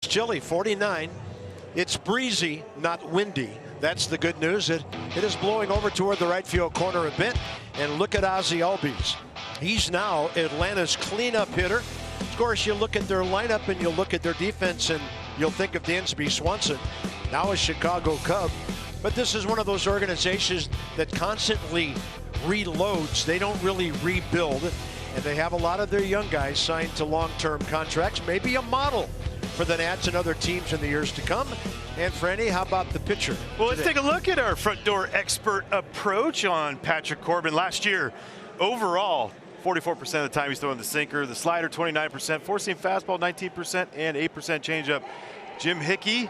chilly, 49. It's breezy, not windy. That's the good news. It is blowing over toward the right field corner a bit. And look at Ozzie Albies. He's now Atlanta's cleanup hitter. Of course, you look at their lineup and you look at their defense and you'll think of Dansby Swanson, now a Chicago Cub. But this is one of those organizations that constantly reloads. They don't really rebuild. And they have a lot of their young guys signed to long-term contracts, maybe a model for the Nats and other teams in the years to come. And Franny, how about the pitcher? Well, let's take a look at our front door expert approach on Patrick Corbin. Last year, overall, 44% of the time he's throwing the sinker, the slider 29%, four-seam fastball 19%, and 8% changeup. Jim Hickey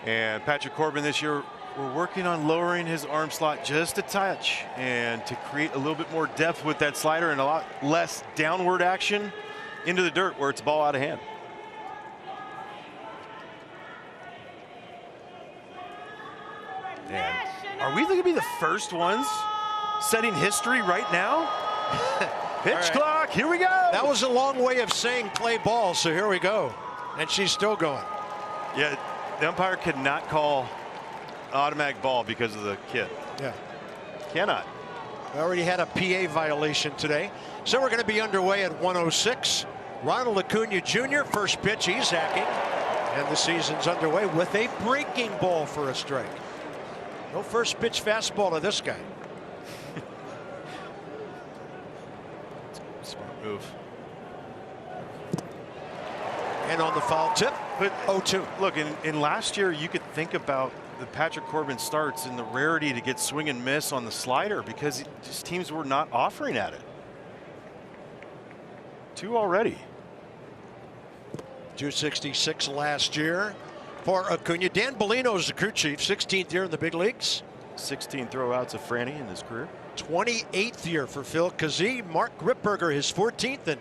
and Patrick Corbin this year, we're working on lowering his arm slot just a touch and to create a little bit more depth with that slider and a lot less downward action into the dirt where it's a ball out of hand. And are we going to be the first ones setting history right now? Pitch right. clock, here we go. That was a long way of saying play ball, so here we go. And she's still going. Yeah, the umpire cannot call automatic ball because of the kid. Yeah. Cannot. We already had a PA violation today. So we're going to be underway at 106. Ronald Acuna Jr., first pitch, he's hacking. And the season's underway with a breaking ball for a strike. No first pitch fastball to this guy. Smart move. And on the foul tip, but 0-2. Look, in last year, you could think about the Patrick Corbin starts and the rarity to get swing and miss on the slider because just teams were not offering at it. 2 already. 266 last year for Acuna. Dan Bellino's the crew chief, 16th year in the big leagues. 16 throwouts of Franny in his career. 28th year for Phil Kazee. Mark Ripperger, his 14th, and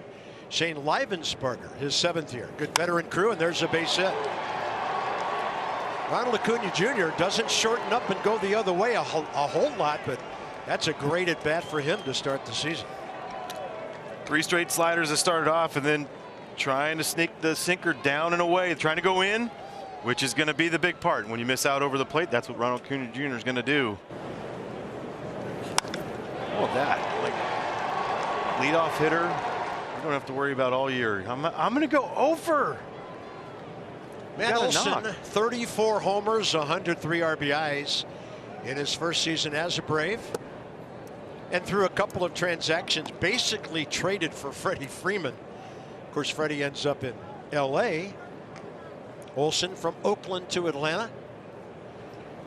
Shane Livensparger, his 7th year. Good veteran crew, and there's a base hit. Ronald Acuna Jr. doesn't shorten up and go the other way a whole lot, but that's a great at bat for him to start the season. 3 straight sliders that started off and then trying to sneak the sinker down and away, trying to go in, which is going to be the big part. When you miss out over the plate, that's what Ronald Acuna Jr. is going to do. All of that, like leadoff hitter, you don't have to worry about all year. I'm going to go over. Matt Olson, 34 homers, 103 RBIs in his first season as a Brave. And through a couple of transactions, basically traded for Freddie Freeman. Of course, Freddie ends up in LA. Olson from Oakland to Atlanta.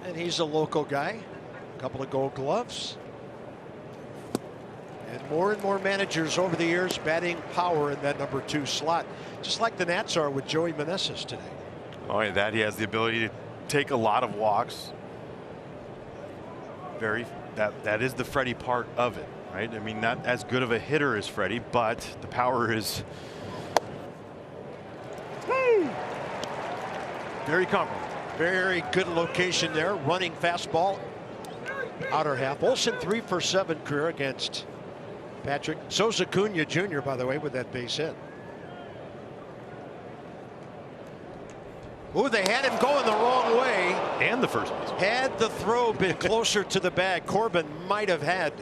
And he's a local guy. A couple of gold gloves. And more managers over the years batting power in that number 2 slot. Just like the Nats are with Joey Meneses today. Oh, yeah, that he has the ability to take a lot of walks. That is the Freddie part of it, right? I mean, not as good of a hitter as Freddie, but the power is very comparable. Very good location there. Running fastball, outer half. Olson 3 for 7 career against Patrick. So's Acuna Jr., by the way, with that base hit. Ooh, they had him going the wrong way. And the first base. Had the throw been closer to the bag, Corbin might have had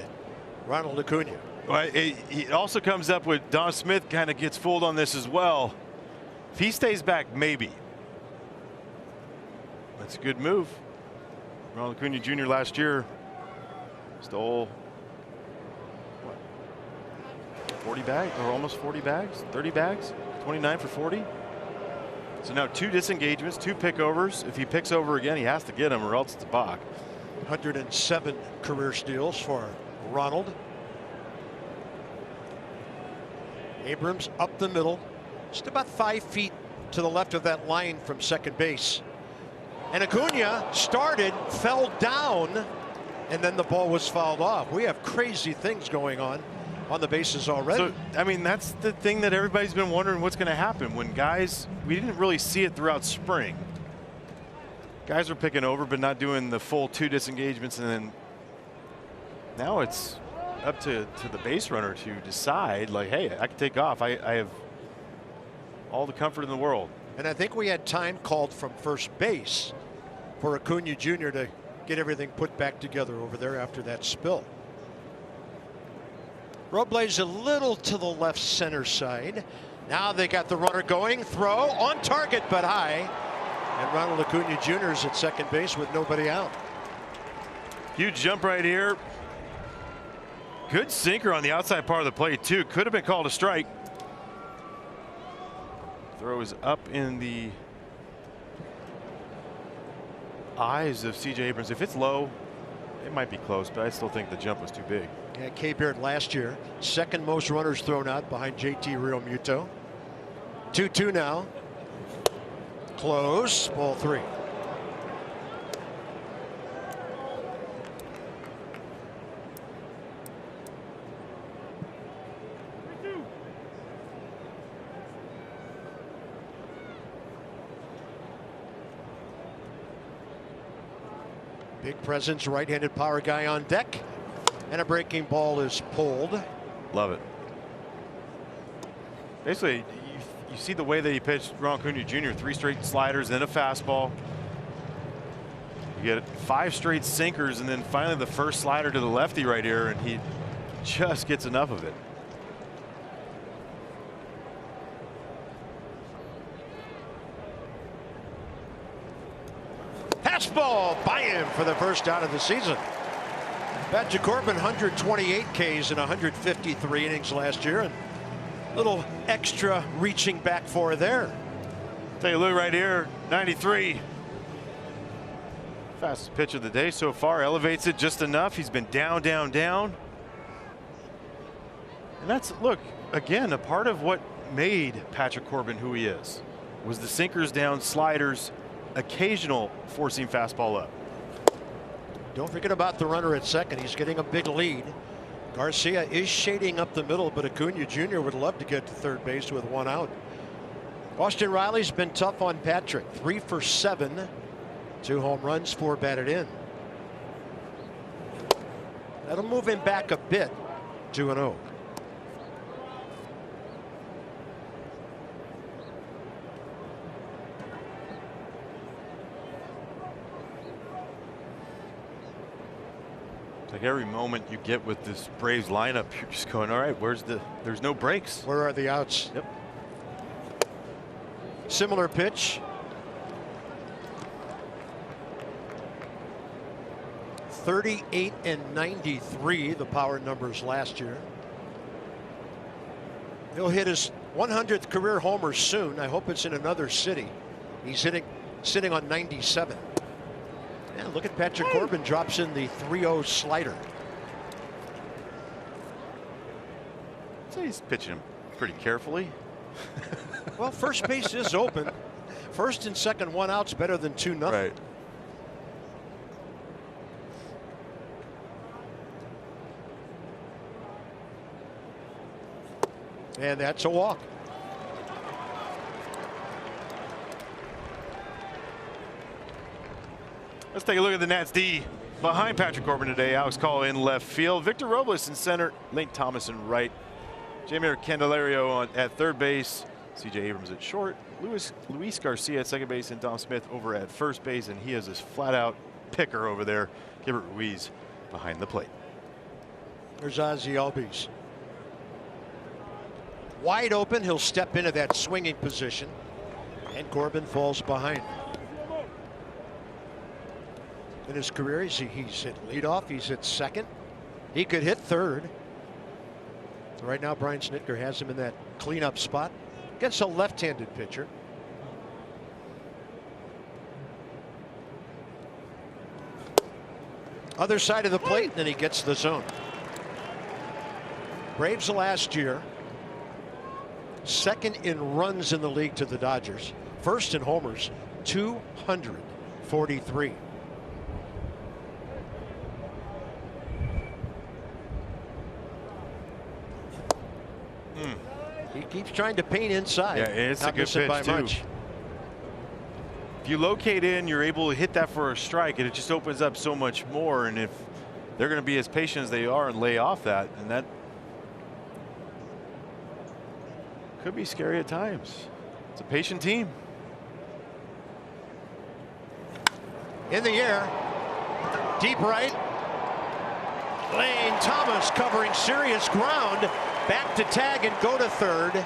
Ronald Acuna. Well, it also comes up with Don Smith kind of gets fooled on this as well. If he stays back, maybe. That's a good move. Ronald Acuna Jr. last year stole, what, 40 bags, or almost 40 bags, 30 bags, 29 for 40. So now 2 disengagements, 2 pickovers. If he picks over again, he has to get him or else it's a balk. 107 career steals for Ronald. Abrams up the middle, just about 5 feet to the left of that line from second base. And Acuna started, fell down, and then the ball was fouled off. We have crazy things going on the bases already. So, I mean, that's the thing that everybody's been wondering what's going to happen when guys, we didn't really see it throughout spring. Guys were picking over but not doing the full 2 disengagements, and then now it's up to the base runner to decide, like, hey, I can take off. I have all the comfort in the world. And I think we had time called from first base for Acuna Jr. to get everything put back together over there after that spill. Robles a little to the left center side. Now they got the runner going. Throw on target but high. And Ronald Acuna Jr. is at second base with nobody out. Huge jump right here. Good sinker on the outside part of the plate too. Could have been called a strike. Throw is up in the eyes of C.J. Abrams. If it's low, it might be close, but I still think the jump was too big. Yeah, K. Beard last year, second most runners thrown out behind J.T. Realmuto. 2-2 now. Close. Ball 3. Big presence, right-handed power guy on deck. And a breaking ball is pulled. Love it. Basically, you see the way that he pitched Ronald Acuna Jr. 3 straight sliders, then a fastball. You get 5 straight sinkers, and then finally the first slider to the lefty right here, and he just gets enough of it. Fastball by him for the first out of the season. Patrick Corbin, 128 Ks in 153 innings last year, and a little extra reaching back for there. Take a look right here, 93. Fastest pitch of the day so far, elevates it just enough. He's been down, down, down. And that's, look, again, a part of what made Patrick Corbin who he is, was the sinkers down, sliders, occasional four-seam fastball up. Don't forget about the runner at second. He's getting a big lead. Garcia is shading up the middle, but Acuna Jr. would love to get to third base with 1 out. Austin Riley's been tough on Patrick. 3 for 7. 2 home runs, 4 batted in. That'll move him back a bit. 2-0. Like every moment you get with this Braves lineup, you're just going, all right, there's no breaks. Where are the outs? Yep. Similar pitch. 38 and 93, the power numbers last year. He'll hit his 100th career homer soon. I hope it's in another city. He's sitting on 97. Yeah, look at Patrick Corbin, drops in the 3-0 slider. So he's pitching him pretty carefully. Well, first base is open. First and second 1 out's better than 2-0. Right. And that's a walk. Let's take a look at the Nats D. Behind Patrick Corbin today, Alex Call in left field, Victor Robles in center, Lane Thomas in right, Jeimer Candelario at third base, C.J. Abrams at short, Luis Garcia at second base, and Dom Smith over at first base, and he has this flat-out picker over there, Gilbert Ruiz behind the plate. There's Ozzie Albies. Wide open, he'll step into that swinging position, and Corbin falls behind. In his career, he's hit leadoff, he's hit second. He could hit third. Right now, Brian Snitker has him in that cleanup spot against a left-handed pitcher. Other side of the plate, and then he gets the zone. Braves last year, second in runs in the league to the Dodgers. First in homers, 243. He keeps trying to paint inside. Yeah, it's a good pitch by too. much. If you locate in, you're able to hit that for a strike, and it just opens up so much more. And if they're going to be as patient as they are and lay off that, and that could be scary at times. It's a patient team. In the air. Deep right. Lane Thomas covering serious ground. Back to tag and go to third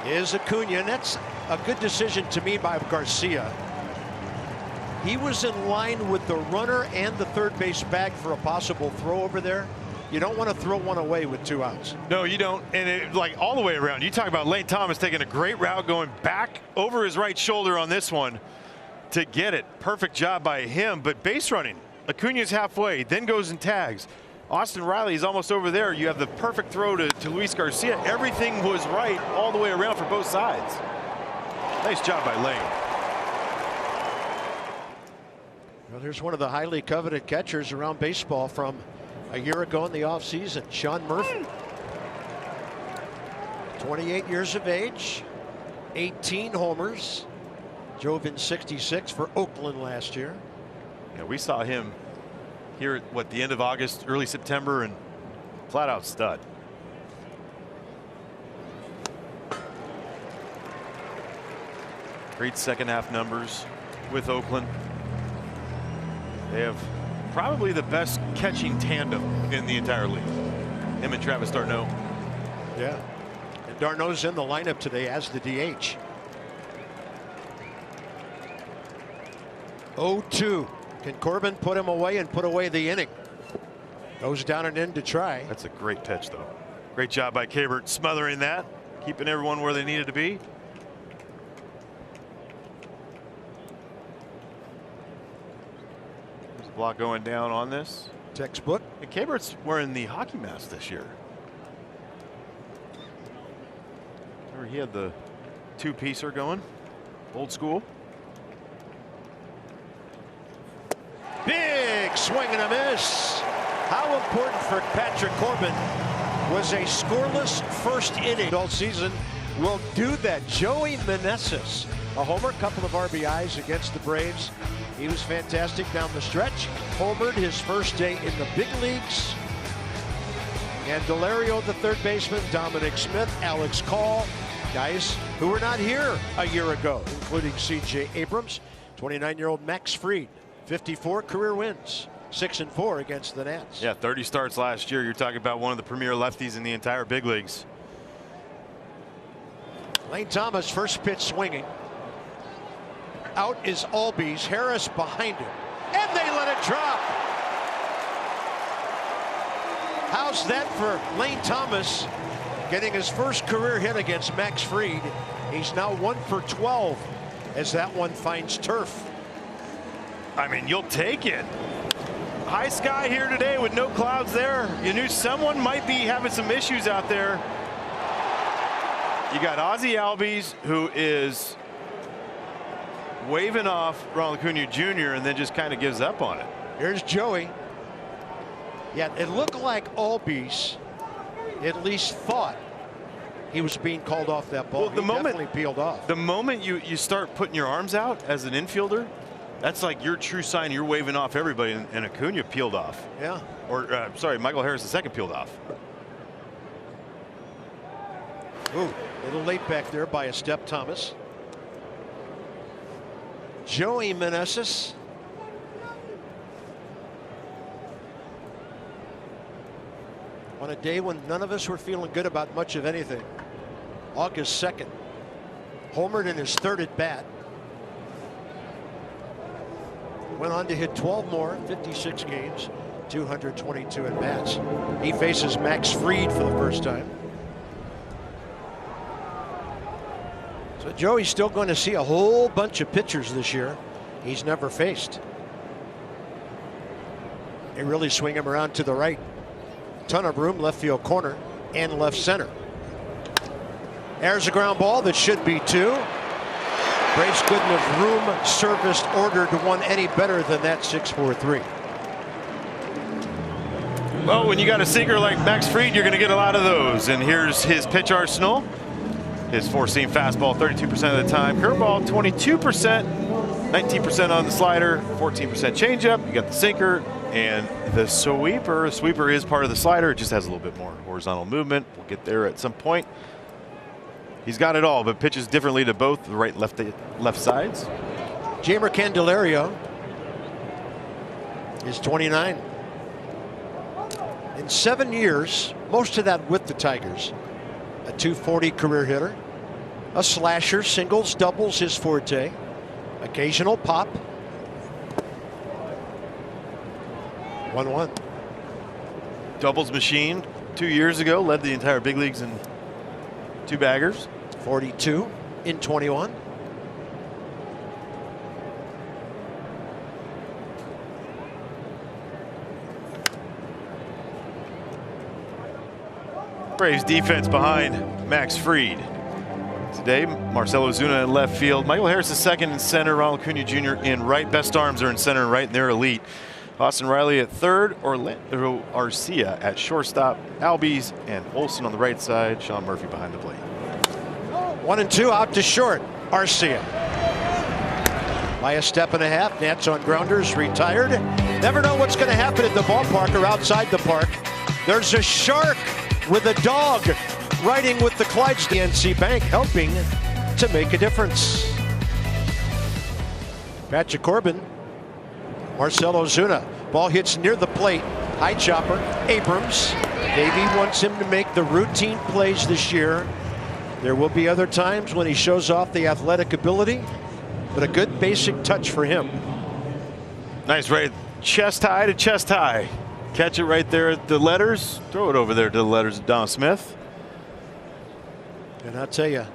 is Acuna. And that's a good decision to me by Garcia. He was in line with the runner and the third base bag for a possible throw over there. You don't want to throw one away with 2 outs. No, you don't. And like all the way around. You talk about Lane Thomas taking a great route, going back over his right shoulder on this one to get it. Perfect job by him. But base running, Acuna's halfway, then goes and tags. Austin Riley is almost over there. You have the perfect throw to Luis Garcia. Everything was right all the way around for both sides. Nice job by Lane. Well, there's one of the highly coveted catchers around baseball from a year ago in the offseason, Sean Murphy. 28 years of age, 18 homers, drove in 66 for Oakland last year. Yeah, we saw him here at the end of August, early September, and flat out stud. Great second half numbers with Oakland. They have probably the best catching tandem in the entire league. Him and Travis d'Arnaud. Yeah. And d'Arnaud's in the lineup today as the DH. 0-2. Can Corbin put him away and put away the inning? Goes down and in to try. That's a great pitch, though. Great job by Kabert smothering that, keeping everyone where they needed to be. There's a block going down on this. Textbook. And Kabert's wearing the hockey mask this year. Remember, he had the two-piecer going, old school. Big swing and a miss. How important for Patrick Corbin was a scoreless first inning all season. Will do that. Joey Meneses, a homer, couple of RBIs against the Braves. He was fantastic down the stretch. Homered his first day in the big leagues. And Delario, the third baseman, Dominic Smith, Alex Call, guys who were not here a year ago, including C.J. Abrams, 29-year-old Max Fried. 54 career wins, 6-4 against the Nats. Yeah, 30 starts last year. You're talking about one of the premier lefties in the entire big leagues. Lane Thomas, first pitch swinging. Out is Albies, Harris behind him, and they let it drop. How's that for Lane Thomas getting his first career hit against Max Fried? He's now 1 for 12 as that one finds turf. I mean, you'll take it. High sky here today with no clouds there. You knew someone might be having some issues out there. You got Ozzie Albies, who is waving off Ronald Acuna Jr. and then just kind of gives up on it. Here's Joey. Yeah, it looked like Albies at least thought he was being called off that ball. Well, he definitely peeled off. The moment you start putting your arms out as an infielder, that's like your true sign you're waving off everybody, and Acuna peeled off. Yeah. Or, sorry, Michael Harris the second peeled off. Ooh, a little late back there by a step, Thomas. Joey Meneses. On a day when none of us were feeling good about much of anything. August 2nd. Homered in his third at bat. Went on to hit 12 more, 56 games, 222 at bats. He faces Max Fried for the first time. So Joey's still going to see a whole bunch of pitchers this year he's never faced. They really swing him around to the right. Ton of room, left field corner and left center. There's a ground ball that should be 2. Braves couldn't have room serviced ordered one any better than that 6-4-3. Well, when you got a sinker like Max Fried, you're going to get a lot of those. And here's his pitch arsenal. His four-seam fastball 32% of the time. Curveball 22%, 19% on the slider, 14% changeup. You got the sinker and the sweeper. The sweeper is part of the slider. It just has a little bit more horizontal movement. We'll get there at some point. He's got it all, but pitches differently to both the right and left sides. Jamer Candelario is 29. In 7 years, most of that with the Tigers. A .240 career hitter. A slasher, singles, doubles his forte. Occasional pop. 1-1. Doubles machine 2 years ago, led the entire big leagues in 2 baggers. 42 in 21. Braves defense behind Max Fried. Today, Marcell Ozuna in left field. Michael Harris is second in center. Ronald Acuna Jr. in right. Best arms are in center and right, and they're elite. Austin Riley at third. Orlando Arcia at shortstop. Albies and Olsen on the right side. Sean Murphy behind the plate. 1-2 out to short. Arcia. By a step and a half. Nats on grounders. Retired. Never know what's going to happen at the ballpark or outside the park. There's a shark with a dog riding with the Clydes. DNC Bank helping to make a difference. Patrick Corbin. Marcell Ozuna. Ball hits near the plate. High chopper. Abrams. Davey wants him to make the routine plays this year. There will be other times when he shows off the athletic ability, but a good basic touch for him. Nice right. Chest high to chest high. Catch it right there at the letters. Throw it over there to the letters of Don Smith. And I'll tell you,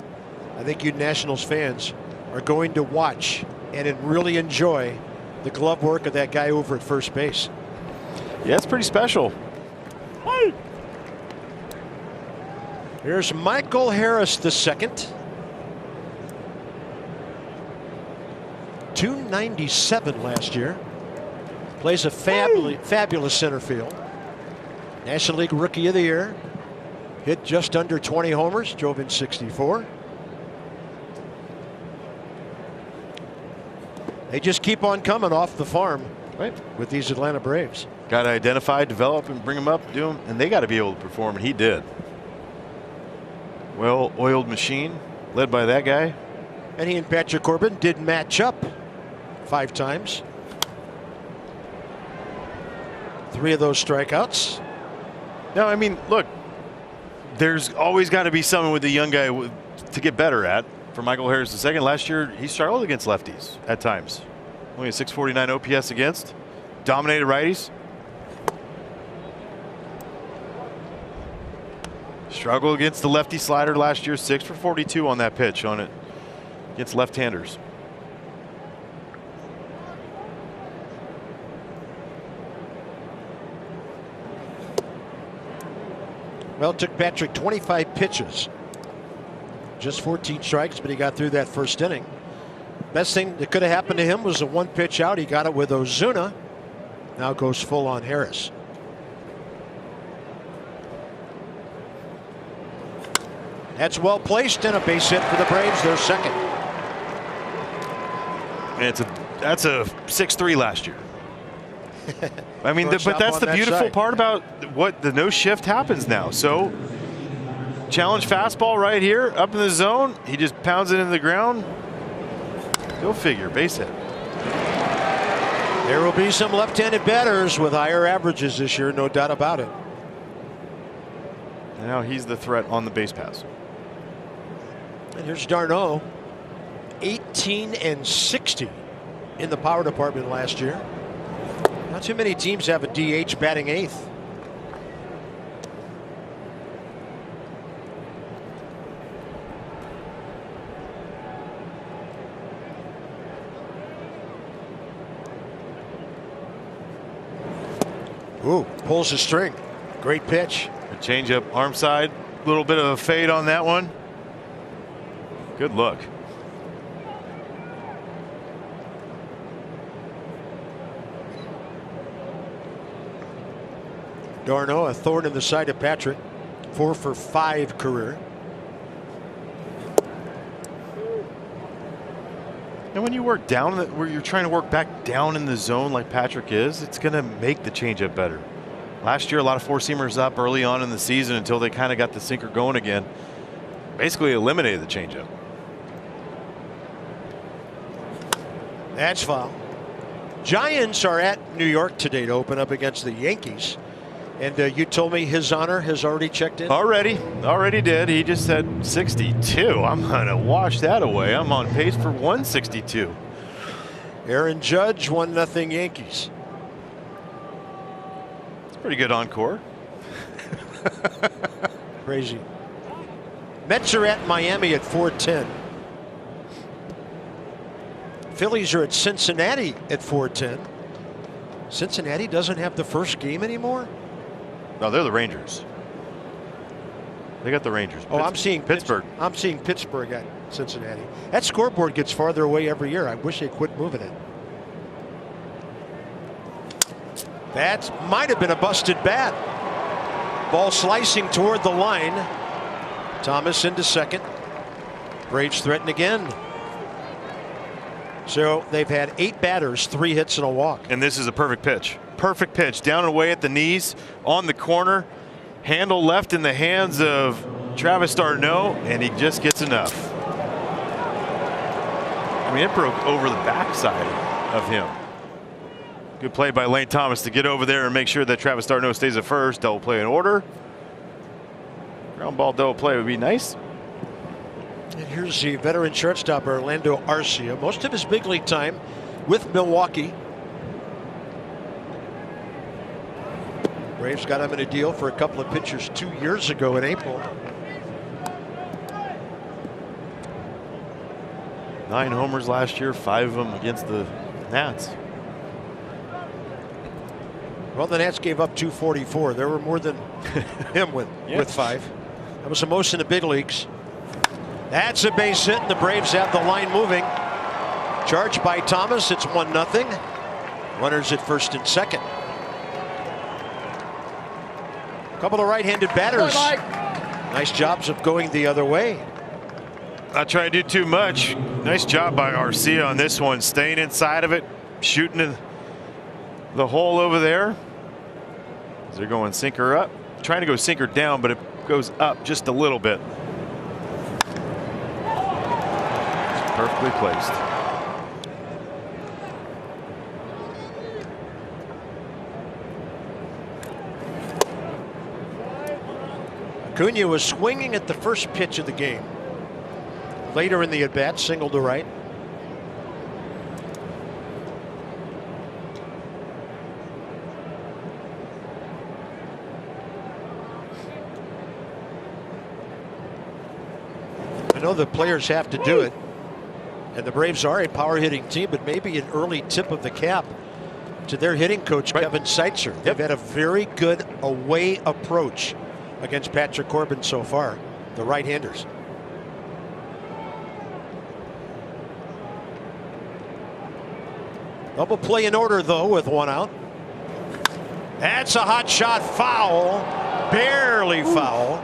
I think you Nationals fans are going to watch and really enjoy the glove work of that guy over at first base. Yeah, it's pretty special. Hey. Here's Michael Harris the second. 297 last year. Plays a fabulous center field. National League Rookie of the Year. Hit just under 20 homers. Drove in 64. They just keep on coming off the farm, right, with these Atlanta Braves. Got to identify, develop, and bring them up, do them, and they got to be able to perform, and he did. Well-oiled machine, led by that guy. And he and Patrick Corbin did match up 5 times. 3 of those strikeouts. No, I mean, look, there's always got to be something with the young guy to get better at. For Michael Harris II, last year he struggled against lefties at times. Only a 649 OPS against. Dominated righties. Struggled against the lefty slider last year. 6 for 42 on that pitch on it against left-handers. Well, it took Patrick 25 pitches. Just 14 strikes, but he got through that first inning. Best thing that could have happened to him was a 1 pitch out. He got it with Ozuna. Now goes full on Harris. That's well placed and a base hit for the Braves. They're second. And that's a 6-3 last year. I mean, but that's the beautiful part about what the no shift happens now. So challenge fastball right here up in the zone. He just pounds it into the ground. Go figure, base hit. There will be some left-handed batters with higher averages this year, no doubt about it. And now he's the threat on the base pass. And here's d'Arnaud, 18 and 60 in the power department last year. Not too many teams have a DH batting 8th. Ooh, pulls the string. Great pitch. A changeup, arm side, a little bit of a fade on that one. Good look. d'Arnaud, a thorn in the side of Patrick. 4 for 5 career. And when you work down, where you're trying to work back down in the zone like Patrick is, it's going to make the changeup better. Last year, a lot of 4-seamers up early on in the season until they kind of got the sinker going again. Basically eliminated the changeup. That's foul. Giants are at New York today to open up against the Yankees. And you told me his honor has already checked in? Already did. He just said 62. I'm going to wash that away. I'm on pace for 162. Aaron Judge, 1-0 Yankees. It's a pretty good encore. Crazy. Mets are at Miami at 4:10. Phillies are at Cincinnati at 4:10. Cincinnati doesn't have the first game anymore? No, they're the Rangers. They got the Rangers. Oh, I'm seeing Pittsburgh. I'm seeing Pittsburgh at Cincinnati. That scoreboard gets farther away every year. I wish they quit moving it. That might have been a busted bat. Ball slicing toward the line. Thomas into second. Braves threaten again. So they've had 8 batters, 3 hits and a walk. And this is a perfect pitch. Perfect pitch. Down and away at the knees, on the corner. Handle left in the hands of Travis d'Arnaud, and he just gets enough. I mean, it broke over the backside of him. Good play by Lane Thomas to get over there and make sure that Travis d'Arnaud stays at first. Double play in order. Ground ball double play would be nice. And here's the veteran shortstop Orlando Arcia. Most of his big league time with Milwaukee. Braves got him in a deal for a couple of pitchers 2 years ago in April. 9 homers last year, 5 of them against the Nats. Well, the Nats gave up 244. There were more than him with 5. That was the most in the big leagues. That's a base hit, and the Braves have the line moving. Charged by Thomas. It's 1-0. Runners at first and second. A couple of right-handed batters. Nice jobs of going the other way. Not trying to do too much. Nice job by Arcia on this one, staying inside of it, shooting the hole over there. As they're going sinker up, trying to go sinker down, but it goes up just a little bit. It's perfectly placed. Acuna was swinging at the first pitch of the game. Later in the at-bat, single to right. I know the players have to do it, and the Braves are a power hitting team, but maybe an early tip of the cap to their hitting coach, Kevin Seitzer. They've had a very good away approach against Patrick Corbin so far, the right-handers. Double play in order, though, with 1 out. That's a hot shot, foul, barely foul.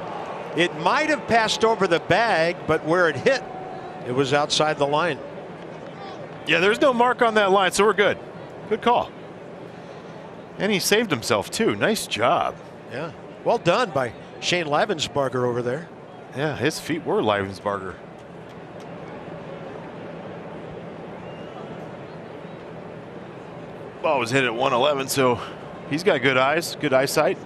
It might have passed over the bag, but where it hit, it was outside the line. Yeah, there's no mark on that line, so we're good. Good call. And he saved himself, too. Nice job. Yeah, well done by Shane Livensbarger over there. Yeah, his feet were Livensbarger. Ball was hit at 111, so he's got good eyes, good eyesight.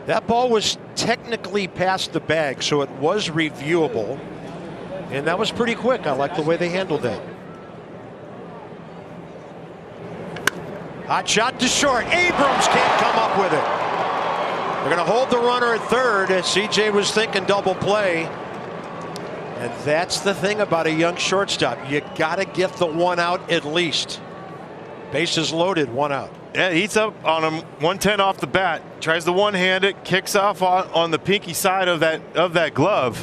That ball was technically past the bag, so it was reviewable. And that was pretty quick. I like the way they handled that. Hot shot to short. Abrams can't come up with it. They're going to hold the runner at third. CJ was thinking double play. And that's the thing about a young shortstop. You got to get the 1 out at least. Bases loaded, 1 out. Yeah, heats up on him. 110 off the bat. Tries to one-hand it. Kicks off on the pinky side of that glove.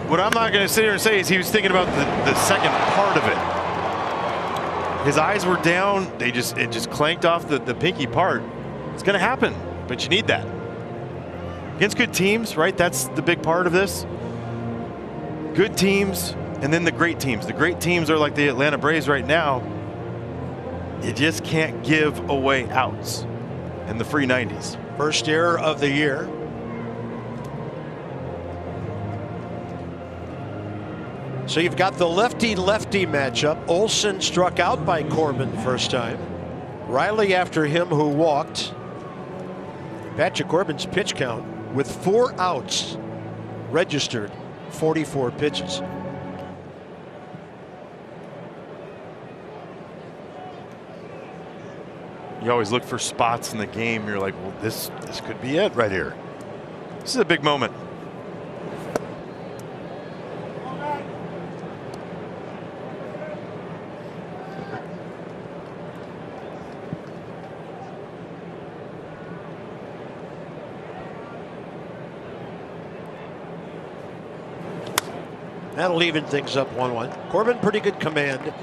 What I'm not going to sit here and say is he was thinking about the second part of it. His eyes were down. It just clanked off the pinky part. It's going to happen, but you need that. Against good teams, right? That's the big part of this. Good teams, and then the great teams. The great teams are like the Atlanta Braves right now. You just can't give away outs in the free 90s. First error of the year. So you've got the lefty-lefty matchup. Olson struck out by Corbin first time. Riley after him, who walked. Patrick Corbin's pitch count with 4 outs registered, 44 pitches. You always look for spots in the game. You're like, well, this could be it right here. This is a big moment. That'll even things up 1-1. Corbin, pretty good command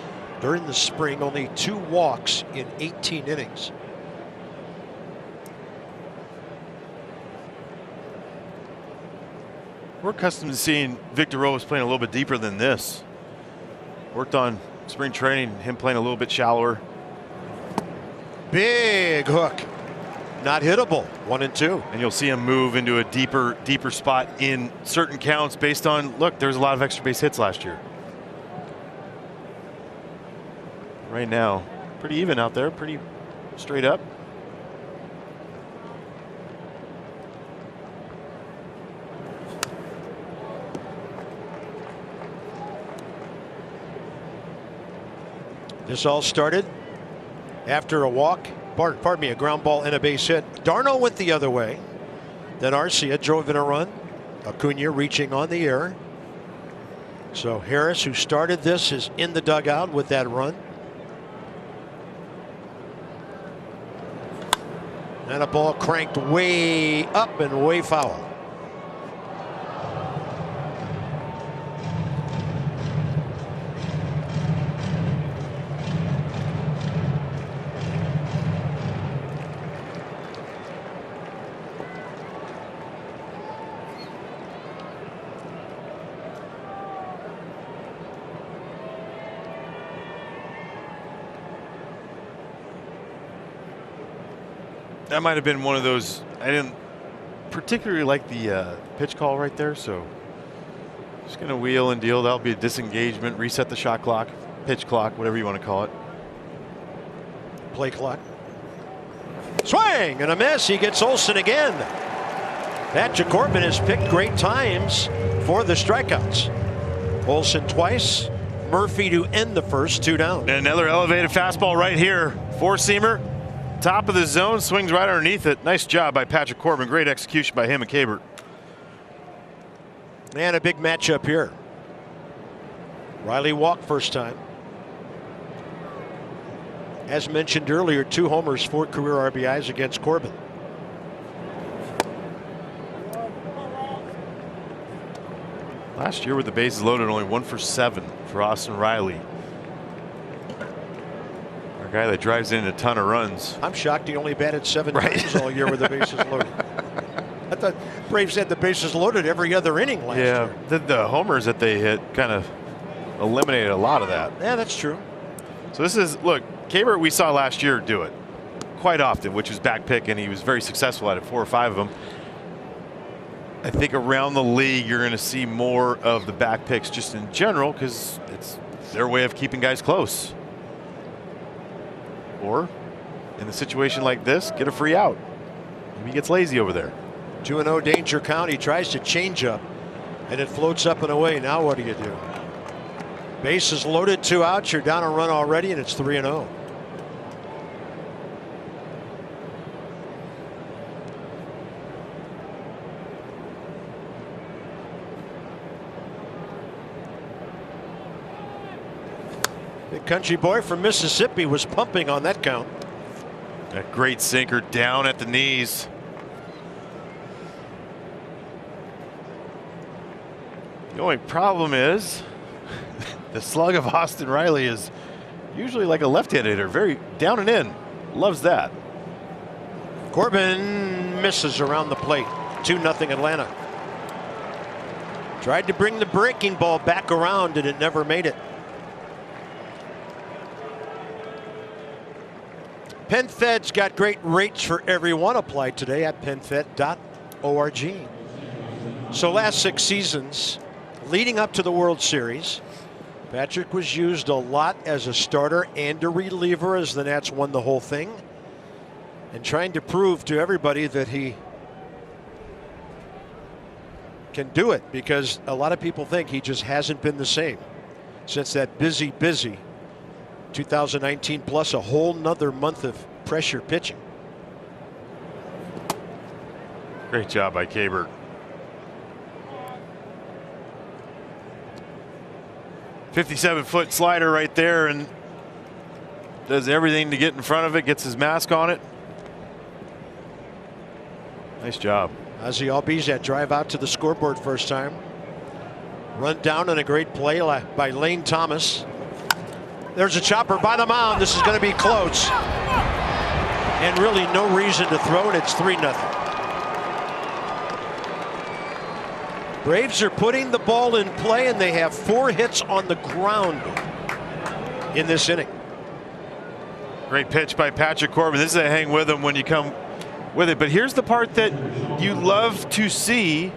during the spring. Only 2 walks in 18 innings. We're accustomed to seeing Victor Robles playing a little bit deeper than this. Worked on spring training, him playing a little bit shallower. Big hook. Not hittable. 1-2. And you'll see him move into a deeper spot in certain counts based on, look, there's a lot of extra base hits last year. Right now, pretty even out there, pretty straight up. This all started after a walk, pardon me, a ground ball and a base hit. Darno went the other way. Then Arcia drove in a run. Acuna reaching on the air. So Harris, who started this, is in the dugout with that run. And a ball cranked way up and way foul. That might have been one of those. I didn't particularly like the pitch call right there, so just going to wheel and deal. That'll be a disengagement, reset the shot clock, pitch clock, whatever you want to call it. Play clock. Swing and a miss. He gets Olson again. Patrick Corbin has picked great times for the strikeouts. Olson twice. Murphy to end the first, 2 down. And another elevated fastball right here. 4-seamer. Top of the zone, swings right underneath it. Nice job by Patrick Corbin. Great execution by him and Cabert. And a big matchup here. Riley walked first time. As mentioned earlier, 2 homers, 4 career RBIs against Corbin. Last year with the bases loaded, only 1 for 7 for Austin Riley. A guy that drives in a ton of runs. I'm shocked he only batted 7 times all year with the bases loaded. I thought Braves had the bases loaded every other inning last year. The homers that they hit kind of eliminated a lot of that. Yeah, that's true. So this is, look, Cabert we saw last year do it quite often, which was back pick, and he was very successful at it, 4 or 5 of them. I think around the league you're going to see more of the back picks just in general because it's their way of keeping guys close. Or, in a situation like this, get a free out. Maybe he gets lazy over there. 2-0 danger count. He tries to change up, and it floats up and away. Now what do you do? Bases loaded, 2 outs. You're down a run already, and it's 3-0. Big country boy from Mississippi was pumping on that count. A great sinker down at the knees. The only problem is the slug of Austin Riley is usually like a left-handed hitter, very down and in. Loves that. Corbin misses around the plate. 2-0 Atlanta. Tried to bring the breaking ball back around and it never made it. PenFed's got great rates for everyone applied today at PenFed.org. So last 6 seasons, Leading up to the World Series, Patrick was used a lot as a starter and a reliever as the Nats won the whole thing, and trying to prove to everybody that he can do it, because a lot of people think he just hasn't been the same since that busy 2019, plus a whole nother month of pressure pitching. Great job by Kabert. 57-foot slider right there, and does everything to get in front of it, gets his mask on it. Nice job. Ozzie Albies that drive out to the scoreboard first time. Run down on a great play by Lane Thomas. There's a chopper by the mound. This is going to be close. And really no reason to throw it. It's 3-0. Braves are putting the ball in play, and they have 4 hits on the ground in this inning. Great pitch by Patrick Corbin. This is a hang with him when you come with it. But here's the part that you love to see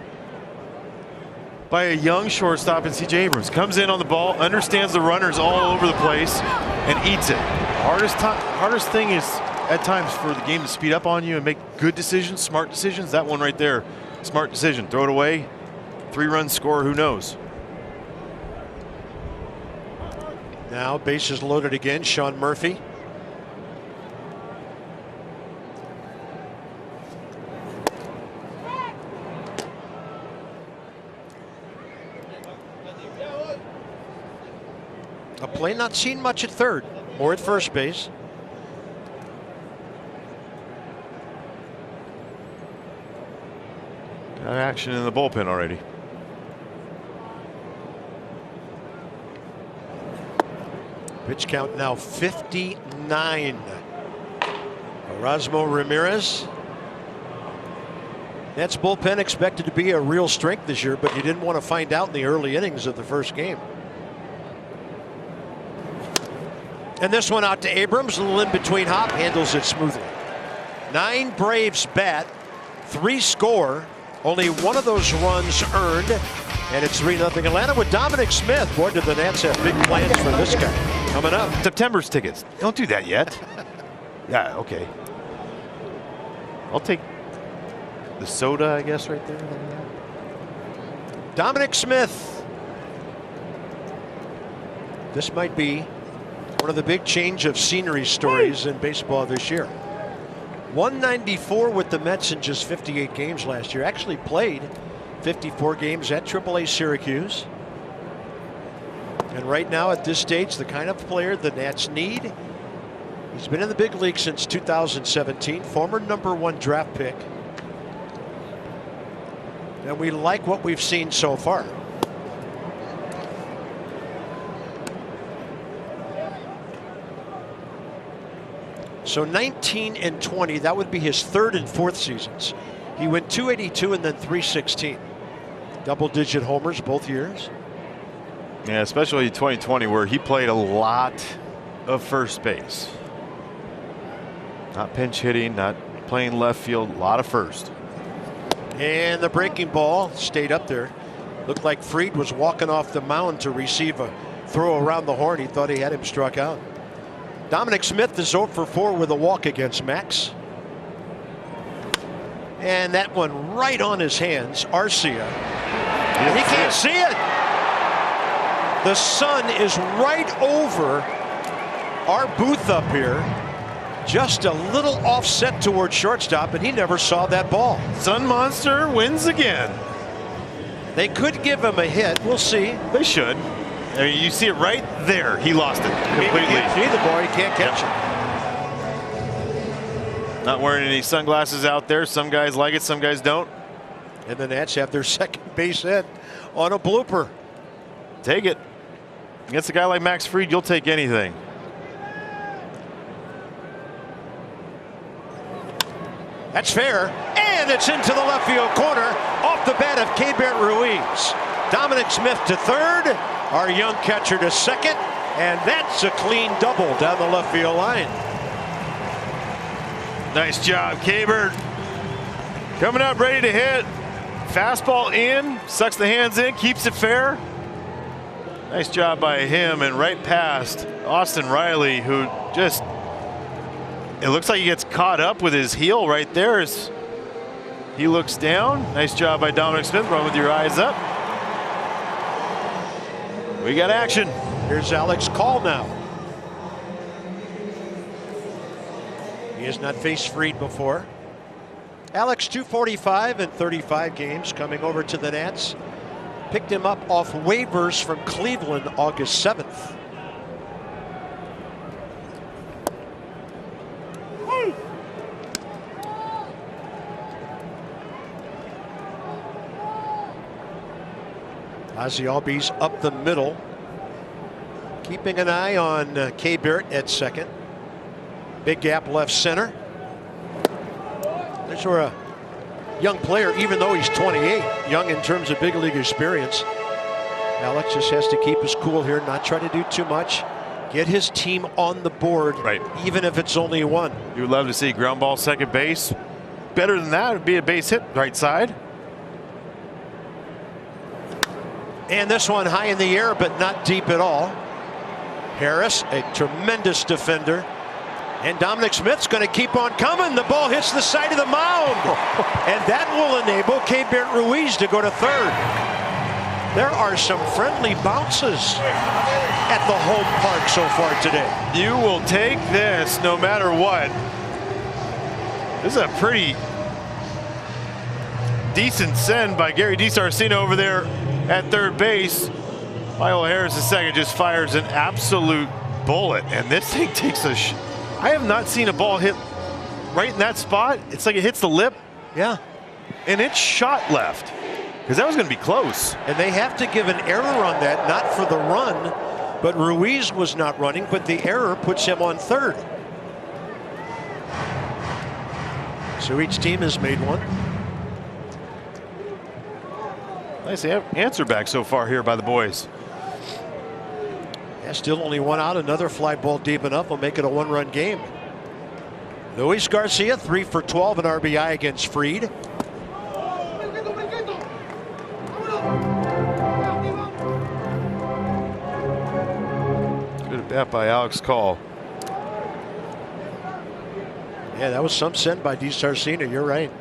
by a young shortstop in C.J. Abrams. Comes in on the ball, understands the runners all over the place, and eats it. Hardest thing is at times for the game to speed up on you and make good decisions, smart decisions. That one right there, smart decision. Throw it away. 3-run score, who knows? Now bases loaded again. Sean Murphy. A play not seen much at third or at first base. Got action in the bullpen already. Pitch count now 59. Erasmo Ramirez. Nats bullpen expected to be a real strength this year, but you didn't want to find out in the early innings of the first game. And this one out to Abrams, a little in between hop, handles it smoothly. 9 Braves bat, 3 score, only 1 of those runs earned, and it's 3-0 Atlanta with Dominic Smith. Boy, do the Nats have big plans for this guy coming up. September's tickets. Don't do that yet. Yeah, okay. I'll take the soda, I guess, right there. Dominic Smith. This might be one of the big change of scenery stories in baseball this year. 194 with the Mets in just 58 games last year. Actually played 54 games at AAA Syracuse. And right now at this stage, the kind of player the Nats need. He's been in the big league since 2017, former #1 draft pick. And we like what we've seen so far. So 19 and 20, that would be his 3rd and 4th seasons. He went 282 and then 316. Double-digit homers both years. Yeah, especially 2020 where he played a lot of first base. Not pinch hitting, not playing left field, a lot of first. And the breaking ball stayed up there. Looked like Fried was walking off the mound to receive a throw around the horn. He thought he had him struck out. Dominic Smith is 0 for 4 with a walk against Max. And that one right on his hands. Arcia. He can't see it. The sun is right over our booth up here. Just a little offset toward shortstop, and he never saw that ball. Sun Monster wins again. They could give him a hit. We'll see. They should. I mean, you see it right there. He lost it completely. He can't see the ball. He can't catch it. Not wearing any sunglasses out there. Some guys like it, some guys don't. And the Nats have their second base hit on a blooper. Take it. Against a guy like Max Fried, you'll take anything. That's fair. And it's into the left field corner off the bat of Keibert Ruiz. Dominic Smith to 3rd. Our young catcher to 2nd. And that's a clean double down the left field line. Nice job, Keibert. Coming up ready to hit Fastball in, sucks the hands in, keeps it fair. Nice job by him, and right past Austin Riley, who just, it looks like he gets caught up with his heel right there as he looks down. Nice job by Dominic Smith, run with your eyes up. We got action. Here's Alex Call now. He has not faced Fried before. Alex, 245 in 35 games, coming over to the Nats. Picked him up off waivers from Cleveland August 7th. Ozzie Albies up the middle, keeping an eye on Kay Barrett at second. Big gap left center. There's where a young player, even though he's 28, young in terms of big league experience. Alex just has to keep his cool here, not try to do too much. Get his team on the board, right, even if it's only one. You would love to see ground ball second base. Better than that would be a base hit right side. And this one high in the air, but not deep at all. Harris, a tremendous defender. And Dominic Smith's going to keep on coming. The ball hits the side of the mound. And that will enable Kay Barrett Ruiz to go to third. There are some friendly bounces at the home park so far today. You will take this no matter what. This is a pretty decent send by Gary DiSarcina over there at third base. Michael Harris II just fires an absolute bullet, and this thing takes a I have not seen a ball hit right in that spot. It's like it hits the lip. Yeah. And it's shot left, because that was going to be close. And they have to give an error on that, not for the run, but Ruiz was not running, but the error puts him on third. So each team has made one. Nice answer back so far here by the boys. Yeah, still only one out. Another fly ball deep enough will make it a one-run game. Luis Garcia, 3 for 12 in RBI against Fried. Good at bat by Alex Call. Yeah, that was some send by DiSarcina. You're right.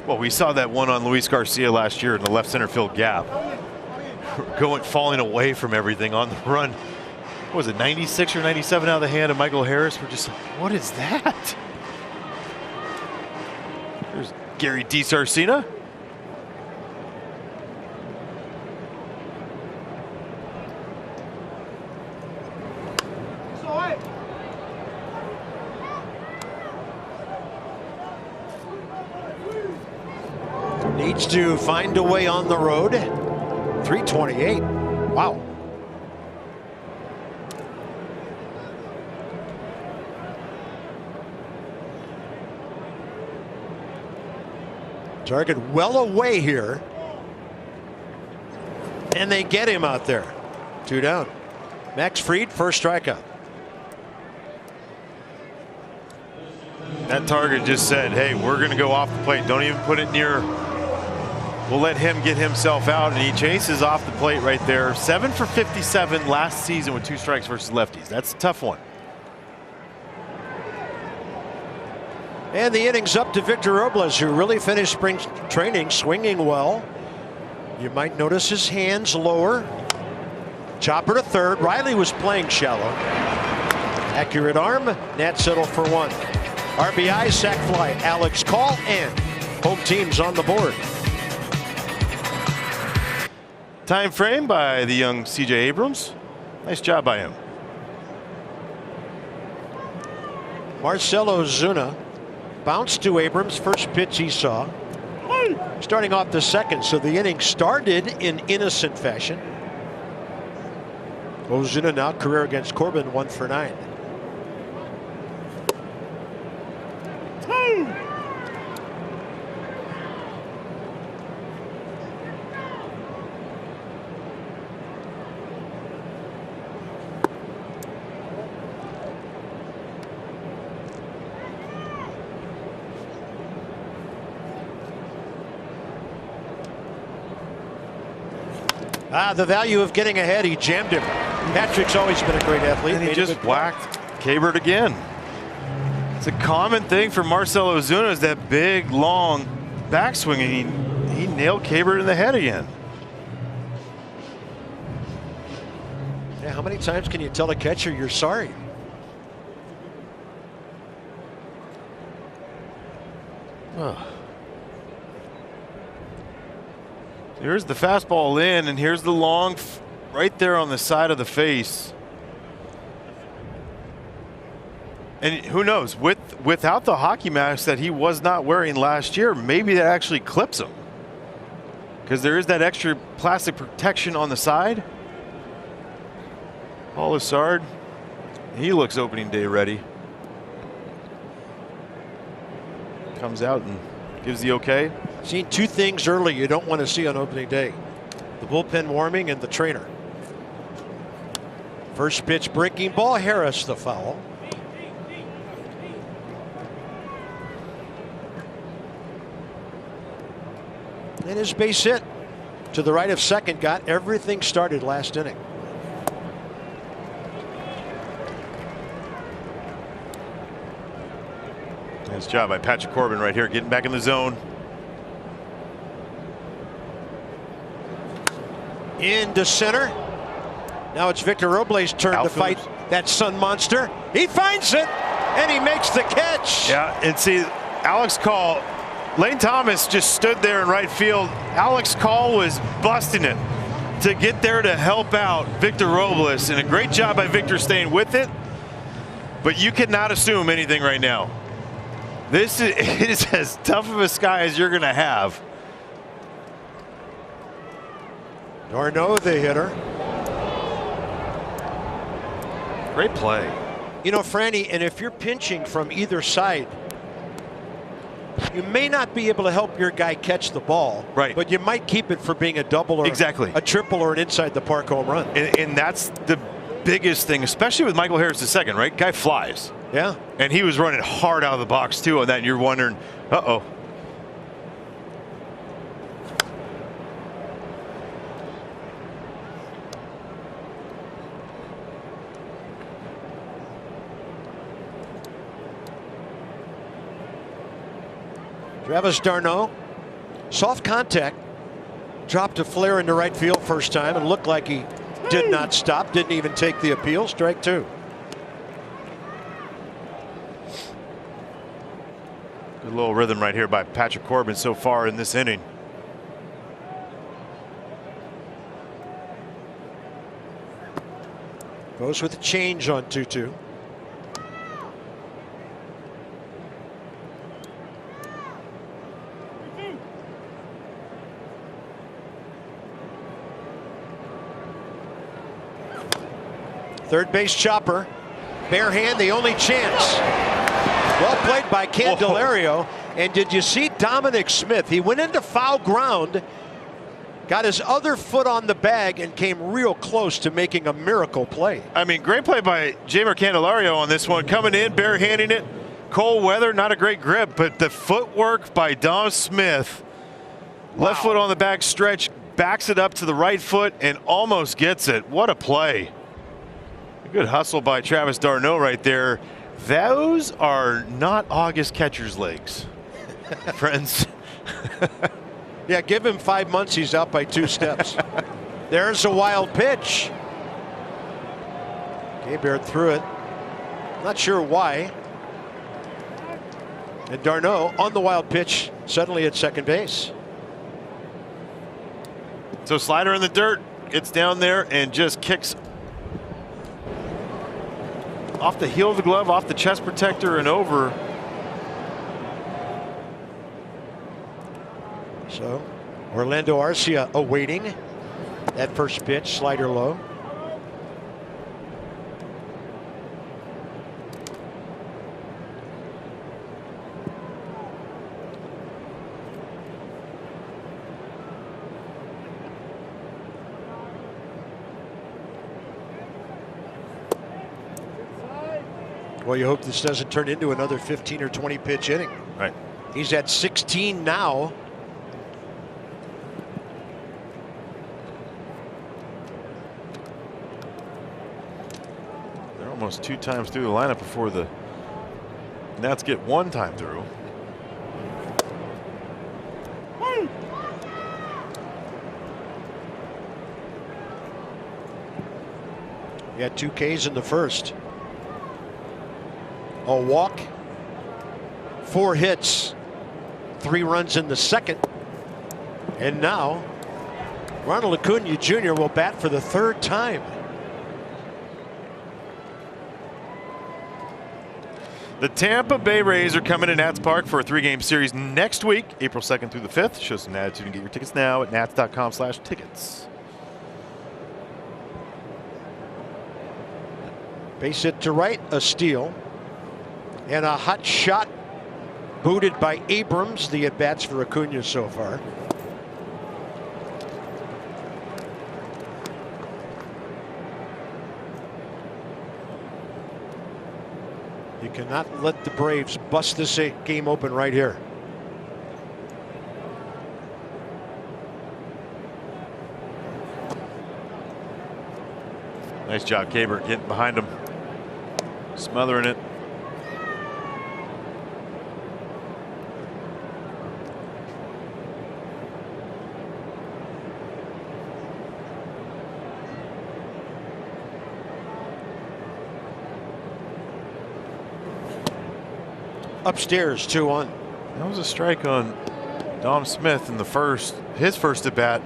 Well, we saw that one on Luis Garcia last year in the left center field gap. Falling away from everything on the run. What was it, 96 or 97 out of the hand of Michael Harris? We're just like, what is that? There's Gary DiSarcina. Needs to find a way on the road. 328. Wow. Target well away here. And they get him out there. 2 down. Max Fried, first strikeout. That target just said, hey, we're going to go off the plate. Don't even put it near. We'll let him get himself out, and he chases off the plate right there. 7 for 57 last season with 2 strikes versus lefties. That's a tough one. And the inning's up to Victor Robles, who really finished spring training swinging well. You might notice his hands lower. Chopper to third. Riley was playing shallow. Accurate arm. Nats settle for 1. RBI, sac fly, Alex Call, and home team's on the board. Time frame by the young C.J. Abrams. Nice job by him. Marcelo Zuna bounced to Abrams, first pitch he saw. Starting off the second, so the inning started in innocent fashion. Ozuna now career against Corbin, 1 for 9. The value of getting ahead. He jammed him. Patrick's always been a great athlete. And he just whacked Kabert again. It's a common thing for Marcell Ozuna, is that big, long backswing, and he nailed Kabert in the head again. Yeah, how many times can you tell the catcher you're sorry? Oh. Here's the fastball in, and here's the long right there on the side of the face. And who knows, without the hockey mask that he was not wearing last year, maybe that actually clips him, because there is that extra plastic protection on the side. Paul Lessard, he looks opening day ready. Comes out and gives the okay. Seen two things early you don't want to see on opening day: the bullpen warming and the trainer. First pitch, breaking ball. Harris the foul. And his base hit to the right of second got everything started last inning. Nice job by Patrick Corbin right here, getting back in the zone. Into center. Now it's Victor Robles' turn to fight that Sun Monster. He finds it, and he makes the catch. Yeah, and see, Alex Call, Lane Thomas just stood there in right field. Alex Call was busting it to get there to help out Victor Robles, and a great job by Victor staying with it. But you cannot assume anything right now. This is as tough of a sky as you're going to have. d'Arnaud, the hitter. Great play. You know, Franny, and if you're pinching from either side, you may not be able to help your guy catch the ball, right? But you might keep it for being a double or a triple or an inside the park home run. And that's the biggest thing, especially with Michael Harris II, right? Guy flies. Yeah. And he was running hard out of the box too on that, and you're wondering, uh-oh. Travis d'Arnaud, soft contact, dropped a flare into right field first time and looked like he did not stop, didn't even take the appeal. Strike two. Good little rhythm right here by Patrick Corbin so far in this inning. Goes with a change on 2-2. Third base chopper, bare hand, the only chance. Well played by Candelario. And did you see Dominic Smith? He went into foul ground, got his other foot on the bag, and came real close to making a miracle play. I mean, great play by Jeimer Candelario on this one, coming in, barehanding it. Cold weather, not a great grip, but the footwork by Dom Smith. Wow. Left foot on the back stretch, backs it up to the right foot, and almost gets it. What a play. Good hustle by Travis d'Arnaud right there. Those are not August catcher's legs, friends. Yeah, give him 5 months, he's out by 2 steps. There's a wild pitch. Kabert threw it. Not sure why. And d'Arnaud on the wild pitch, suddenly at second base. So slider in the dirt, gets down there and just kicks off the heel of the glove, off the chest protector, and over. So Orlando Arcia awaiting that first pitch, slider low. Well, you hope this doesn't turn into another 15 or 20 pitch inning. Right. He's at 16 now. almost 2 times through the lineup before the Nats get 1 time through. He had 2 Ks in the first. A walk, 4 hits, 3 runs in the second. And now Ronald Acuna Jr. will bat for the 3rd time. The Tampa Bay Rays are coming to Nats Park for a 3-game series next week, April 2nd through the 5th. Show some attitude and get your tickets now at nats.com/tickets. Base hit to right, a steal. And a hot shot booted by Abrams. The at-bats for Acuna so far. You cannot let the Braves bust this game open right here. Nice job, Kabert, getting behind him, smothering it. Upstairs, 2-1. That was a strike on Dom Smith in the first, his first at bat.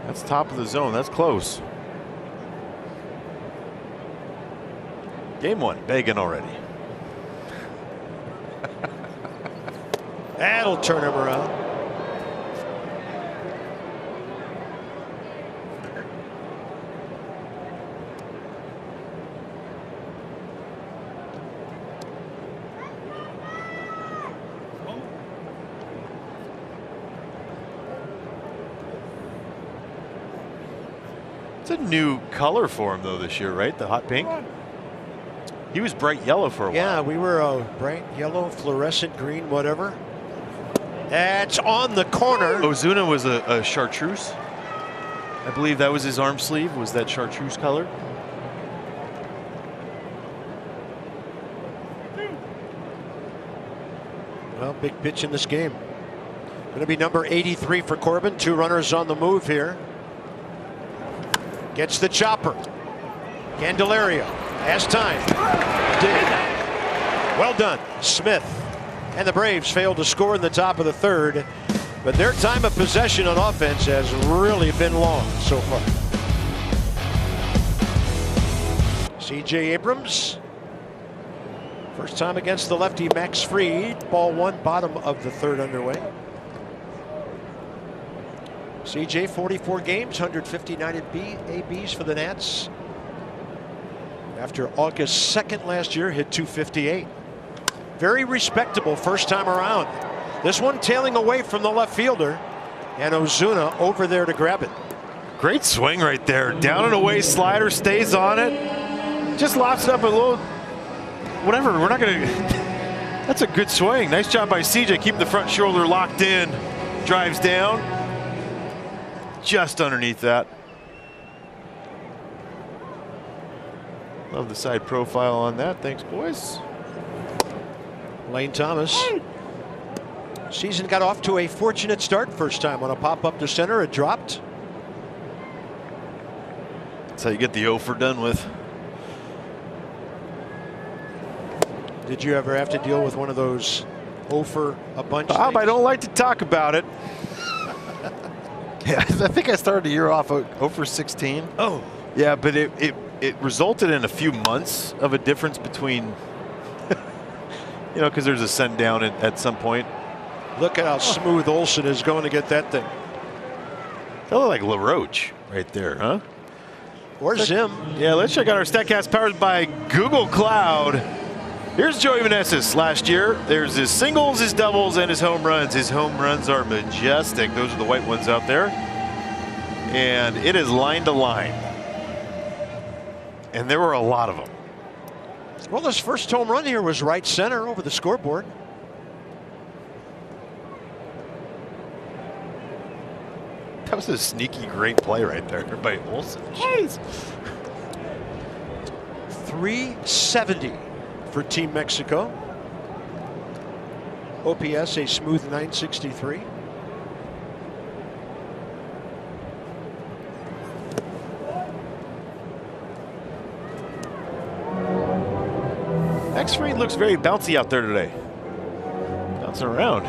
That's top of the zone. That's close. Game 1, begging already. That'll turn him around. It's a new color for him, though, this year, right? The hot pink. He was bright yellow for a while. Yeah, we were bright yellow, fluorescent green, whatever. That's on the corner. Ozuna was a chartreuse. I believe that was his arm sleeve, was that chartreuse color. Well, big pitch in this game. Going to be number 83 for Corbin. 2 runners on the move here. Gets the chopper. Candelario has time. Did. Well done, Smith. And the Braves failed to score in the top of the 3rd, but their time of possession on offense has really been long so far. C.J. Abrams. First time against the lefty Max Fried. Ball 1, bottom of the 3rd underway. CJ, 44 games, 159 ABs for the Nats. After August 2nd last year, hit .258. Very respectable first time around. This one tailing away from the left fielder, and Ozuna over there to grab it. Great swing right there. Down and away slider, stays on it. Just lofts it up a little. Whatever, we're not going to. That's a good swing. Nice job by CJ, keeping the front shoulder locked in. Drives down. Just underneath that. Love the side profile on that. Thanks, boys. Lane Thomas. Season got off to a fortunate start first time on a pop up to center. It dropped. That's how you get the 0 for done with. Did you ever have to deal with one of those 0 for a bunch? Bob, I don't like to talk about it. Yeah, I think I started the year off 0 for 16. Oh. Yeah, but it resulted in a few months of a difference between, you know, because there's a send down at some point. Look at how smooth Olsen is going to get that thing. That looked like LaRoche right there, huh? Or Zim. Yeah, let's check out our StatCast powered by Google Cloud. Here's Joey Meneses last year. There's his singles, his doubles, and his home runs. His home runs are majestic. Those are the white ones out there. And it is line to line. And there were a lot of them. Well, his first home run here was right center over the scoreboard. That was a sneaky great play right there by Olsen. Jeez. .370 for Team Mexico. OPS a smooth 963. X-Ray looks very bouncy out there today. Bouncing around.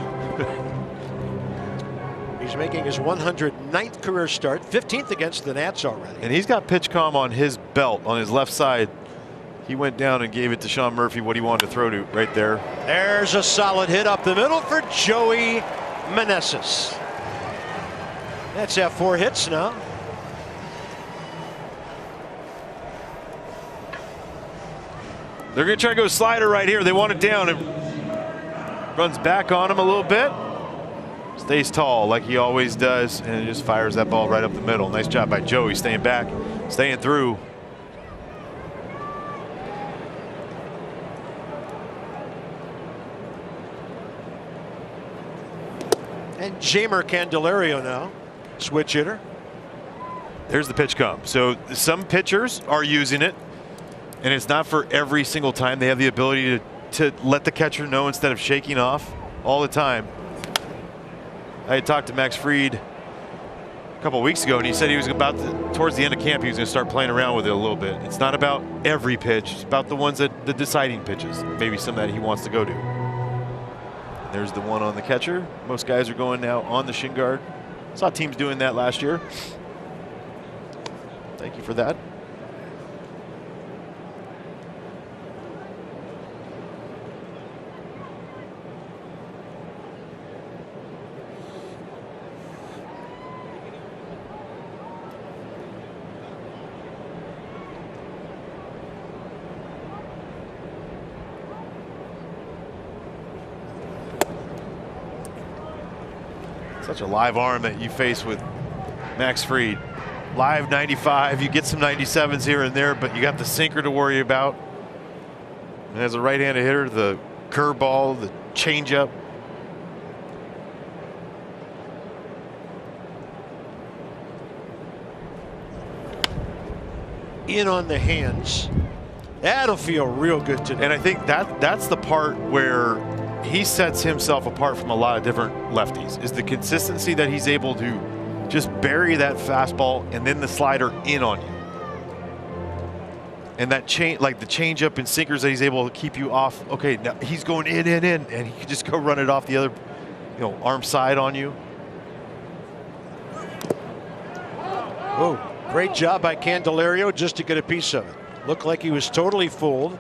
He's making his 109th career start, 15th against the Nats already. And he's got PitchCom on his belt, on his left side. He went down and gave it to Sean Murphy what he wanted to throw to right there. There's a solid hit up the middle for Joey Meneses. That's at 4 hits now. They're going to try to go slider right here. They want it down. It runs back on him a little bit. Stays tall like he always does, and it just fires that ball right up the middle. Nice job by Joey, staying back, staying through. And Jamer Candelario now, switch hitter. There's the pitch come. So some pitchers are using it, and it's not for every single time. They have the ability to let the catcher know instead of shaking off all the time. I had talked to Max Fried a couple of weeks ago, and he said he was towards the end of camp, he was going to start playing around with it a little bit. It's not about every pitch. It's about the ones the deciding pitches, maybe some that he wants to go to. And there's the one on the catcher. Most guys are going now on the shin guard. Saw teams doing that last year. Thank you for that. Such a live arm that you face with Max Fried. Live 95, you get some 97s here and there, but you got the sinker to worry about. And as a right-handed hitter, the curveball, the changeup. In on the hands. That'll feel real good today. And I think that's the part where he sets himself apart from a lot of different lefties, is the consistency that he's able to just bury that fastball and then the slider in on you. And that like the changeup and sinkers that he's able to keep you off. Okay, now he's going in, and he can just go run it off the other, arm side on you. Oh, great job by Candelario just to get a piece of it. Looked like he was totally fooled.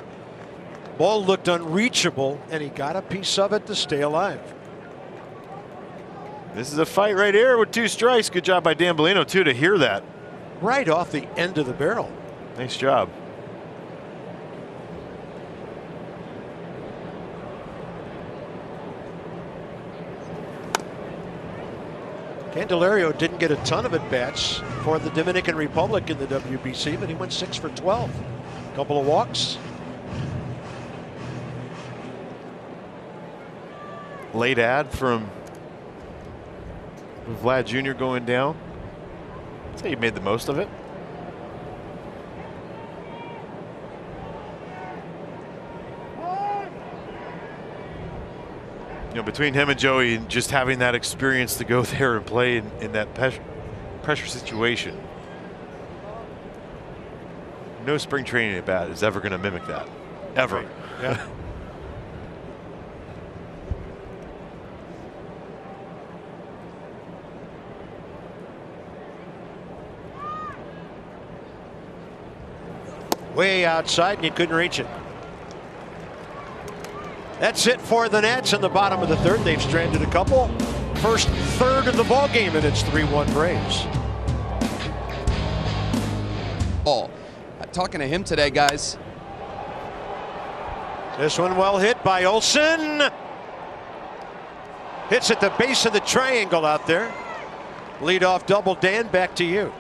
Ball looked unreachable, and he got a piece of it to stay alive. This is a fight right here with 2 strikes. Good job by Dan Bellino, too, to hear that. Right off the end of the barrel. Nice job. Candelario didn't get a ton of at-bats for the Dominican Republic in the WBC, but he went 6 for 12. A couple of walks. Late ad from Vlad Jr. going down. I'd say he made the most of it. Between him and Joey, and just having that experience to go there and play in that pressure situation. No spring training at bat is ever going to mimic that. Ever. Right. Yeah. Way outside, and he couldn't reach it. That's it for the Nats in the bottom of the 3rd. They've stranded a couple. First third of the ball game, and it's 3-1 Braves. Talking to him today, guys. This one well hit by Olsen. Hits at the base of the triangle out there. Leadoff double. Dan, back to you.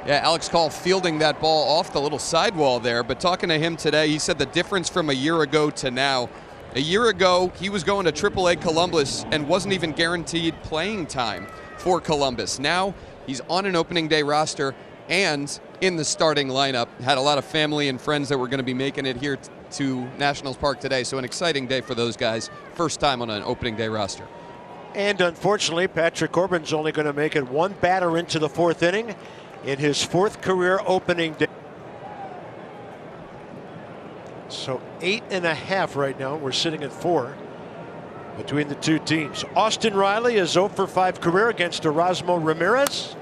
Yeah, Alex Call fielding that ball off the little sidewall there, but talking to him today, he said the difference from a year ago to now. A year ago, he was going to AAA Columbus and wasn't even guaranteed playing time for Columbus. Now, he's on an opening day roster and in the starting lineup. Had a lot of family and friends that were going to be making it here to Nationals Park today, so an exciting day for those guys. First time on an opening day roster. And unfortunately, Patrick Corbin's only going to make it one batter into the 4th inning in his 4th career opening day. So 8.5 right now. We're sitting at 4 between the two teams. Austin Riley is 0 for 5 career against Erasmo Ramirez,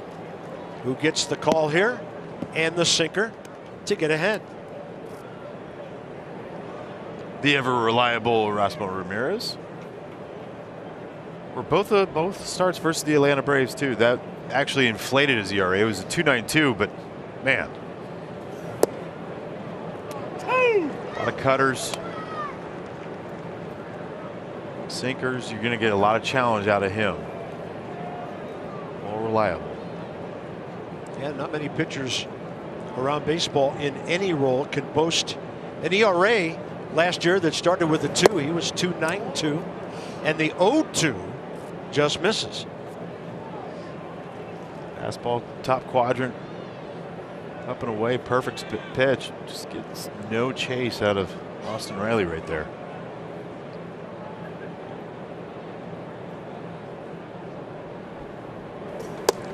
who gets the call here and the sinker to get ahead. The ever reliable Erasmo Ramirez. Were both starts versus the Atlanta Braves too. That actually inflated his ERA. It was a 2.92, but man, a lot of cutters, sinkers. You're going to get a lot of challenge out of him. More reliable. Yeah, not many pitchers around baseball in any role can boast an ERA last year that started with a 2. He was 2.92, and the 0.2 just misses. Fastball top quadrant, up and away, perfect pitch. Just gets no chase out of Austin Riley right there.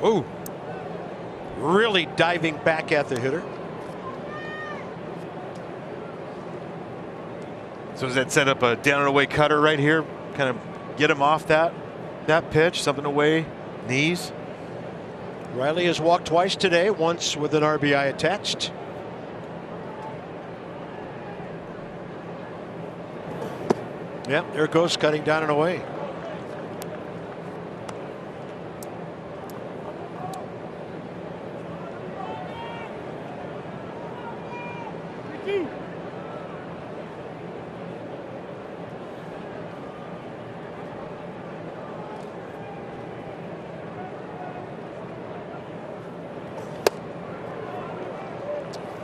Ooh, really diving back at the hitter. So does that set up a down and away cutter right here? Kind of get him off that pitch, something away, knees. Riley has walked twice today, once with an RBI attached. Yeah, there it goes, cutting down and away.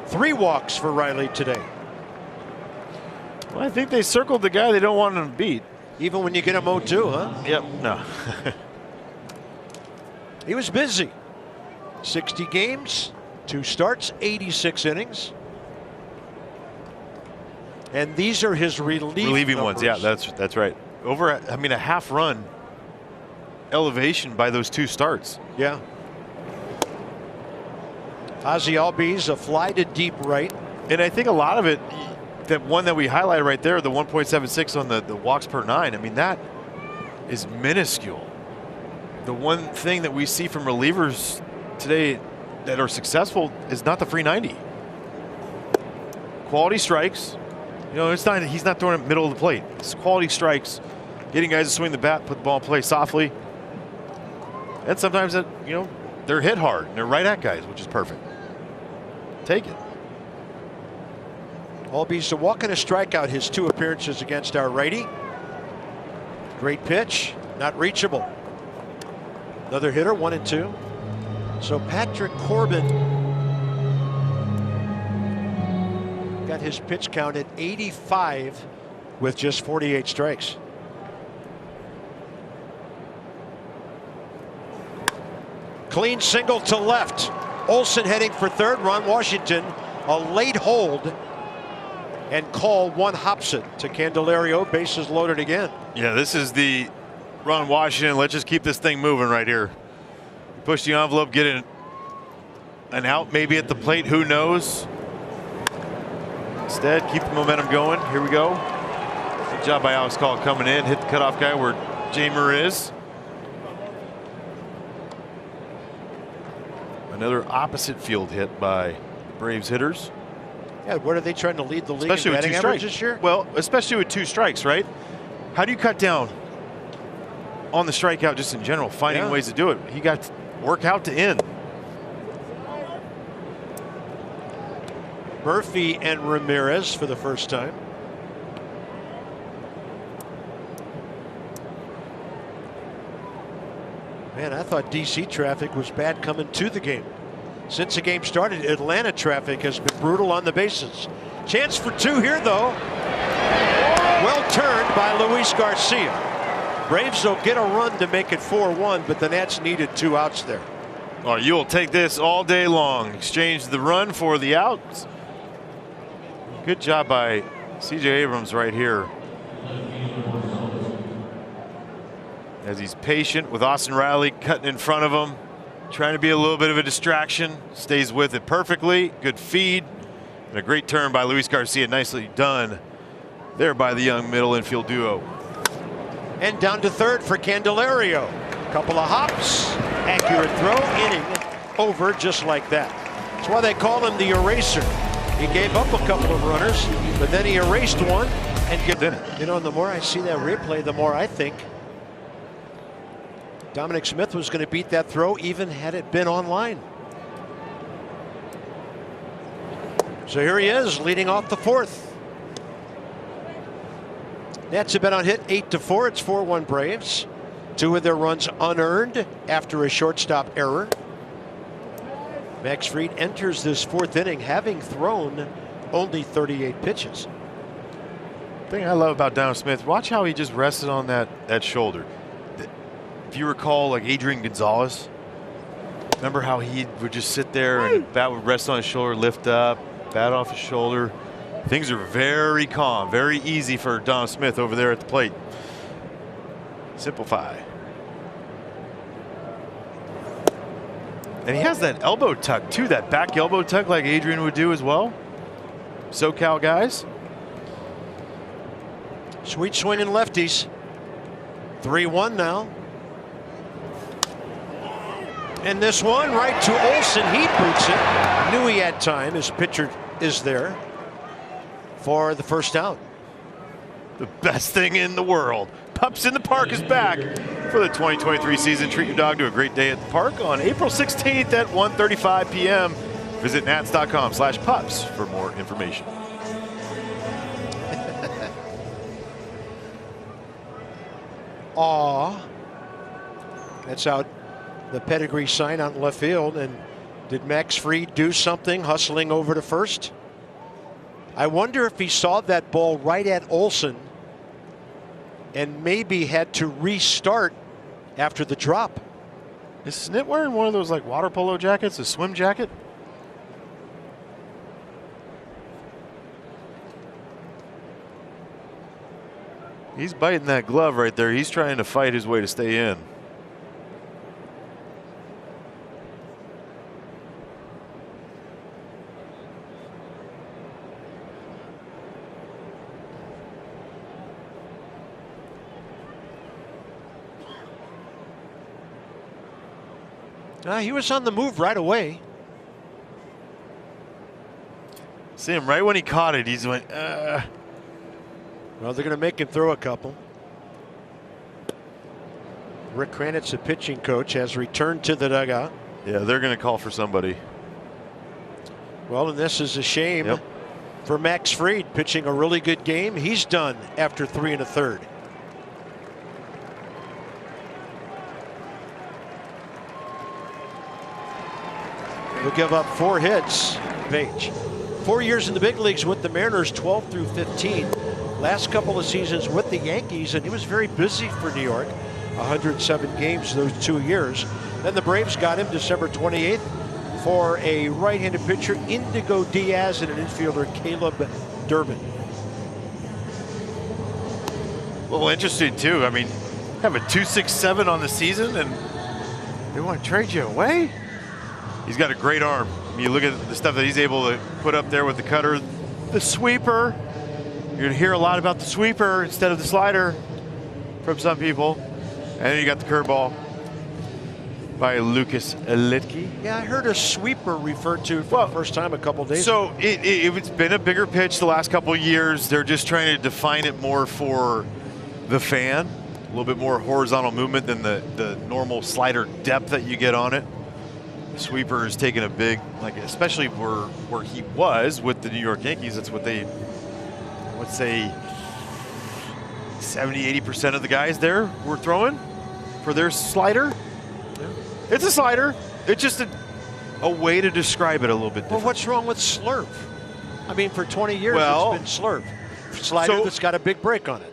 Three walks for Riley today. Well, I think they circled the guy they don't want him to beat. Even when you get him 0-2, huh? Yep, no. He was busy. 60 games, 2 starts, 86 innings. And these are his relieving ones. Yeah, that's right. Over, a half run elevation by those 2 starts. Yeah. Ozzie Albies, a fly to deep right. And I think a lot of it, that one that we highlighted right there, the 1.76 on the walks per 9, I mean, that is minuscule. The one thing that we see from relievers today that are successful is not the free 90. Quality strikes. You know, it's not, he's not throwing it middle of the plate. It's quality strikes, getting guys to swing the bat, put the ball in play softly. And sometimes that, they're hit hard and they're right at guys, which is perfect. Take it. Albies a walk and a strikeout his 2 appearances against our righty. Great pitch, not reachable. Another hitter, 1-2. So Patrick Corbin got his pitch count at 85 with just 48 strikes. Clean single to left. Olsen heading for third. Ron Washington, a late hold, and call one hops it to Candelario. Bases loaded again. Yeah, this is the Ron Washington. Let's just keep this thing moving right here. Push the envelope, get an out maybe at the plate. Who knows? Instead, keep the momentum going. Here we go. Good job by Alex Call coming in. Hit the cutoff guy where Jamer is. Another opposite field hit by Braves hitters. Yeah, what are they trying to lead the league especially in with 2 batting strikes average this year? Well, especially with 2 strikes, right? How do you cut down on the strikeout just in general? Finding ways to do it. He got to work out to end. Murphy and Ramirez for the first time. Man, I thought DC traffic was bad coming to the game. Since the game started, Atlanta traffic has been brutal on the bases. Chance for 2 here, though. Well turned by Luis Garcia. Braves will get a run to make it 4-1, but the Nats needed 2 outs there. Oh, you'll take this all day long. Exchange the run for the outs. Good job by C.J. Abrams right here. As he's patient with Austin Riley cutting in front of him, trying to be a little bit of a distraction. Stays with it perfectly. Good feed. And a great turn by Luis Garcia. Nicely done there by the young middle infield duo. And down to third for Candelario. Couple of hops. Accurate throw. Inning over just like that. That's why they call him the eraser. He gave up a couple of runners, but then he erased one and get in it. You know, and the more I see that replay, the more I think Dominic Smith was going to beat that throw even had it been online. So here he is leading off the fourth. Nats have been on hit 8-4. It's 4-1 Braves. 2 of their runs unearned after a shortstop error. Max Fried enters this fourth inning having thrown only 38 pitches. The thing I love about Dominic Smith, watch how he just rested on that shoulder. If you recall, like Adrian Gonzalez, remember how he would just sit there and bat would rest on his shoulder, lift up, bat off his shoulder. Things are very calm, very easy for Dom Smith over there at the plate. Simplify. And he has that elbow tuck too, that back elbow tuck like Adrian would do as well. SoCal guys. Sweet swinging lefties. 3-1 now. And this one right to Olsen. He boots it. Knew he had time. His pitcher is there for the first out. The best thing in the world. Pups in the Park is back for the 2023 season. Treat your dog to a great day at the park on April 16th at 1:35 p.m. Visit nats.com/pups for more information. Aw. That's out the pedigree sign out in left field. And did Max Fried do something hustling over to first? I wonder if he saw that ball right at Olsen and maybe had to restart after the drop. Is Snit wearing one of those like water polo jackets, a swim jacket? He's biting that glove right there. He's trying to fight his way to stay in. He was on the move right away. See him right when he caught it. He's went, Well, they're going to make him throw a couple. Rick Kranitz, the pitching coach, has returned to the dugout. Yeah, they're going to call for somebody. Well, and this is a shame for Max Fried, pitching a really good game. He's done after 3 1/3. He'll give up 4 hits. Page. 4 years in the big leagues with the Mariners, 12 through 15. Last couple of seasons with the Yankees, and he was very busy for New York. 107 games those 2 years. Then the Braves got him December 28th for a right-handed pitcher, Indigo Diaz, and an infielder, Caleb Durbin. Well, interesting too. I mean, have a 2.67 on the season, and they want to trade you away. He's got a great arm. I mean, you look at the stuff that he's able to put up there with the cutter, the sweeper. You're going to hear a lot about the sweeper instead of the slider from some people. And then you got the curveball by Lucas Elitke. Yeah, I heard a sweeper referred to for the first time a couple days ago. So it's been a bigger pitch the last couple of years. They're just trying to define it more for the fan. A little bit more horizontal movement than the normal slider depth that you get on it. Sweeper is taking a big, like, especially where he was with the New York Yankees. That's what they, I would say, 70–80% of the guys there were throwing for their slider. Yeah. It's a slider. It's just a way to describe it a little bit different. Well, what's wrong with slurve? I mean, for 20 years it's been slurve. Slider that's got a big break on it.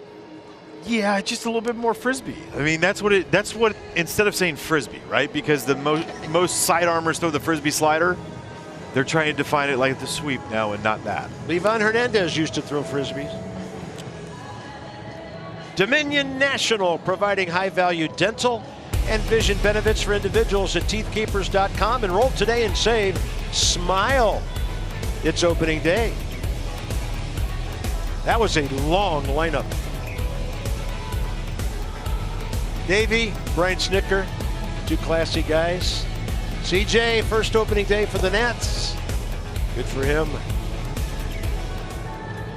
Yeah, just a little bit more frisbee. I mean, that's what instead of saying frisbee, right? Because the most sidearmers throw the frisbee slider. They're trying to define it like the sweep now and not that. Levon Hernandez used to throw frisbees. Dominion National, providing high-value dental and vision benefits for individuals at teethkeepers.com. Enroll today and save. Smile. It's opening day. That was a long lineup. Davey, Brian Snicker, two classy guys. CJ, first opening day for the Nats. Good for him.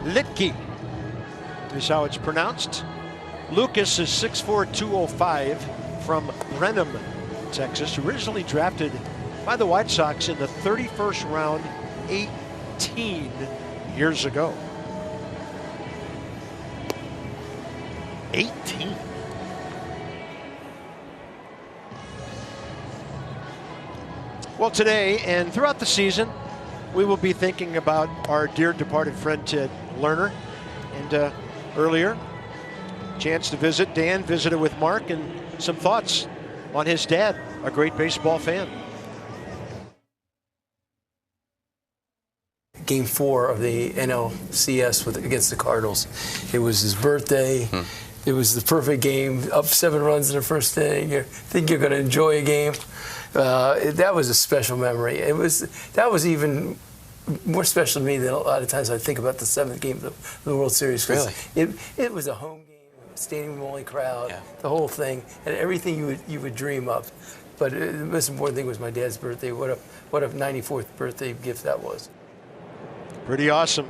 Litke is how it's pronounced. Lucas is 6'4", 205 from Brenham, Texas. Originally drafted by the White Sox in the 31st round 18 years ago. 18. Well, today and throughout the season, we will be thinking about our dear departed friend Ted Lerner. And earlier, chance to visit. Dan visited with Mark and some thoughts on his dad, a great baseball fan. Game 4 of the NLCS against the Cardinals. It was his birthday. It was the perfect game. Up 7 runs in the first inning. You think you're going to enjoy a game. That was a special memory. That was even more special to me than a lot of times I think about the 7th game of the World Series. Really? It was a home game, standing room only crowd, the whole thing, and everything you would dream of. But the most important thing was my dad's birthday. What a 94th birthday gift that was. Pretty awesome.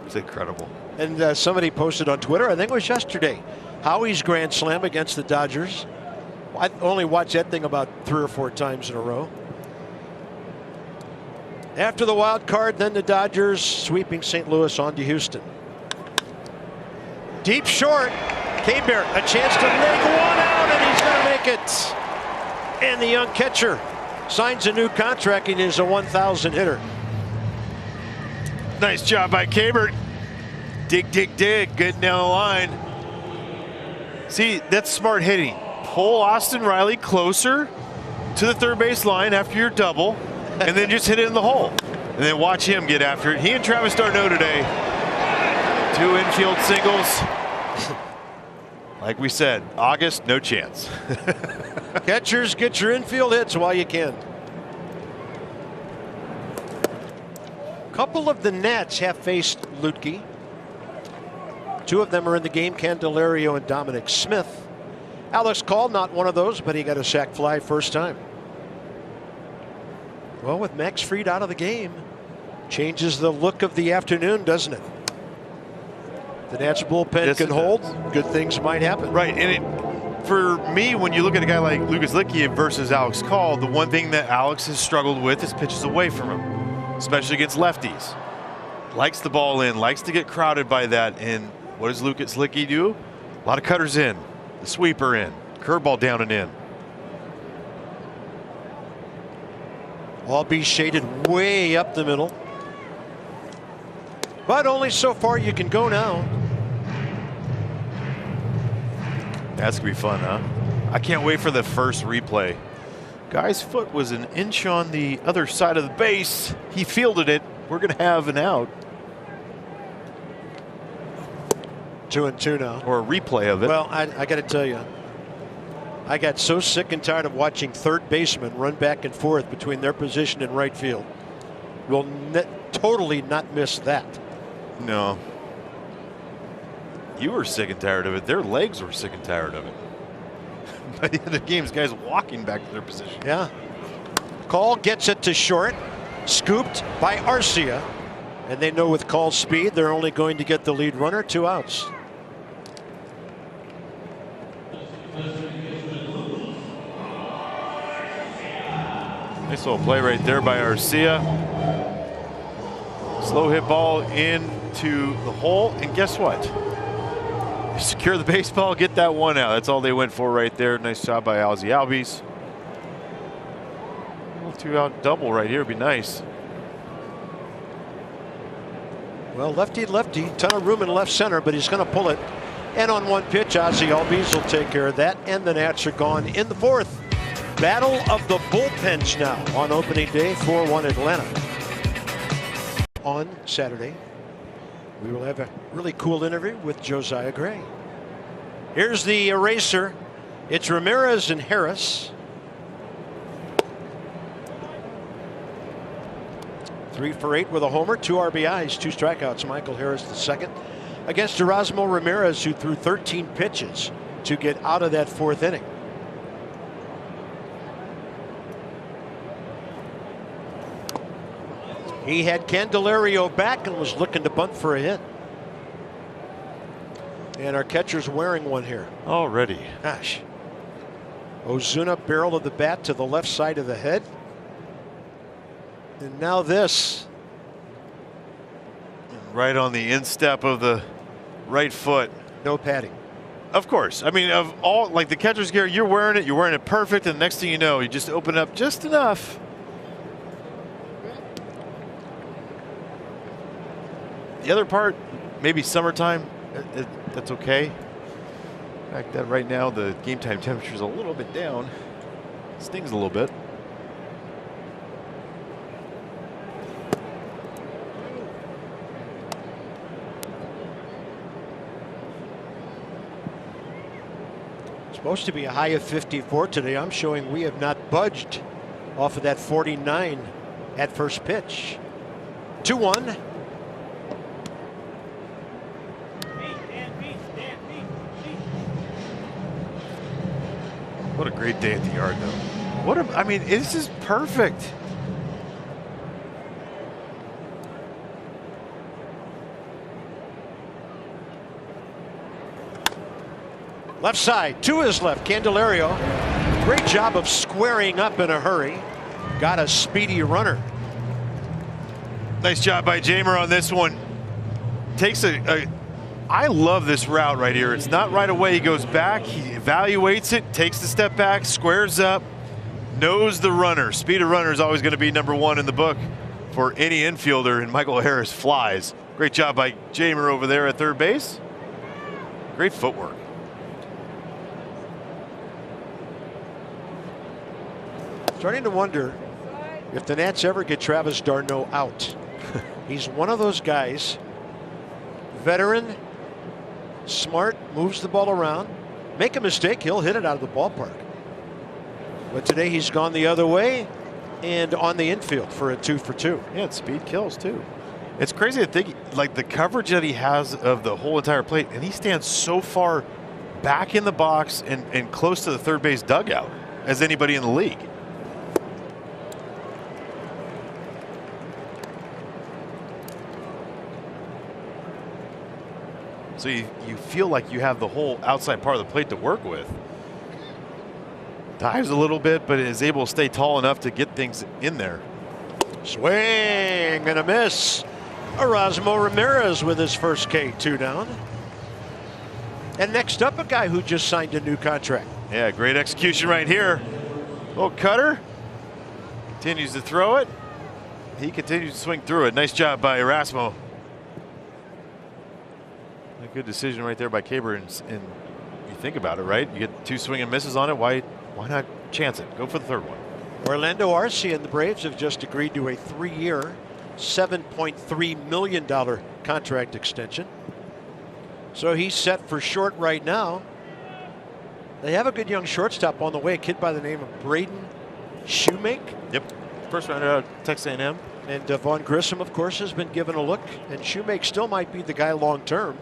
It's incredible. And somebody posted on Twitter, I think it was yesterday, Howie's grand slam against the Dodgers. I only watched that thing about 3 or 4 times in a row. After the wild card, then the Dodgers sweeping St. Louis on to Houston. Deep short, K-Bear, a chance to make one out, and he's going to make it. And the young catcher signs a new contract and is a 1,000 hitter. Nice job by Kabert. Dig, dig, dig. Good down the line. See, that's smart hitting. Pull Austin Riley closer to the third base line after your double, and then just hit it in the hole. And then watch him get after it. He and Travis d'Arnaud today. 2 infield singles. Like we said, August, no chance. Catchers, get your infield hits while you can. Couple of the Nats have faced Lutke. 2 of them are in the game, Candelario and Dominic Smith. Alex Call, not one of those, but he got a sac fly first time. Well, with Max Fried out of the game, changes the look of the afternoon, doesn't it? The Nats bullpen Yes, can hold. Good things might happen. Right, and for me, when you look at a guy like Lucas Litke versus Alex Call, the one thing that Alex has struggled with is pitches away from him, especially against lefties. Likes the ball in, likes to get crowded by that. And what does Lucas Litke do? A lot of cutters in, the sweeper in, curveball down and in. All be shaded way up the middle. But only so far you can go now. That's gonna be fun, huh? I can't wait for the first replay. Guy's foot was an inch on the other side of the base. He fielded it. We're gonna have an out. 2-2 now. Or a replay of it. Well, I got to tell you, I got so sick and tired of watching third basemen run back and forth between their position and right field. We'll totally not miss that. No. You were sick and tired of it. Their legs were sick and tired of it. By the end of the game, this guy's walking back to their position. Yeah. Call gets it to short. Scooped by Arcia. And they know with Call's speed, they're only going to get the lead runner. 2 outs. Nice little play right there by Arcia. Slow hit ball into the hole, and guess what? Secure the baseball, get that one out. That's all they went for right there. Nice job by Ozzie Albies. A little 2-out double right here would be nice. Well, lefty, ton of room in left center, but he's going to pull it And on one pitch, Ozzie Albies will take care of that, and the Nats are gone in the fourth. Battle of the bullpens now on opening day, 4-1 Atlanta. On Saturday, we will have a really cool interview with Josiah Gray. Here's the eraser. It's Ramirez and Harris. 3 for 8 with a homer, 2 RBIs, 2 strikeouts. Michael Harris the second against Erasmo Ramirez, who threw 13 pitches to get out of that fourth inning. He had Candelario back and was looking to bunt for a hit. And our catcher's wearing one here. Already. Gosh. Ozuna, barrel of the bat to the left side of the head. And now this. Right on the instep of the right foot. No padding. Of course. I mean, of all, like the catcher's gear, you're wearing it perfect, and the next thing you know, you just open up just enough. The other part, maybe summertime, that's okay. In fact, that right now the game time temperature is a little bit down. Stings a little bit. Supposed to be a high of 54 today. I'm showing we have not budged off of that 49 at first pitch. 2-1. What a great day at the yard, though. I mean, this is perfect. Left side, to his left, Candelario. Great job of squaring up in a hurry. Got a speedy runner. Nice job by Jamer on this one. Takes I love this route right here. It's not right away. He goes back, he evaluates it, takes the step back, squares up, knows the runner. Speed of runner is always going to be #1 in the book for any infielder, and Michael Harris flies. Great job by Jamer over there at third base. Great footwork. Starting to wonder if the Nats ever get Travis d'Arnaud out. He's one of those guys, veteran, smart, moves the ball around. Make a mistake, he'll hit it out of the ballpark. But today he's gone the other way and on the infield for a 2 for 2. Yeah, and speed kills too. It's crazy to think, like the coverage that he has of the whole entire plate, and he stands so far back in the box and close to the third base dugout as anybody in the league. So you feel like you have the whole outside part of the plate to work with. Dives a little bit, but is able to stay tall enough to get things in there. Swing and a miss. Erasmo Ramirez with his first K, 2 down. And next up, a guy who just signed a new contract. Yeah, great execution right here. Little cutter. Continues to throw it. He continues to swing through it. Nice job by Erasmo. A good decision right there by Caber, and you think about it, right? You get 2 swing and misses on it. Why not chance it? Go for the third one. Orlando Arcia and the Braves have just agreed to a 3-year, $7.3 million contract extension. So he's set for short right now. They have a good young shortstop on the way, a kid by the name of Braden Shoemake. Yep, first rounder out of Texas A&M. And Vaughn Grissom, of course, has been given a look, and Shoemake still might be the guy long term.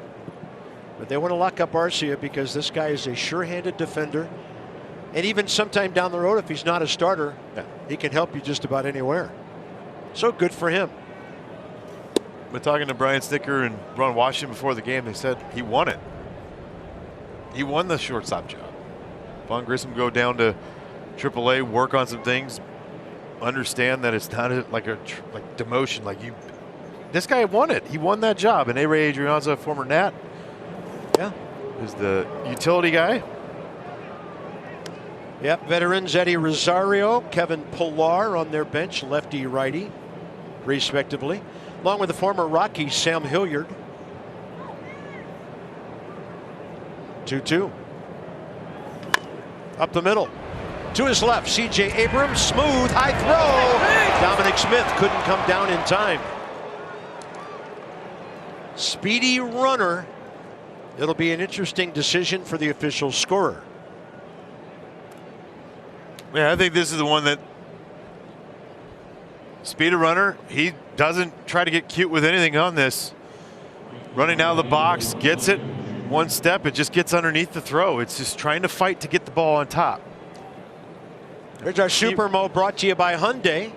But they want to lock up Arcia because this guy is a sure-handed defender. And even sometime down the road, if he's not a starter, he can help you just about anywhere. So good for him. But talking to Brian Snicker and Ron Washington before the game, they said he won it. He won the shortstop job. Vaughn Grissom go down to AAA, work on some things, understand that it's not like demotion. Like this guy won it. He won that job. And A-Ray Adrianza, former Nat, is the utility guy. Yep, veterans Eddie Rosario, Kevin Pillar on their bench, lefty, righty, respectively, along with the former Rockies Sam Hilliard. 2-2. Up the middle. To his left, C.J. Abrams, smooth, high throw. Dominic Smith couldn't come down in time. Speedy runner. It'll be an interesting decision for the official scorer. Yeah, I think this is the one that speed of runner. He doesn't try to get cute with anything on this. Running out of the box, gets it one step, it just gets underneath the throw. It's just trying to fight to get the ball on top. There's our Super Mo brought to you by Hyundai.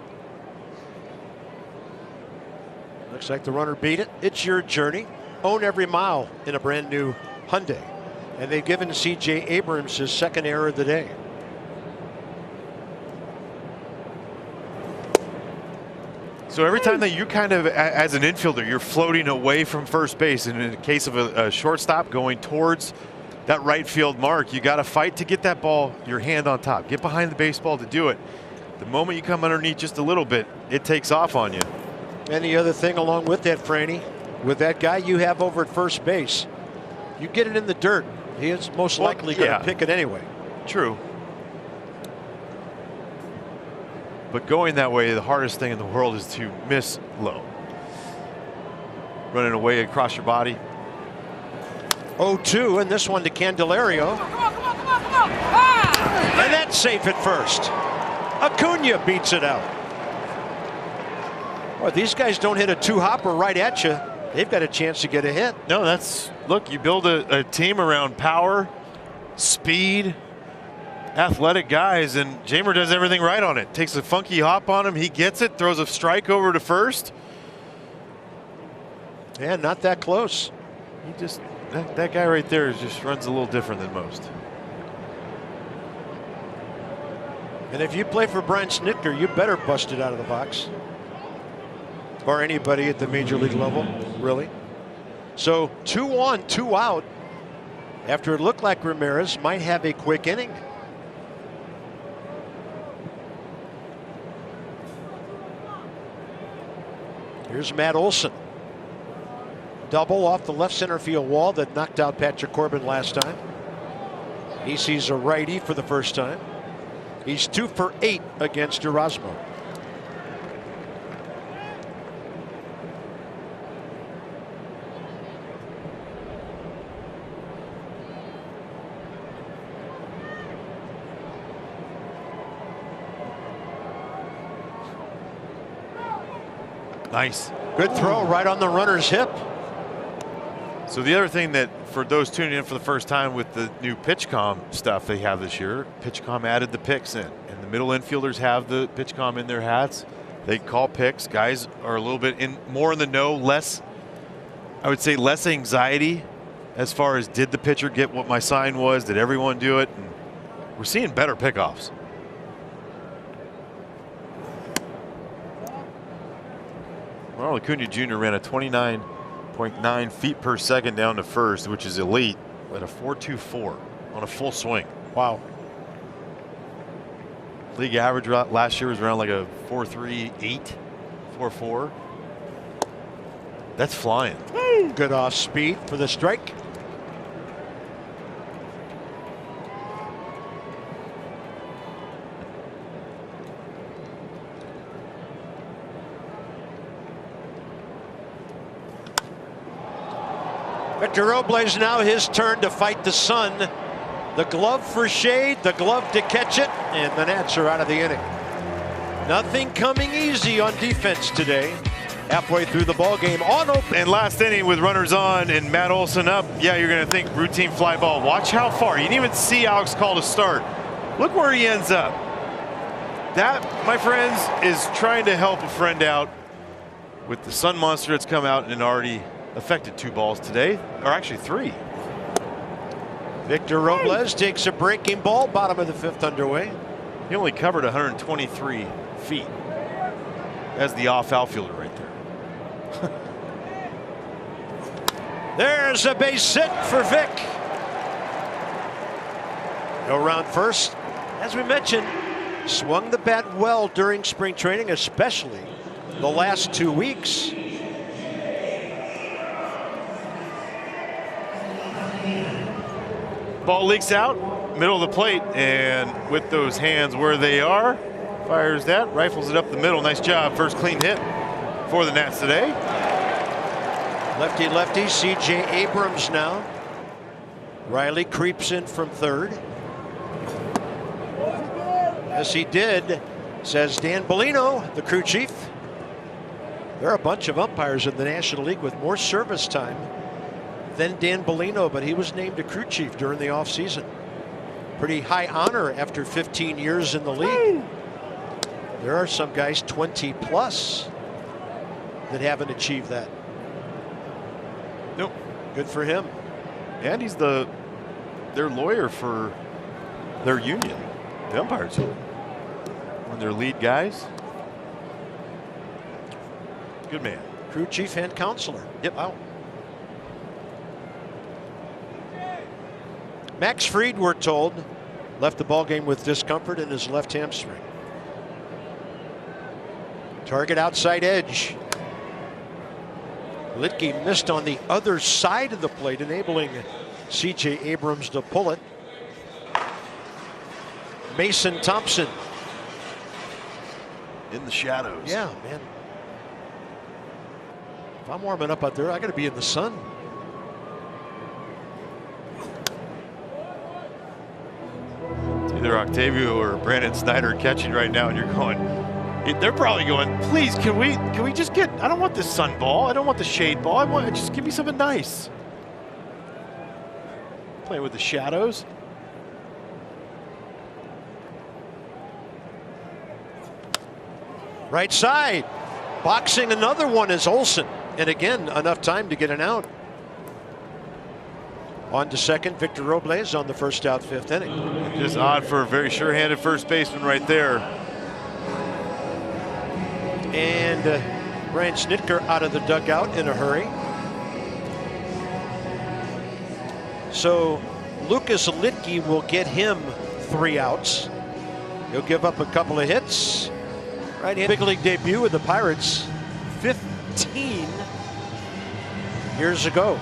Looks like the runner beat it. It's your journey. Own every mile in a brand new Hyundai. And they've given C.J. Abrams his second error of the day. So every time that you kind of, as an infielder, you're floating away from first base, and in the case of a shortstop going towards that right field mark, you got to fight to get that ball, your hand on top. Get behind the baseball to do it. The moment you come underneath just a little bit, it takes off on you. And the other thing along with that, Franny, with that guy you have over at first base, you get it in the dirt, he is most likely going to pick it anyway. True. But going that way, the hardest thing in the world is to miss low. Running away across your body. 0-2, and this one to Candelario. And that's safe at first. Acuna beats it out. Boy, these guys don't hit a two-hopper right at you. They've got a chance to get a hit. No, that's, look, you build a team around power, speed, athletic guys, and Jamer does everything right on it. Takes a funky hop on him, he gets it, throws a strike over to first. Yeah, not that close. He just, that guy right there just runs a little different than most. And if you play for Brian Snitker, you better bust it out of the box. Or anybody at the major league level, really. So 2 on, 2 out. After it looked like Ramirez might have a quick inning. Here's Matt Olson. Double off the left center field wall that knocked out Patrick Corbin last time. He sees a righty for the first time. He's 2 for 8 against Erasmo. Nice. Good throw right on the runner's hip. So the other thing that, for those tuning in for the first time with the new PitchCom stuff they have this year, PitchCom added the picks in, and the middle infielders have the PitchCom in their hats. They call picks. Guys are a little bit more in the know, less, I would say, less anxiety as far as did the pitcher get what my sign was, did everyone do it? And we're seeing better pickoffs. Well, Acuna Jr. ran a 29.9 feet per second down to first, which is elite, at a 4.24 on a full swing. Wow. League average last year was around like a 4.38, 4.4. That's flying. Good off speed for the strike. Victor Robles now his turn to fight the sun. The glove for shade, the glove to catch it, and the Nats are out of the inning. Nothing coming easy on defense today. Halfway through the ball game on open. And last inning with runners on and Matt Olson up. Yeah, you're going to think routine fly ball. Watch how far. You didn't even see Alex call to start. Look where he ends up. That, my friends, is trying to help a friend out with the sun monster that's come out and already affected 2 balls today, or actually 3. Victor Robles takes a breaking ball, bottom of the 5th underway. He only covered 123 feet as the off outfielder right there. There's a base hit for Vic. No round first. As we mentioned, swung the bat well during spring training, especially the last 2 weeks. Ball leaks out, middle of the plate, and with those hands where they are, fires that, rifles it up the middle. Nice job. First clean hit for the Nats today. Lefty, lefty, C.J. Abrams now. Riley creeps in from third. Yes, he did, says Dan Bellino, the crew chief. There are a bunch of umpires in the National League with more service time than Dan Bellino, but he was named a crew chief during the offseason. Pretty high honor after 15 years in the league. There are some guys 20 plus that haven't achieved that. Nope. Good for him. And he's their lawyer for their union, the umpires. One of their lead guys. Good man. Crew chief and counselor. Yep. Wow. Max Fried, we're told, left the ballgame with discomfort in his left hamstring. Target outside edge. Litke missed on the other side of the plate, enabling C.J. Abrams to pull it. Mason Thompson. In the shadows. Yeah, man. If I'm warming up out there, I got to be in the sun. It's either Octavio or Brandon Snyder catching right now, and you're going. They're probably going, please, can we just get, I don't want this sun ball. I don't want the shade ball. I want, just give me something nice. Playing with the shadows. Right side. Boxing another one is Olsen. And again, enough time to get an out. On to second, Victor Robles on the first out, fifth inning. Just odd for a very sure-handed first baseman right there. And Brian Snitker out of the dugout in a hurry. So Lucas Litke will get him 3 outs. He'll give up a couple of hits. Right, big league debut with the Pirates 15 years ago.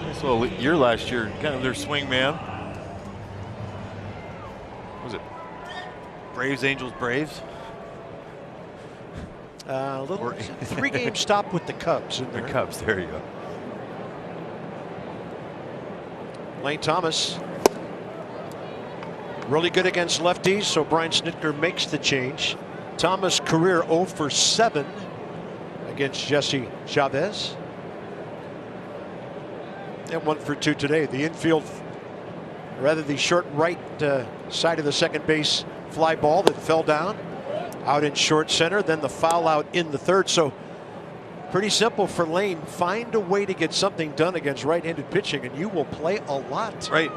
Nice little year last year, kind of their swing man. Was it Braves, Angels, Braves? A little 3-game stop with the Cubs. In The there. Cubs, there you go. Lane Thomas. Really good against lefties, so Brian Snitker makes the change. Thomas career 0 for 7 against Jesse Chavez. And 1 for 2 today. The infield, rather the short right side of the second base fly ball that fell down. Out in short center, then the foul out in the third. So pretty simple for Lane. Find a way to get something done against right-handed pitching and you will play a lot. Right.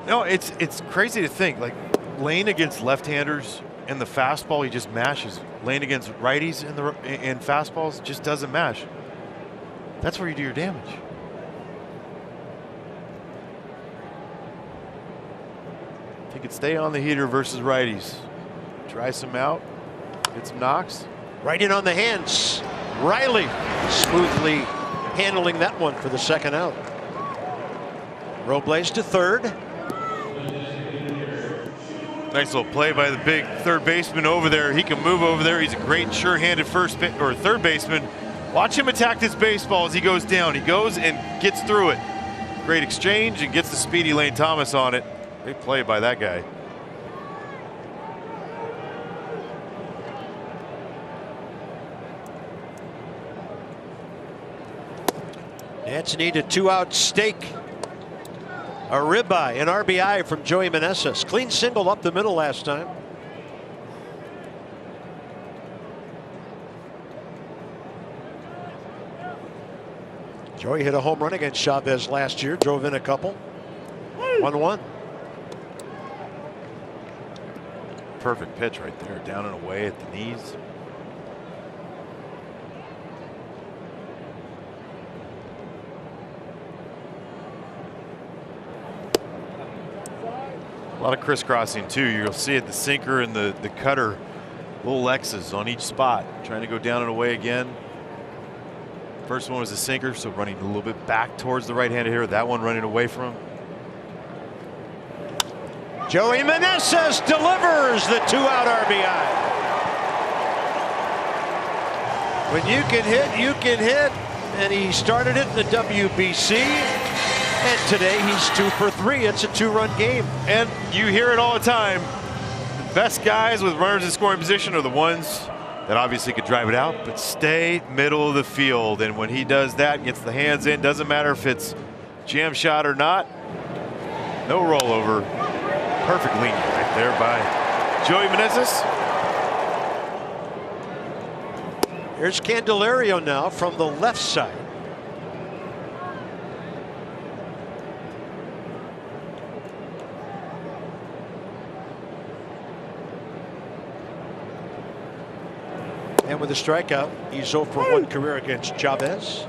No, it's crazy to think, like Lane against left-handers and the fastball he just mashes. Lane against righties and fastballs just doesn't mash. That's where you do your damage. If he could stay on the heater versus righties, try some out, get some knocks. Right in on the hands. Riley smoothly handling that one for the second out. Robles to third. Nice little play by the big third baseman over there. He can move over there. He's a great sure-handed third baseman. Watch him attack this baseball as he goes down. He goes and gets through it. Great exchange and gets the speedy Lane Thomas on it. Great play by that guy. Nats need a 2-out stake. A ribeye, an RBI from Joey Meneses. Clean single up the middle last time. Joey hit a home run against Chavez last year, drove in a couple. 1-1. Perfect pitch right there, down and away at the knees. A lot of crisscrossing too. You'll see it, the sinker and the cutter, little X's on each spot, trying to go down and away again. First one was a sinker, so running a little bit back towards the right-handed hitter. That one running away from him. Joey Meneses delivers the 2-out RBI. When you can hit, you can hit. And he started it in the WBC. And today he's 2 for 3. It's a 2-run game. And you hear it all the time. The best guys with runners in scoring position are the ones that obviously could drive it out, but stay middle of the field. And when he does that, gets the hands in, doesn't matter if it's jam shot or not. No rollover. Perfect lean right there by Joey Meneses. Here's Candelario now from the left side. And with a strikeout, he's 0 for 1 career against Chavez.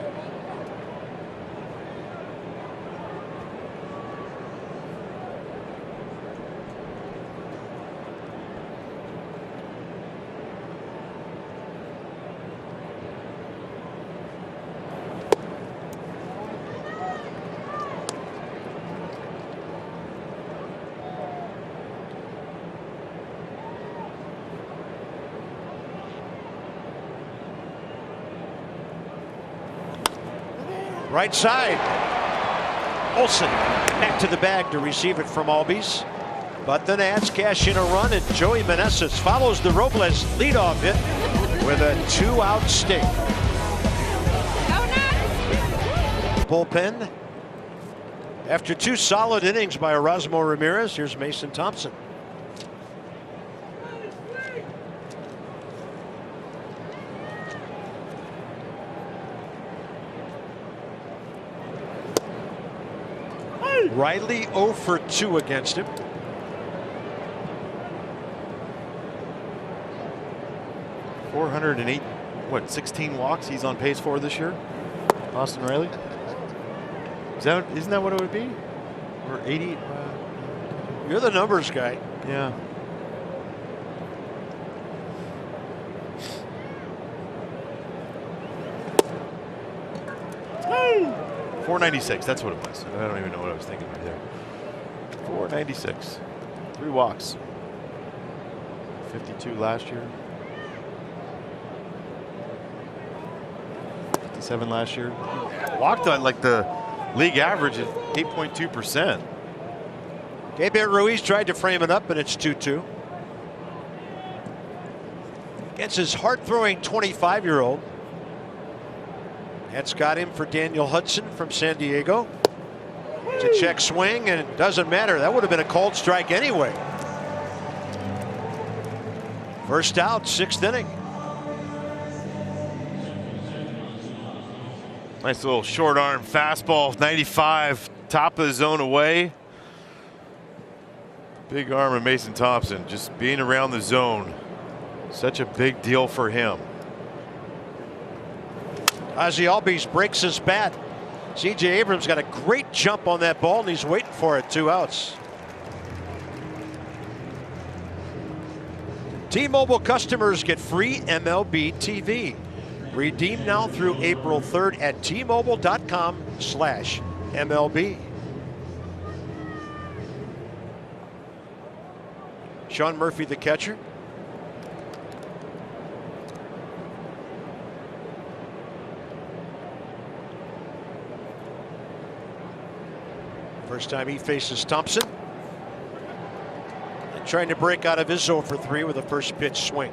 Right side. Olsen back to the bag to receive it from Albies. But the Nats cash in a run, and Joey Meneses follows the Robles leadoff hit with a 2-out stake. Bullpen. After 2 solid innings by Erasmo Ramirez, here's Mason Thompson. Riley 0 for 2 against him. .408, what, 16 walks he's on pace for this year? Austin Riley? Isn't that what it would be? Or 80? You're the numbers guy. Yeah. .496, that's what it was. I don't even know what I was thinking right there. .496. 3 walks. 52 last year. 57 last year. Walked on like the league average at 8.2%. Gabriel Ruiz tried to frame it up, but it's 2-2. Against his hard-throwing 25-year-old. That's got him for Daniel Hudson from San Diego. It's a check swing, and it doesn't matter. That would have been a called strike anyway. First out, 6th inning. Nice little short arm fastball, 95, top of the zone away. Big arm of Mason Thompson, just being around the zone. Such a big deal for him. Ozzie Albies breaks his bat. C.J. Abrams got a great jump on that ball, and he's waiting for it. 2 outs. T-Mobile customers get free MLB TV. Redeem now through April 3rd at T-Mobile.com/MLB. Sean Murphy, the catcher. First time he faces Thompson. And trying to break out of his 0 for 3 with a first pitch swing.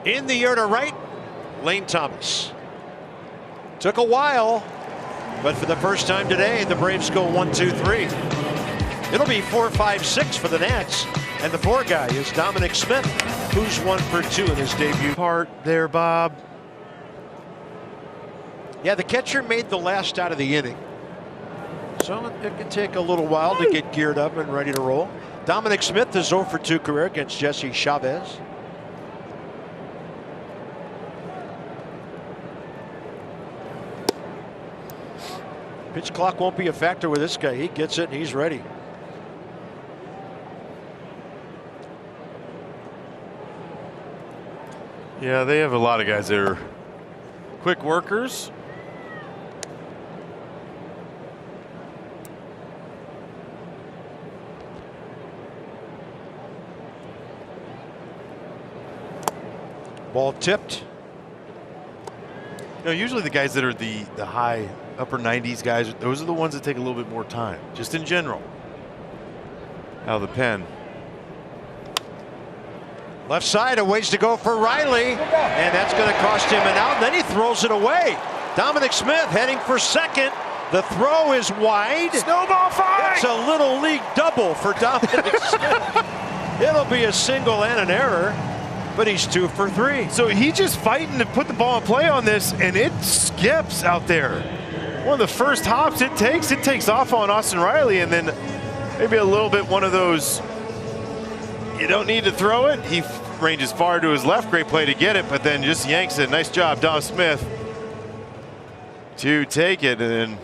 In the air to right, Lane Thomas. Took a while, but for the first time today, the Braves go 1-2-3. It'll be 4-5-6 for the Nats. And the 4 guy is Dominic Smith, who's 1 for 2 in his debut. Part there, Bob. Yeah, the catcher made the last out of the inning. So it can take a little while to get geared up and ready to roll. Dominic Smith is 0 for 2 career against Jesse Chavez. Pitch clock won't be a factor with this guy. He gets it and he's ready. Yeah, they have a lot of guys that are quick workers. Ball tipped. You know, usually the guys that are the high upper 90s guys, those are the ones that take a little bit more time, just in general. Out of the pen. Left side, a ways to go for Riley, and that's going to cost him an out. And then he throws it away. Dominic Smith heading for second. The throw is wide. Snowball fight! It's a little league double for Dominic Smith. It'll be a single and an error, but he's 2 for 3. So he's just fighting to put the ball in play on this, and it skips out there. One of the first hops it takes off on Austin Riley, and then maybe a little bit one of those, you don't need to throw it. He ranges far to his left, great play to get it, but then just yanks it. Nice job, Dom Smith, to take it, and then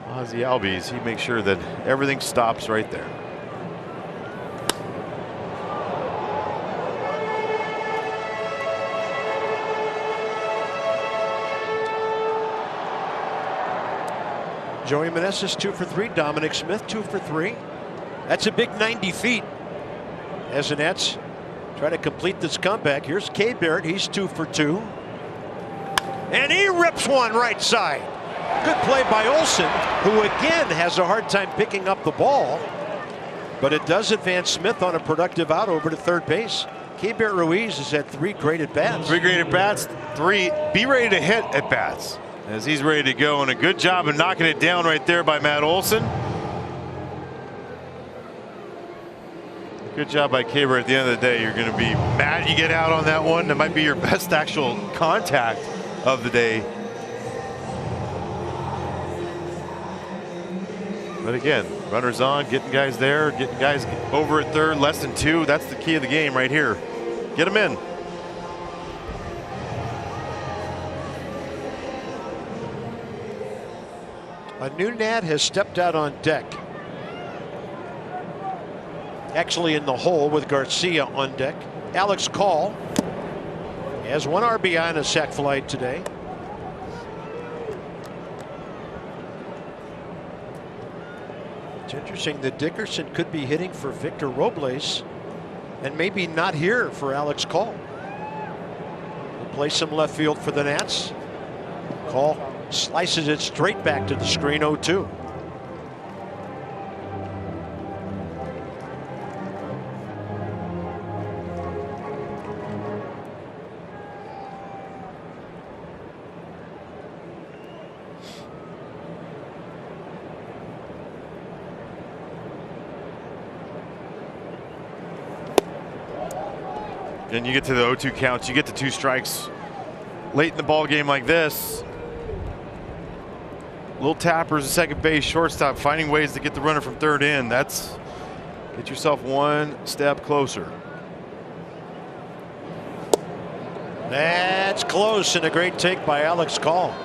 Ozzie Albies, he makes sure that everything stops right there. Joey Meneses 2 for 3. Dominic Smith 2 for 3. That's a big 90 feet as the Nets try to complete this comeback. Here's K. Barrett. He's 2 for 2. And he rips one right side. Good play by Olsen, who again has a hard time picking up the ball. But it does advance Smith on a productive out over to third base. K. Barrett Ruiz has had 3 great at-bats. 3 great at-bats, 3 be ready to hit at-bats as he's ready to go, and a good job of knocking it down right there by Matt Olson. Good job by Caber. At the end of the day, you're going to be mad you get out on that one. That might be your best actual contact of the day. But again, runners on, getting guys there, getting guys over at third, less than 2. That's the key of the game right here. Get them in. A new Nat has stepped out on deck. Actually in the hole with Garcia on deck. Alex Call has 1 RBI and a sac fly today. It's interesting that Dickerson could be hitting for Victor Robles and maybe not here for Alex Call. We'll play some left field for the Nats. Call slices it straight back to the screen, 0-2. And you get to the 0-2 counts, you get to 2 strikes late in the ball game like this. Little tappers at second base, shortstop, finding ways to get the runner from third in. That's get yourself 1 step closer. That's close, and a great take by Alex Call.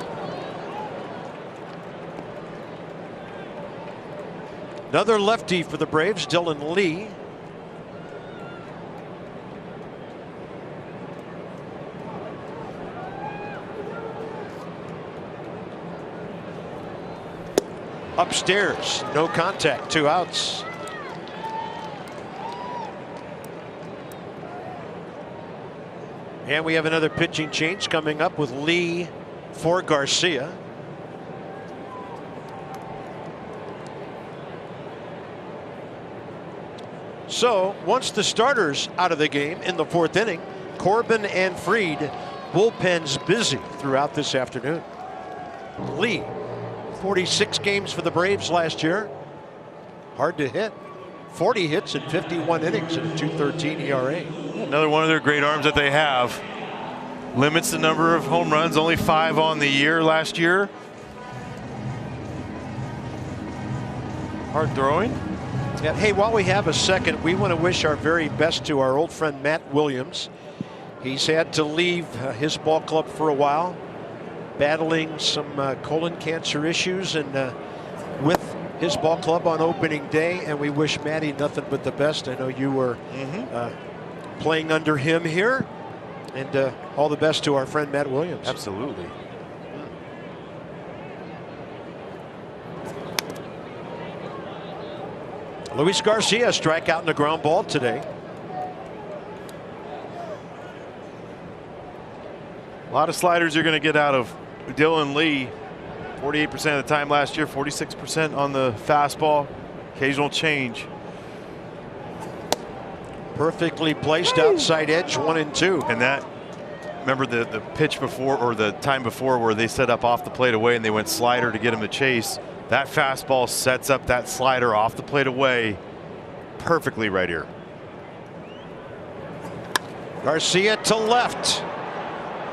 Another lefty for the Braves, Dylan Lee. Upstairs, no contact, 2 outs. And we have another pitching change coming up with Lee for Garcia. So once the starters out of the game in the 4th inning, Corbin and Fried, bullpens busy throughout this afternoon. Lee, 46 games for the Braves last year. Hard to hit. 40 hits in 51 innings and a 2.13 ERA. Another one of their great arms that they have. Limits the number of home runs, only 5 on the year last year. Hard throwing. Yeah, hey, while we have a second, we want to wish our very best to our old friend Matt Williams. He's had to leave his ball club for a while. battling some colon cancer issues, and with his ball club on opening day, and we wish Matty nothing but the best. I know you were playing under him here, and all the best to our friend Matt Williams. Absolutely. Luis Garcia strikeout in the ground ball today. A lot of sliders you're going to get out of Dylan Lee. 48% of the time last year, 46% on the fastball. Occasional change. Perfectly placed outside edge, 1 and 2. And that, remember the pitch before, or the time before, where they set up off the plate away and they went slider to get him to chase. That fastball sets up that slider off the plate away perfectly right here. Garcia to left.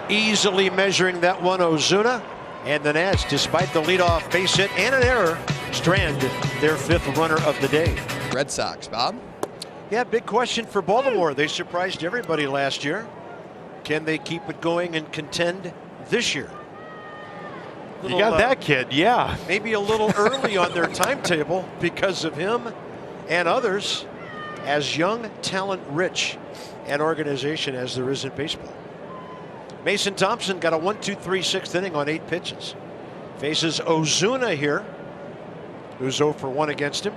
Easily measuring that one, Ozuna. And the Nats, despite the leadoff base hit and an error, strand their 5th runner of the day. Red Sox, Bob? Yeah, big question for Baltimore. They surprised everybody last year. Can they keep it going and contend this year? You got that kid, yeah. Maybe a little early on their timetable because of him and others, as young, talent-rich an organization as there is in baseball. Mason Thompson got a 1-2-3 6th inning on 8 pitches. Faces Ozuna here, who's 0 for 1 against him.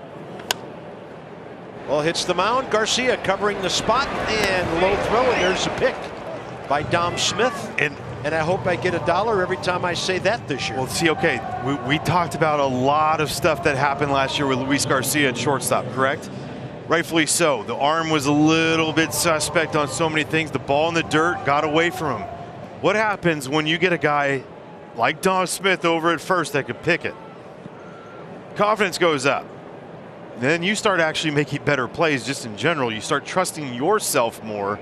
Well, hits the mound. Garcia covering the spot, and low throw, and there's a pick by Dom Smith. And I hope I get $1 every time I say that this year. Well, see, okay, we talked about a lot of stuff that happened last year with Luis Garcia at shortstop, correct? Rightfully so. The arm was a little bit suspect on so many things. The ball in the dirt got away from him. What happens when you get a guy like Dom Smith over at first that could pick it? Confidence goes up. Then you start actually making better plays just in general. You start trusting yourself more.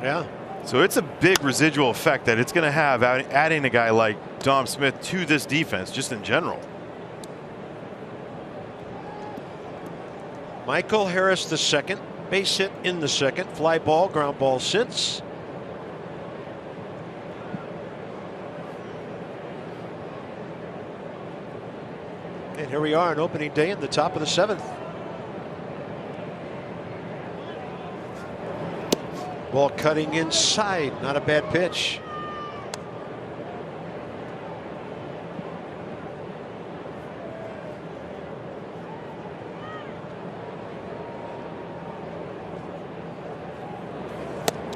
Yeah. So it's a big residual effect that it's going to have adding a guy like Dom Smith to this defense just in general. Michael Harris the second, base hit in the second, fly ball, ground ball since. And here we are on opening day in the top of the 7th. Ball cutting inside, not a bad pitch.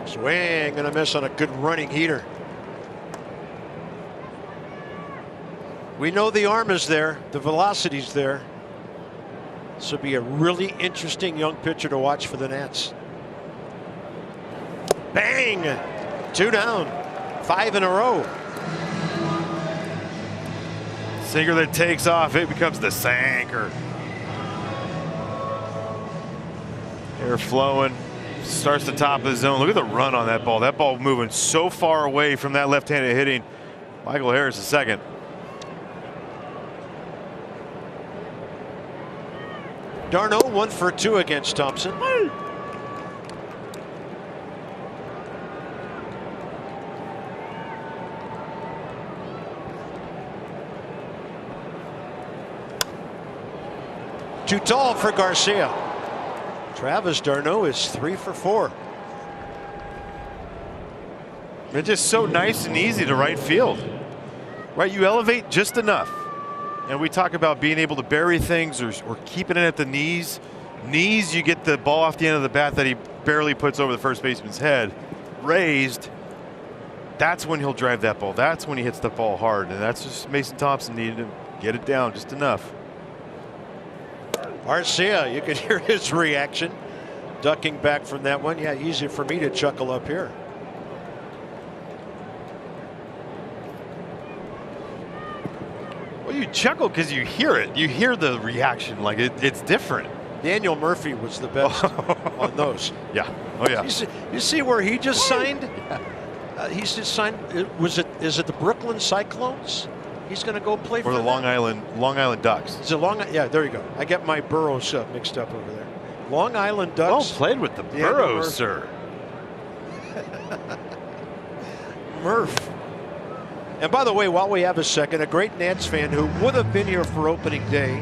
Swing and a miss on a good running heater. We know the arm is there, the velocity's there. This will be a really interesting young pitcher to watch for the Nats. Bang! 2 down, 5 in a row. Sinker that takes off, it becomes the sinker. Air flowing, starts the top of the zone. Look at the run on that ball. That ball moving so far away from that left-handed hitting. Michael Harris the second. Darno 1 for 2 against Thompson. Too tall for Garcia. Travis d'Arnaud is 3 for 4. It's just so nice and easy to right field. Right, you elevate just enough. And we talk about being able to bury things or keeping it at the knees. Knees, you get the ball off the end of the bat that he barely puts over the first baseman's head. Raised, that's when he'll drive that ball. That's when he hits the ball hard. And that's just Mason Thompson needed to get it down just enough. Garcia, you could hear his reaction. Ducking back from that one. Yeah, easy for me to chuckle up here. Well, you chuckle because you hear it. You hear the reaction. Like it's different. Daniel Murphy was the best on those. Yeah. Oh yeah. You see where he just signed? Yeah. He's just signed. Is it the Brooklyn Cyclones? He's going to go play for the Long Island Ducks. Is it yeah, there you go. I get my Burrows mixed up over there. Long Island Ducks. Well played with the Burrows, sir. Murph. And by the way, while we have a second, a great Nats fan who would have been here for opening day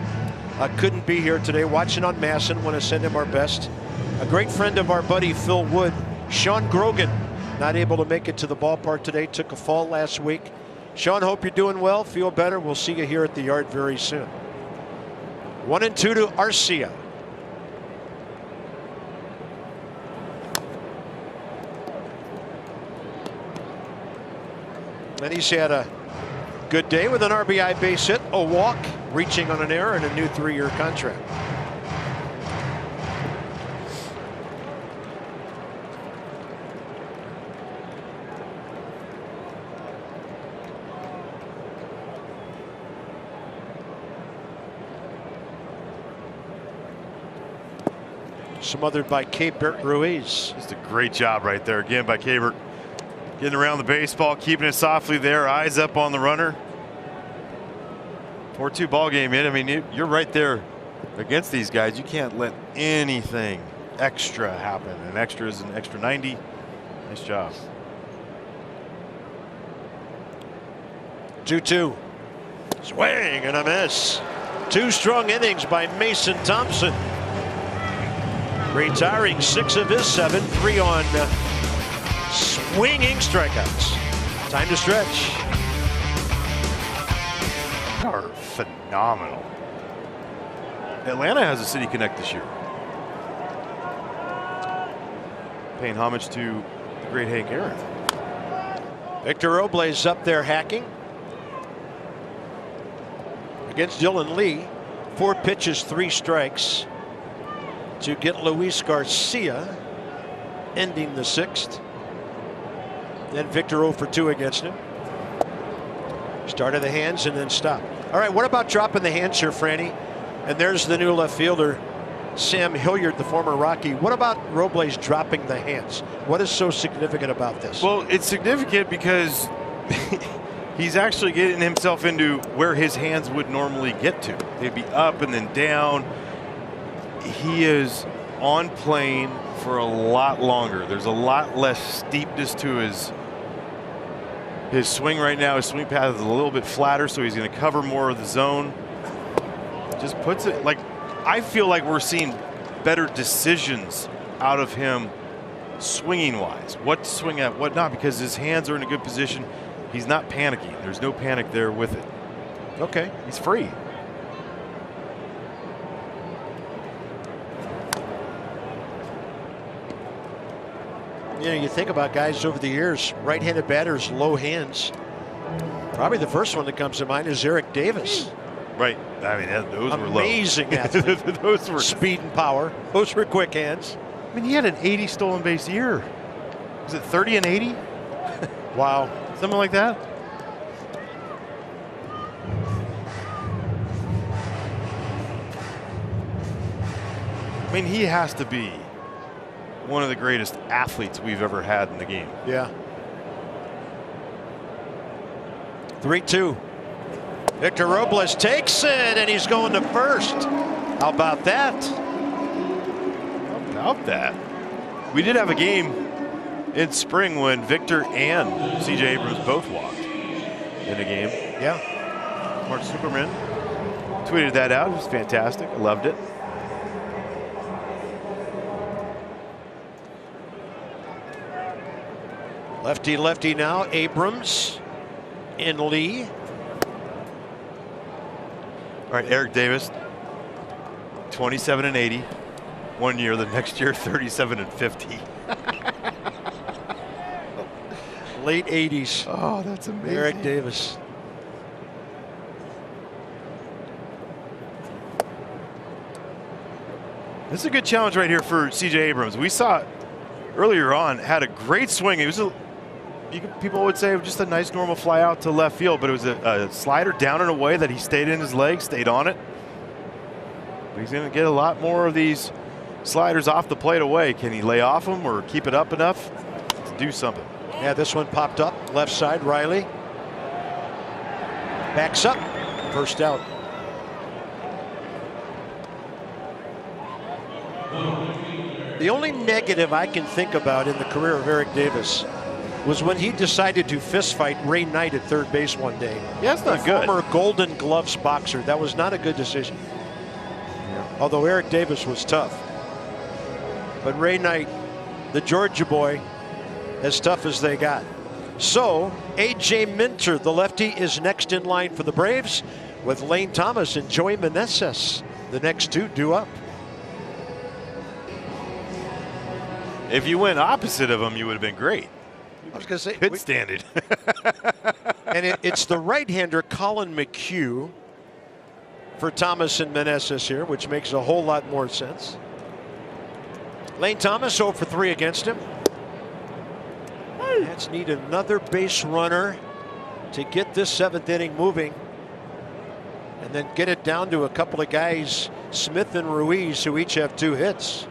couldn't be here today, watching on Masson. Want to send him our best. A great friend of our buddy Phil Wood, Sean Grogan, not able to make it to the ballpark today, took a fall last week. Sean, hope you're doing well, feel better. We'll see you here at the yard very soon. 1-2 to Arcia. And he's had a good day with an RBI base hit, a walk, reaching on an error, and a new 3-year contract. Smothered by Keibert Ruiz. Just a great job right there again by Keibert. Getting around the baseball, keeping it softly there, eyes up on the runner. 4-2 ball game in. I mean, you're right there against these guys. You can't let anything extra happen. An extra is an extra 90. Nice job. 2-2. Swing and a miss. 2 strong innings by Mason Thompson. Retiring 6 of his 7, 3 on swinging strikeouts. Time to stretch. Are phenomenal. Atlanta has a City Connect this year. Paying homage to the great Hank Aaron. Victor Robles up there hacking against Dylan Lee. 4 pitches, 3 strikes to get Luis Garcia, ending the 6th. Then Victor 0 for 2 against him. Start of the hands and then stop. All right, what about dropping the hands here, Franny? And there's the new left fielder, Sam Hilliard, the former Rocky. What about Robles dropping the hands? What is so significant about this? Well, it's significant because he's actually getting himself into where his hands would normally get to. They'd be up and then down. He is on plane for a lot longer. There's a lot less steepness to his swing right now. His swing path is a little bit flatter, so he's going to cover more of the zone. Just puts it like, I feel like we're seeing better decisions out of him swinging wise. What to swing at, what not, because his hands are in a good position. He's not panicking. There's no panic there with it. Okay. He's free. You know, you think about guys over the years, right-handed batters, low hands. Probably the first one that comes to mind is Eric Davis. Right. I mean, those were low. Amazing athlete. Those were speed and power. Those were quick hands. I mean, he had an 80 stolen base year. Was it 30 and 80? Wow. Something like that. I mean, he has to be one of the greatest athletes we've ever had in the game. Yeah. 3-2. Victor Robles takes it, and he's going to first. How about that? How about that? We did have a game in spring when Victor and C.J. Abrams both walked in a game. Yeah. Mark Superman tweeted that out. It was fantastic. I loved it. Lefty now. Abrams in Lee. All right, Eric Davis, 27 and 80. 1 year, the next year 37 and 50. Late 80s. Oh, that's amazing. Eric Davis. This is a good challenge right here for C.J. Abrams. We saw earlier on, had a great swing. It was people would say just a nice normal fly out to left field, but it was a slider down and away that he stayed in his leg, stayed on it. But he's going to get a lot more of these sliders off the plate away. Can he lay off them or keep it up enough to do something? Yeah, this one popped up left side. Riley backs up. First out. The only negative I can think about in the career of Eric Davis was when he decided to fist fight Ray Knight at third base one day. Yeah, that's not good. Former Golden Gloves boxer. That was not a good decision. Although Eric Davis was tough. But Ray Knight, the Georgia boy, as tough as they got. So A.J. Minter, the lefty, is next in line for the Braves, with Lane Thomas and Joey Meneses, the next two due up. If you went opposite of him, you would have been great. I was going to say, Could stand it. and it's the right-hander Colin McHugh for Thomas and Meneses here, which makes a whole lot more sense. Lane Thomas 0 for 3 against him. Nats need another base runner to get this 7th inning moving, and then get it down to a couple of guys, Smith and Ruiz, who each have 2 hits.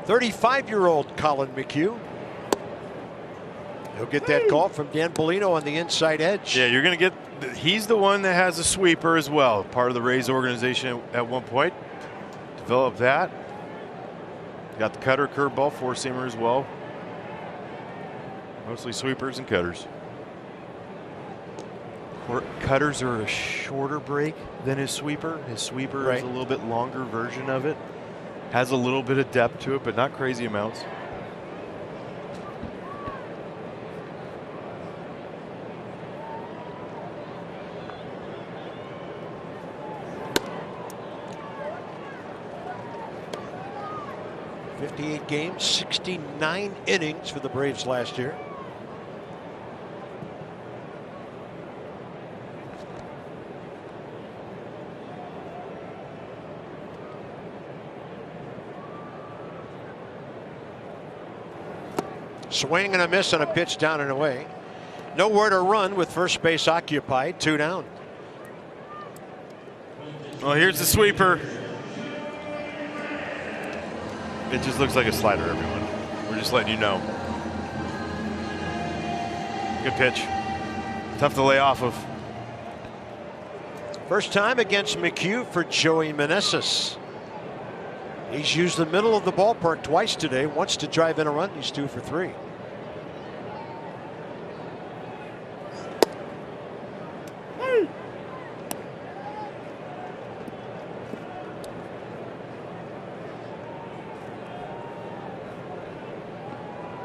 35-year-old Colin McHugh. He'll get that call from Dan Bellino on the inside edge. Yeah, you're going to get. He's the one that has a sweeper as well. Part of the Rays organization at one point. Develop that. Got the cutter, curveball, four-seamer as well. Mostly sweepers and cutters. Cutters are a shorter break than his sweeper. His sweeper is a little bit longer version of it. Has a little bit of depth to it, but not crazy amounts. $58 games, 69 innings for the Braves last year. Swing and a miss on a pitch down and away. Nowhere to run with first base occupied, 2 down. Well, here's the sweeper. It just looks like a slider, everyone. We're just letting you know. Good pitch. Tough to lay off of. First time against McHugh for Joey Meneses. He's used the middle of the ballpark twice today. Wants to drive in a run. He's 2 for 3.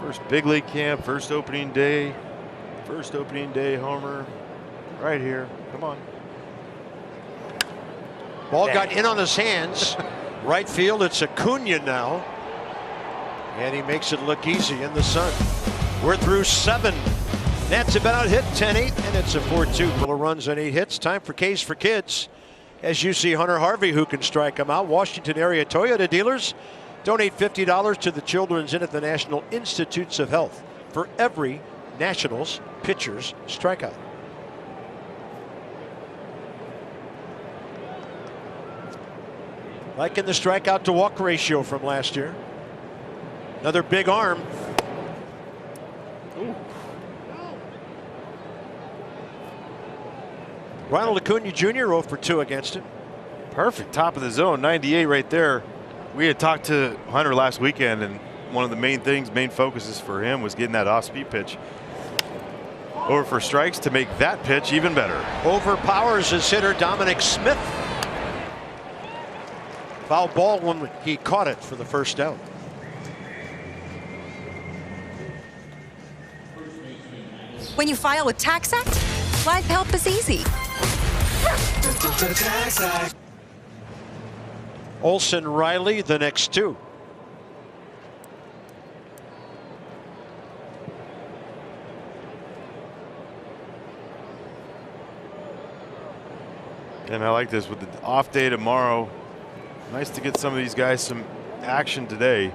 First big league camp, first opening day homer. Right here. Come on. Ball got in on his hands. Right field, it's Acuna now. And he makes it look easy in the sun. We're through 7. Nats have been out hit 10-8, and it's a 4-2. Full of runs and 8 hits. Time for K's for Kids. As you see Hunter Harvey, who can strike them out. Washington area Toyota dealers. Donate $50 to the Children's Inn at the National Institutes of Health for every Nationals pitcher's strikeout. Like in the strikeout to walk ratio from last year. Another big arm. Ooh. Ronald Acuna Jr. 0 for 2 against him. Perfect. Top of the zone. 98 right there. We had talked to Hunter last weekend, and one of the main focuses for him was getting that off-speed pitch over for strikes to make that pitch even better. Overpowers his hitter Dominic Smith. Foul ball when he caught it for the first out. When you file with TaxAct, life help is easy. Olson Riley, the next 2. And I like this with the off day tomorrow. Nice to get some of these guys some action today.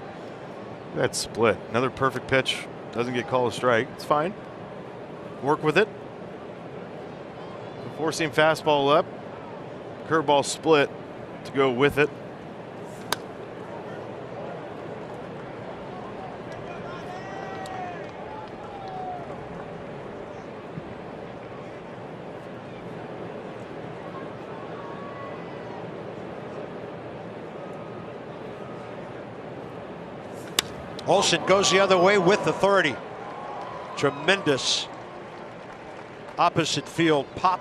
That split. Another perfect pitch. Doesn't get called a strike. It's fine. Work with it. Four-seam fastball up. Curveball split to go with it. Olsen goes the other way with authority. Tremendous opposite field pop.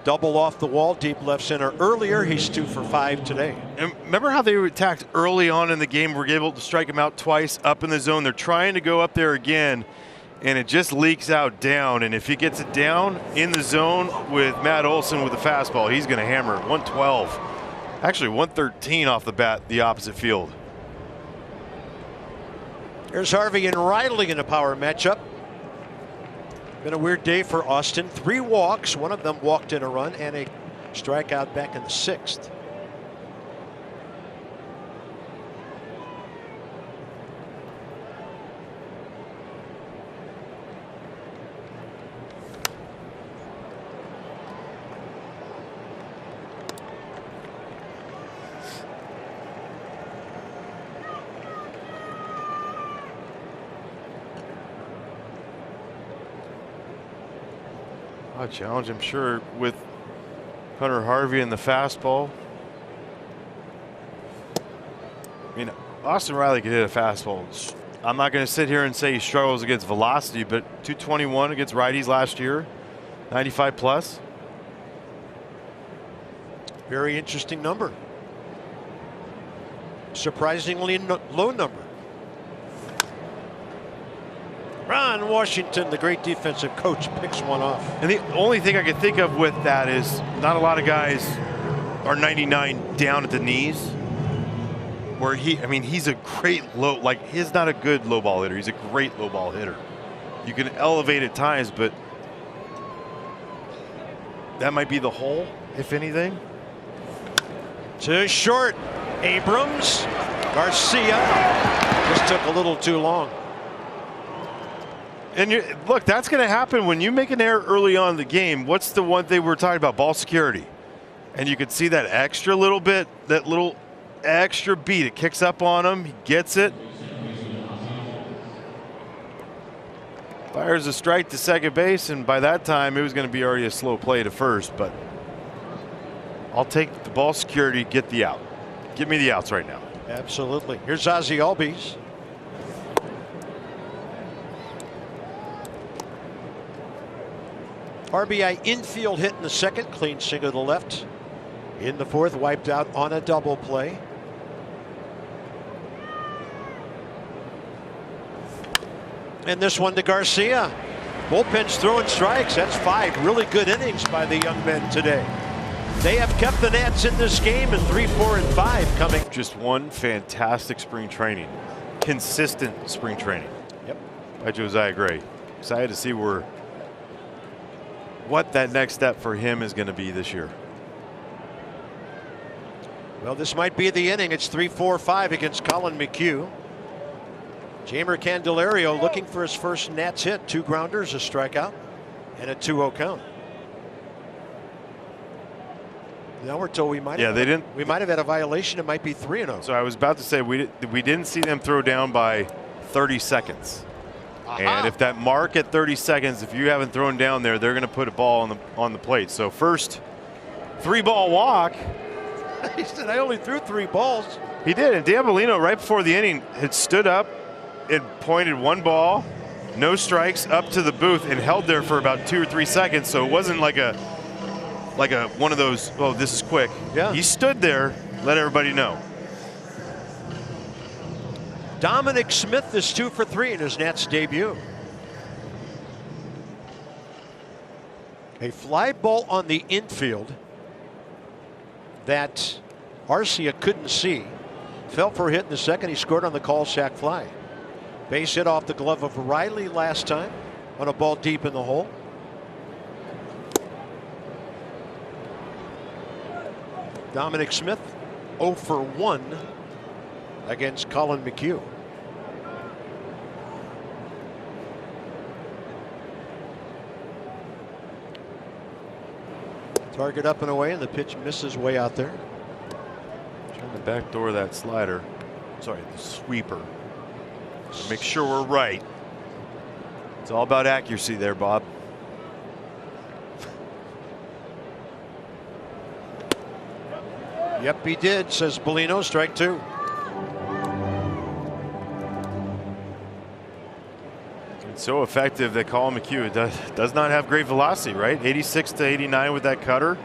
Double off the wall, deep left center earlier. He's 2 for 5 today. And remember how they were attacked early on in the game? We're able to strike him out twice up in the zone. They're trying to go up there again, and it just leaks out down. And if he gets it down in the zone with Matt Olsen with the fastball, he's going to hammer it. 112. Actually, 113 off the bat, the opposite field. Here's Harvey and Riley in a power matchup. Been a weird day for Austin. 3 walks, one of them walked in a run, and a strikeout back in the 6th. A challenge, I'm sure, with Hunter Harvey and the fastball. I mean, Austin Riley could hit a fastball. I'm not going to sit here and say he struggles against velocity, but 221 against righties last year, 95 plus. Very interesting number. Surprisingly low number. Ron Washington, the great defensive coach, picks one off. And the only thing I can think of with that is not a lot of guys are 99 down at the knees. Where I mean, he's a great he's not a good low ball hitter. He's a great low ball hitter. You can elevate at times, but that might be the hole, if anything. To short, Abrams. Garcia just took a little too long. And look, that's going to happen when you make an error early on in the game. What's the one thing we're talking about? Ball security. And you can see that extra little bit, that little extra beat. It kicks up on him. He gets it. Fires a strike to second base, and by that time it was going to be already a slow play to first. But I'll take the ball security, get the out. Give me the outs right now. Absolutely. Here's Ozzie Albies. RBI infield hit in the 2nd, clean single to left. In the 4th, wiped out on a double play. And this one to Garcia. Bullpen's throwing strikes. That's 5 really good innings by the young men today. They have kept the Nats in this game in 3, 4, and 5 coming. Just one fantastic spring training. Consistent spring training. Yep. By Josiah Gray. Excited to see what that next step for him is going to be this year. Well, this might be the inning. It's 3-4-5 against Colin McHugh. Jamer Candelario looking for his first Nats hit. 2 grounders, a strikeout, and a 2-0 count. Now we're told we might have had a violation. It might be 3-0. So I was about to say we didn't see them throw down by 30 seconds. And if that mark at 30 seconds, if you haven't thrown down there, they're going to put a ball on the plate. So first 3-ball walk. He said, I only threw 3 balls. He did. And Dan Bellino, right before the inning, had stood up and pointed 1 ball, no strikes, up to the booth and held there for about 2 or 3 seconds. So it wasn't like a one of those, oh, this is quick. Yeah. He stood there, let everybody know. Dominic Smith is 2 for 3 in his Nats debut. A fly ball on the infield that Arcia couldn't see. Fell for a hit in the 2nd. He scored on the call sack fly. Base hit off the glove of Riley last time on a ball deep in the hole. Dominic Smith 0 for 1 against Colin McHugh. Target up and away, and the pitch misses way out there. Trying to backdoor that slider. Sorry, the sweeper. Make sure we're right. It's all about accuracy there, Bob. Yep, he did, says Bellino. Strike 2. So effective that Colin McHugh does not have great velocity, right? 86 to 89 with that cutter.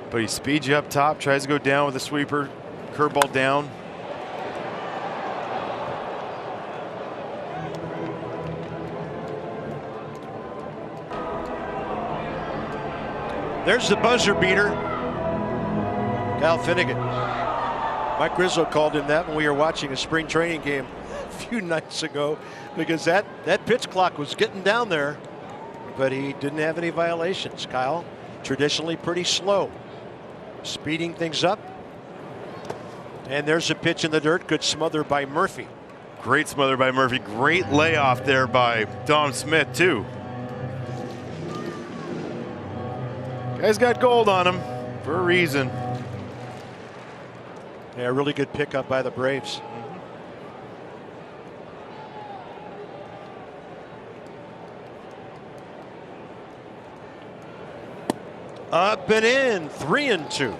But he speeds you up top, tries to go down with a sweeper, curveball down. There's the buzzer beater. Kyle Finnegan. Mike Rizzo called him that when we were watching a spring training game a few nights ago, because that pitch clock was getting down there, but he didn't have any violations. Kyle, traditionally pretty slow, speeding things up. And there's a pitch in the dirt, good smother by Murphy. Great smother by Murphy. Great layoff there by Dom Smith, too. Guy's got gold on him for a reason. Yeah, really good pickup by the Braves. Up and in, 3-2.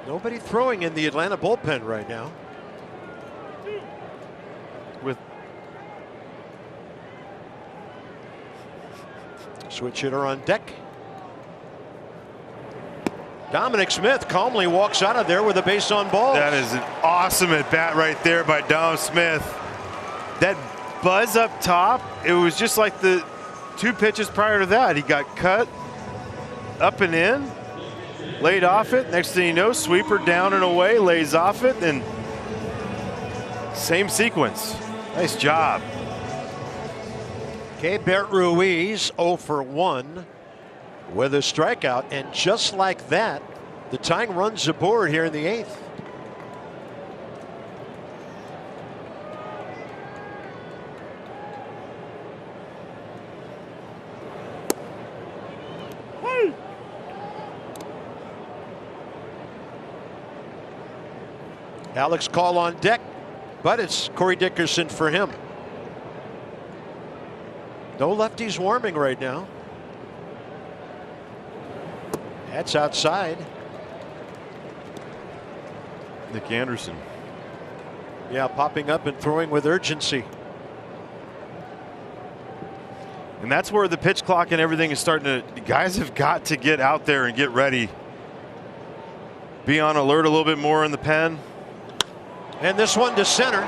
Nobody throwing in the Atlanta bullpen right now. With switch hitter on deck. Dominic Smith calmly walks out of there with a base on balls. That is an awesome at bat right there by Dom Smith. That buzz up top, it was just like the 2 pitches prior to that. He got cut, up and in, laid off it. Next thing you know, sweeper down and away, lays off it, and same sequence. Nice job. Okay, Bert Ruiz 0 for 1 with a strikeout, and just like that, the tying runs aboard here in the 8th. Alex Call on deck, but it's Corey Dickerson for him. No lefties warming right now. That's outside. Nick Anderson. Yeah, popping up and throwing with urgency. And that's where the pitch clock and everything is starting to, guys have got to get out there and get ready. Be on alert a little bit more in the pen. And this one to center.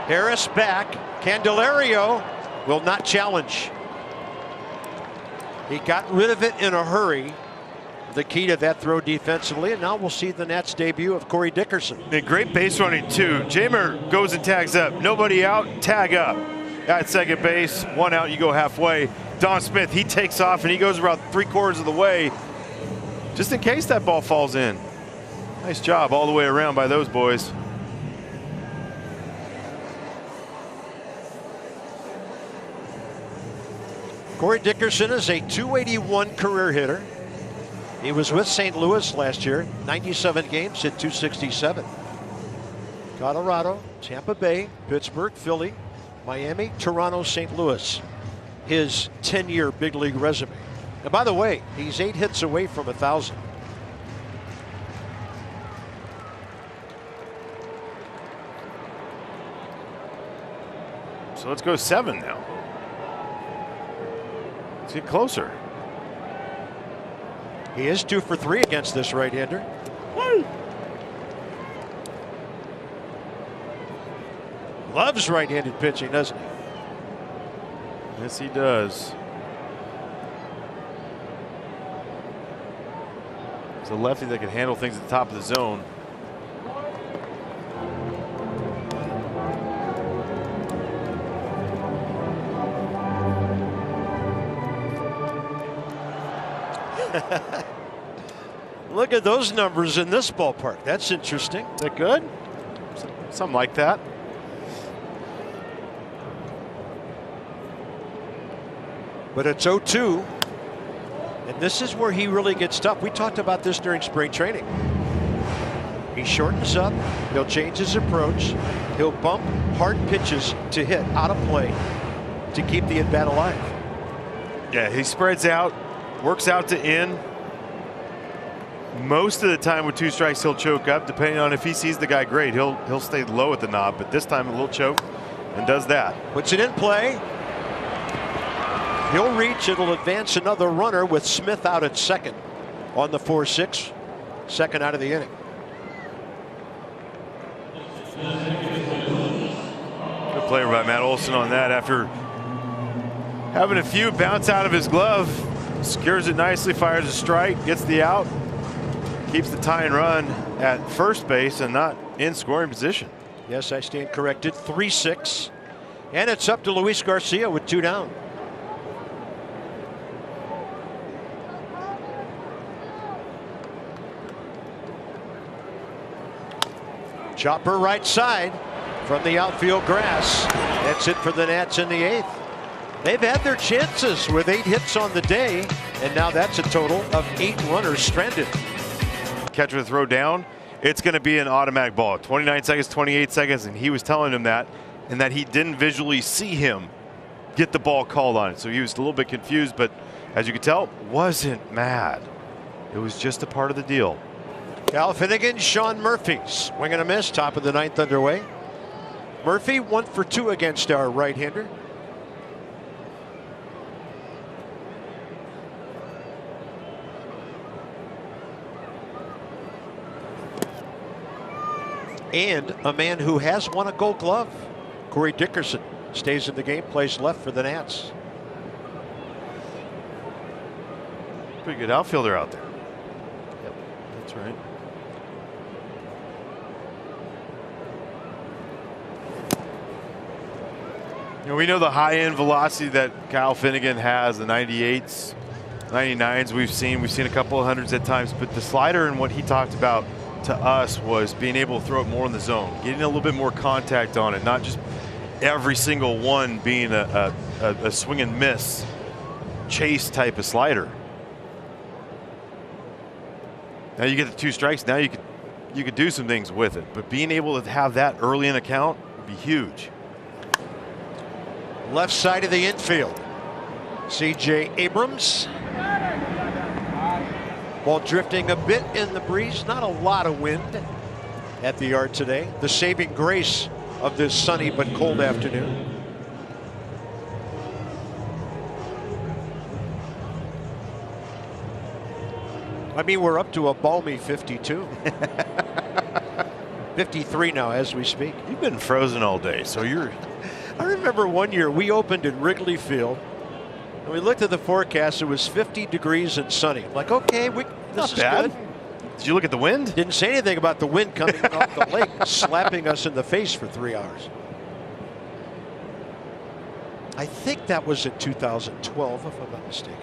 Harris back. Candelario will not challenge. He got rid of it in a hurry. The key to that throw defensively, and now we'll see the Nats debut of Corey Dickerson. And great base running too. Jamer goes and tags up. Nobody out, tag up. At second base, 1 out, you go halfway. Don Smith, he takes off and he goes about 3/4 of the way, just in case that ball falls in. Nice job all the way around by those boys. Corey Dickerson is a .281 career hitter. He was with St. Louis last year, 97 games, hit .267. Colorado, Tampa Bay, Pittsburgh, Philly, Miami, Toronto, St. Louis. His 10-year big league resume. And by the way, he's 8 hits away from 1,000. So let's go 7 now. Let's get closer. He is 2 for 3 against this right-hander. Loves right-handed pitching, doesn't he? Yes, he does. It's a lefty that can handle things at the top of the zone. Look at those numbers in this ballpark. That's interesting. Is that good? Something like that. But it's 0-2. And this is where he really gets tough. We talked about this during spring training. He shortens up. He'll change his approach. He'll bump hard pitches to hit out of play to keep the at-bat alive. Yeah, he spreads out, works out to in. Most of the time with 2 strikes, he'll choke up. Depending on if he sees the guy great, he'll stay low at the knob. But this time, a little choke and does that. Puts it in play. He'll reach. It'll advance another runner with Smith out at second on the 4-6, second out of the inning. Good play by Matt Olson on that after having a few bounce out of his glove. Secures it nicely, fires a strike, gets the out, keeps the tying run at first base and not in scoring position. Yes, I stand corrected. 3-6. And it's up to Luis Garcia with 2 down. Chopper right side from the outfield grass. That's it for the Nats in the 8th. They've had their chances with 8 hits on the day, and now that's a total of 8 runners stranded. Catcher to throw down, it's going to be an automatic ball. 29 seconds, 28 seconds, and he was telling him that, and that he didn't visually see him get the ball called on it. So he was a little bit confused, but as you could tell, wasn't mad. It was just a part of the deal. Cal Finnegan, Sean Murphy, swing and a miss, top of the 9th underway. Murphy 1 for 2 against our right-hander. And a man who has won a Gold Glove, Corey Dickerson, stays in the game, plays left for the Nats. Pretty good outfielder out there. Yep, that's right. You know, we know the high-end velocity that Kyle Finnegan has, the 98s, 99s we've seen a couple of hundreds at times, but the slider and what he talked about to us was being able to throw it more in the zone, getting a little bit more contact on it, not just every single one being a swing and miss chase type of slider. Now you get the 2 strikes, now you could do some things with it, but being able to have that early in account would be huge. Left side of the infield. C.J. Abrams. Ball drifting a bit in the breeze. Not a lot of wind at the yard today. The saving grace of this sunny but cold afternoon. I mean, we're up to a balmy 52. 53 now as we speak. You've been frozen all day, so you're... I remember one year we opened in Wrigley Field and we looked at the forecast. It was 50 degrees and sunny. I'm like, okay, this is bad. good. Did you look at the wind? Didn't say anything about the wind coming off the lake, slapping us in the face for 3 hours. I think that was in 2012, if I'm not mistaken.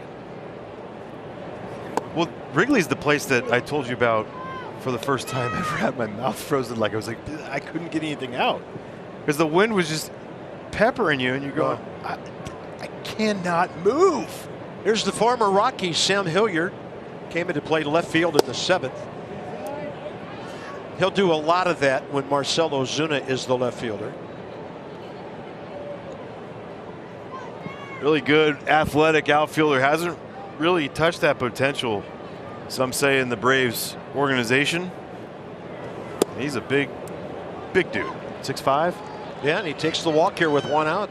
Well, Wrigley's the place that I told you about for the first time I ever had my mouth frozen. Like I was like, I couldn't get anything out because the wind was just peppering you, and you're going, I cannot move. Here's the former Rocky, Sam Hilliard, came in to play left field in the 7th. He'll do a lot of that when Marcell Ozuna is the left fielder. Really good athletic outfielder, hasn't really touched that potential, some say, in the Braves organization. He's a big dude, 6'5". Yeah, and he takes the walk here with 1 out.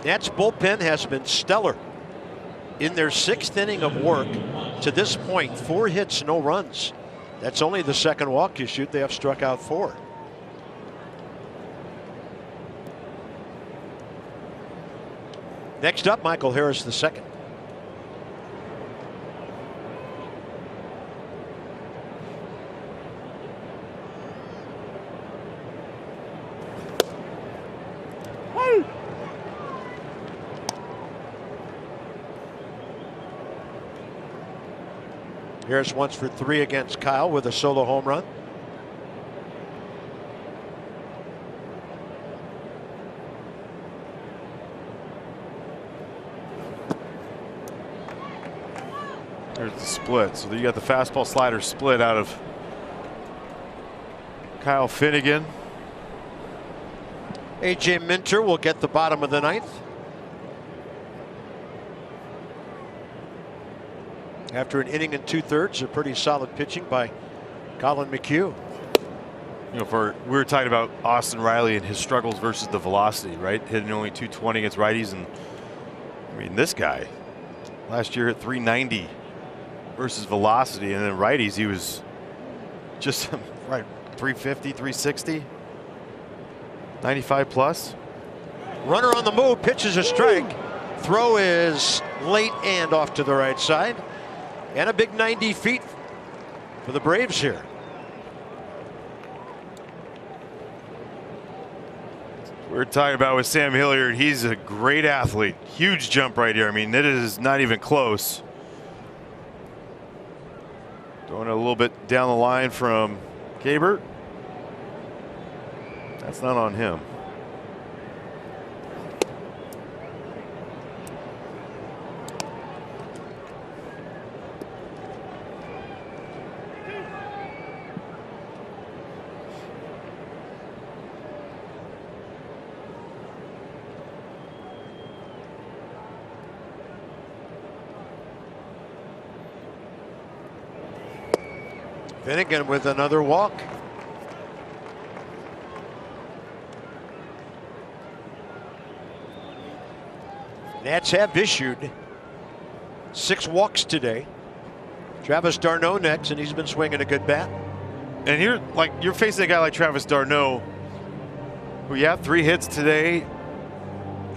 Nats bullpen has been stellar in their 6th inning of work to this point. 4 hits, no runs. That's only the 2nd walk you shoot. They have struck out 4. Next up, Michael Harris II. Harris once for 3 against Kyle with a solo home run. There's the split. So you got the fastball slider split out of Kyle Finnegan. A.J. Minter will get the bottom of the 9th. After an inning and 2/3 of pretty solid pitching by Colin McHugh. You know, we were talking about Austin Riley and his struggles versus the velocity, right? Hitting only 220 against righties, and I mean, this guy last year hit 390 versus velocity, and then righties he was just right 350, 360, 95 plus. Runner on the move, pitches a strike. Throw is late and off to the right side, and a big 90 feet for the Braves here. We're talking about with Sam Hilliard. He's a great athlete. Huge jump right here. I mean, it is not even close. Throwing it a little bit down the line from Gabert. That's not on him. Finnegan with another walk. Nats have issued 6 walks today. Travis d'Arnaud next, and he's been swinging a good bat. And here, like, you're facing a guy like Travis d'Arnaud, who, yeah, 3 hits today.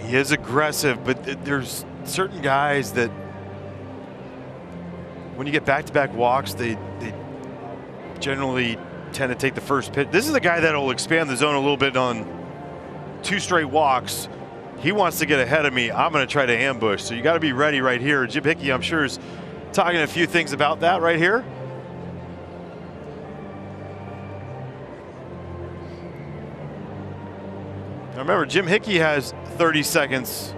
He is aggressive, but there's certain guys that when you get back-to-back walks, they generally tend to take the first pitch. This is a guy that will expand the zone a little bit on 2 straight walks. He wants to get ahead of me. I'm going to try to ambush. So you got to be ready right here. Jim Hickey, I'm sure, is talking a few things about that right here. Now remember, Jim Hickey has 30 seconds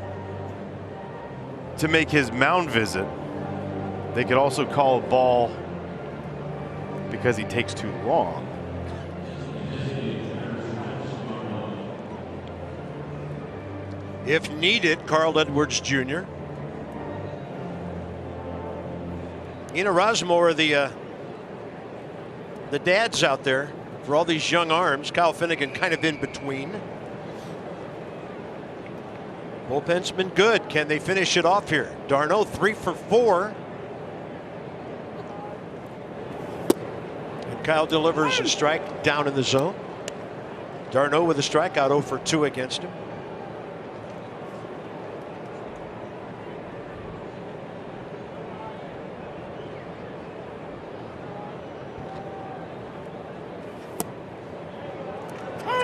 to make his mound visit. They could also call a ball because he takes too long. If needed, Carl Edwards Jr. Ina Rosmo are the dads out there for all these young arms. Kyle Finnegan kind of in between. Bullpen's been good. Can they finish it off here? d'Arnaud 3 for 4. And Kyle delivers a strike down in the zone. d'Arnaud with a strikeout, 0 for 2 against him.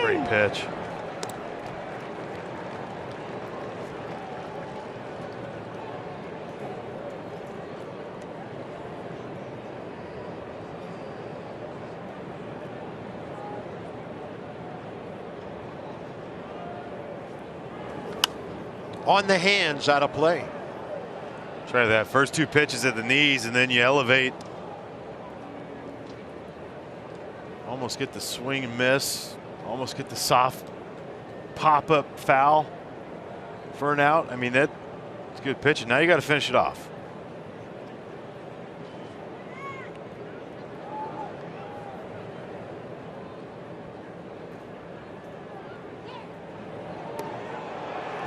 Great pitch. On the hands, out of play. Try that. First 2 pitches at the knees, and then you elevate. Almost get the swing and miss. Almost get the soft pop-up foul for an out. I mean, that's good pitching. Now you got to finish it off.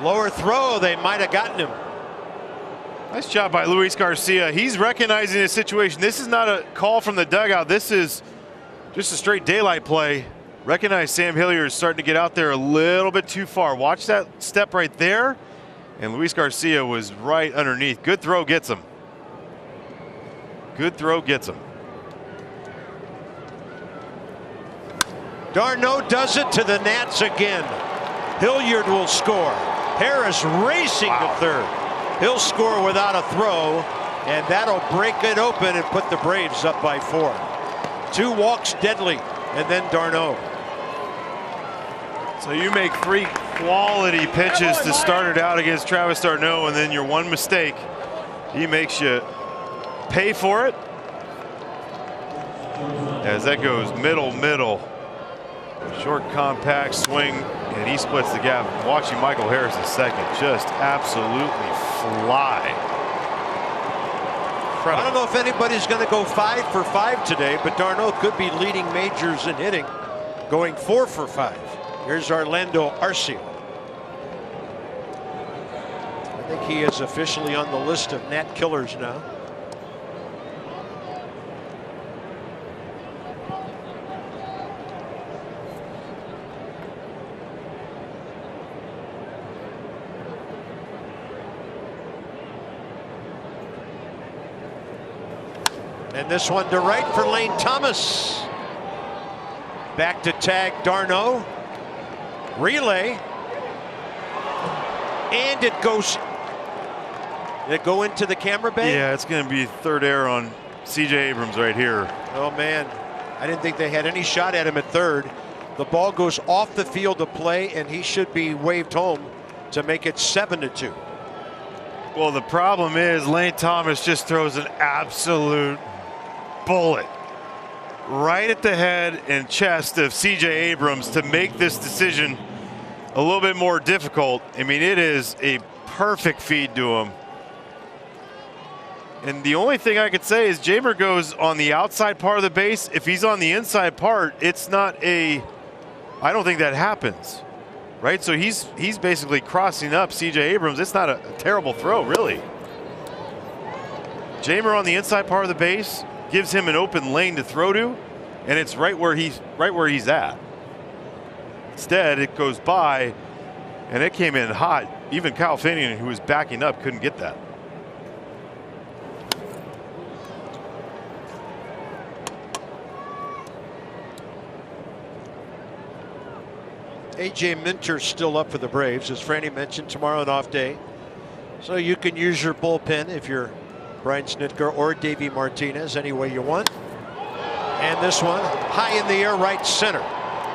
Lower throw, they might have gotten him. Nice job by Luis Garcia. He's recognizing the situation. This is not a call from the dugout. This is just a straight daylight play. Recognize Sam Hilliard is starting to get out there a little bit too far. Watch that step right there. And Luis Garcia was right underneath. Good throw gets him. Good throw gets him. d'Arnaud does it to the Nats again. Hilliard will score. Harris racing to third. He'll score without a throw, and that'll break it open and put the Braves up by 4. 2 walks deadly, and then d'Arnaud. So you make 3 quality pitches to start it out against Travis d'Arnaud, and then your one mistake, he makes you pay for it. As that goes middle. Short compact swing, and he splits the gap. Watching Michael Harris in second just absolutely fly. incredible. I don't know if anybody's going to go 5 for 5 today, but d'Arnaud could be leading majors in hitting, going 4 for 5. Here's Orlando Arcia. I think he is officially on the list of Nat killers now. And this one to right for Lane Thomas. Back to tag d'Arnaud. Relay. And it goes. Did it go into the camera bay? Yeah, it's going to be third error on C.J. Abrams right here. Oh, man. I didn't think they had any shot at him at third. The ball goes off the field of play, and he should be waved home to make it 7-2. Well, the problem is Lane Thomas just throws an absolute bullet right at the head and chest of C.J. Abrams to make this decision a little bit more difficult. I mean, it is a perfect feed to him. And the only thing I could say is Jamer goes on the outside part of the base. If he's on the inside part, it's not a, I don't think that happens, right? So he's basically crossing up C.J. Abrams. It's not a terrible throw, really. Jamer on the inside part of the base gives him an open lane to throw to, and it's right where he's at. Instead, it goes by, and it came in hot. Even Kyle Finnegan, who was backing up, couldn't get that. A.J. Minter still up for the Braves. As Franny mentioned, tomorrow an off day. So you can use your bullpen if you're Brian Snitker or Davey Martinez any way you want. And this one high in the air, right center.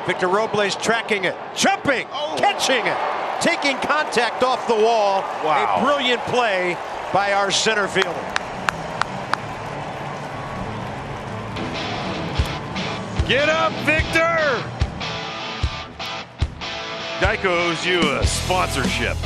Victor Robles tracking it, jumping, catching it, taking contact off the wall. Wow. A brilliant play by our center fielder. Get up, Victor! Geico owes you a sponsorship.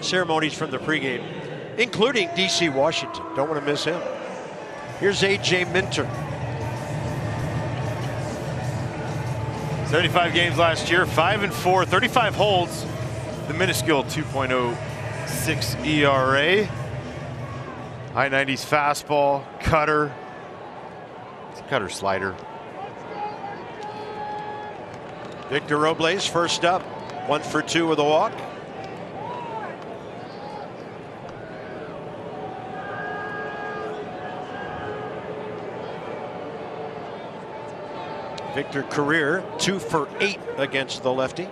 Ceremonies from the pregame, including D.C. Washington. Don't want to miss him. Here's A.J. Minter. 75 games last year, 5-4, 35 holds, the minuscule 2.06 ERA. High 90s fastball, cutter. It's a cutter slider. Victor Robles first up, 1 for 2 with a walk. Victor career 2 for 8 against the lefty.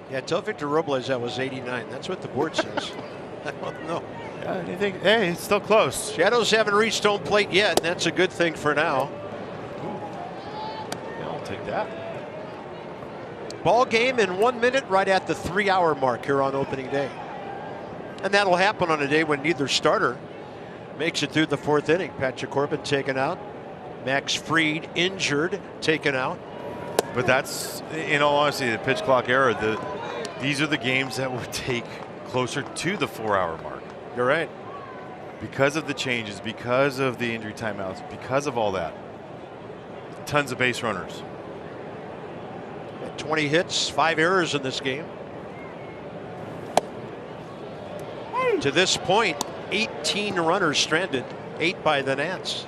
Yeah, tell Victor Robles that was 89. That's what the board says. I don't know. Hey, it's still close. Shadows haven't reached home plate yet, and that's a good thing for now. Yeah, I'll take that. Ball game in 1 minute, right at the 3-hour mark here on opening day. And that'll happen on a day when neither starter makes it through the 4th inning. Patrick Corbin taken out. Max Fried injured, taken out. But that's, in all honesty, the pitch clock era. These are the games that would take closer to the 4-hour mark. You're right. Because of the changes, because of the injury timeouts, because of all that. Tons of base runners. 20 hits, 5 errors in this game. To this point, 18 runners stranded, 8 by the Nats.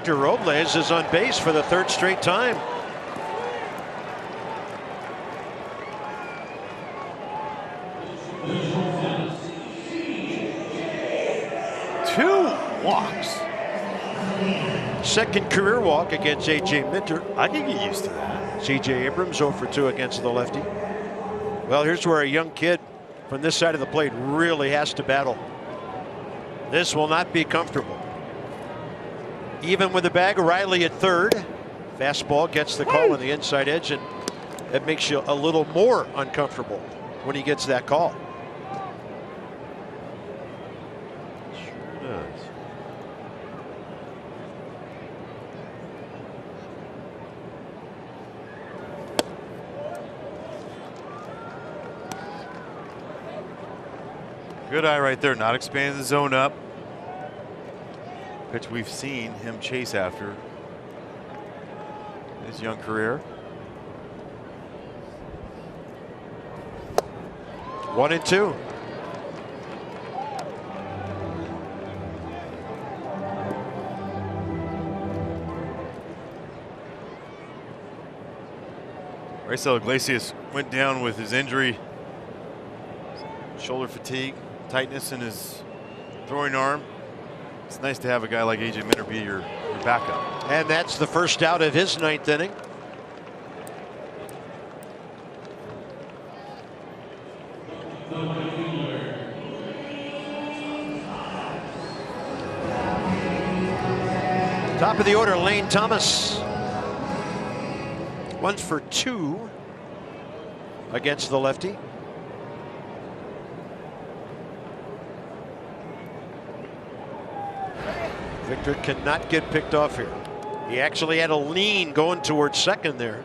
Victor Robles is on base for the 3rd straight time. Two walks. 2nd career walk against A.J. Minter. I can get used to that. C.J. Abrams 0 for 2 against the lefty. Well, here's where a young kid from this side of the plate really has to battle. This will not be comfortable. Even with the bag, Riley at 3rd. Fastball gets the call on the inside edge, and it makes you a little more uncomfortable when he gets that call. Sure does. Good eye right there, not expanding the zone up. Pitch we've seen him chase after his young career. 1-2. Raisel Iglesias went down with his injury, shoulder fatigue, tightness in his throwing arm. It's nice to have a guy like A.J. Minter be your backup. And that's the first out of his 9th inning. Top of the order, Lane Thomas. 1 for 2 against the lefty. Victor cannot get picked off here. He actually had a lean going towards 2nd there.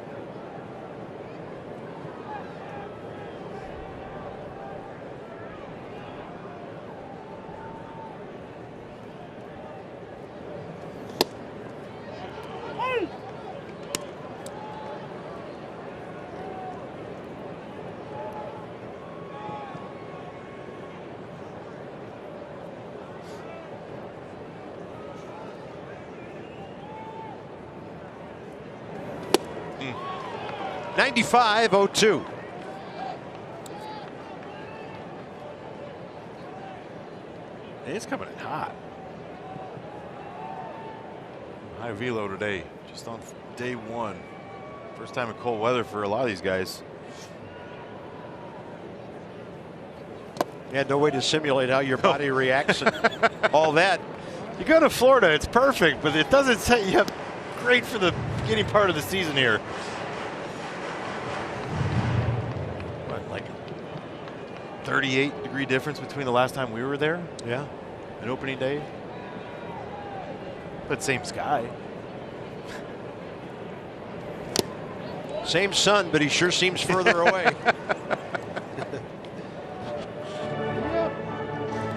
Mm. 95-02. It's coming in hot. High velo today, just on day 1. First time in cold weather for a lot of these guys. Yeah, no way to simulate how your body reacts and all that. You go to Florida, it's perfect, but it doesn't set you up great for the beginning part of the season here. What, like 38-degree difference between the last time we were there Yeah. and opening day? But same sky. Same sun, but he sure seems further away.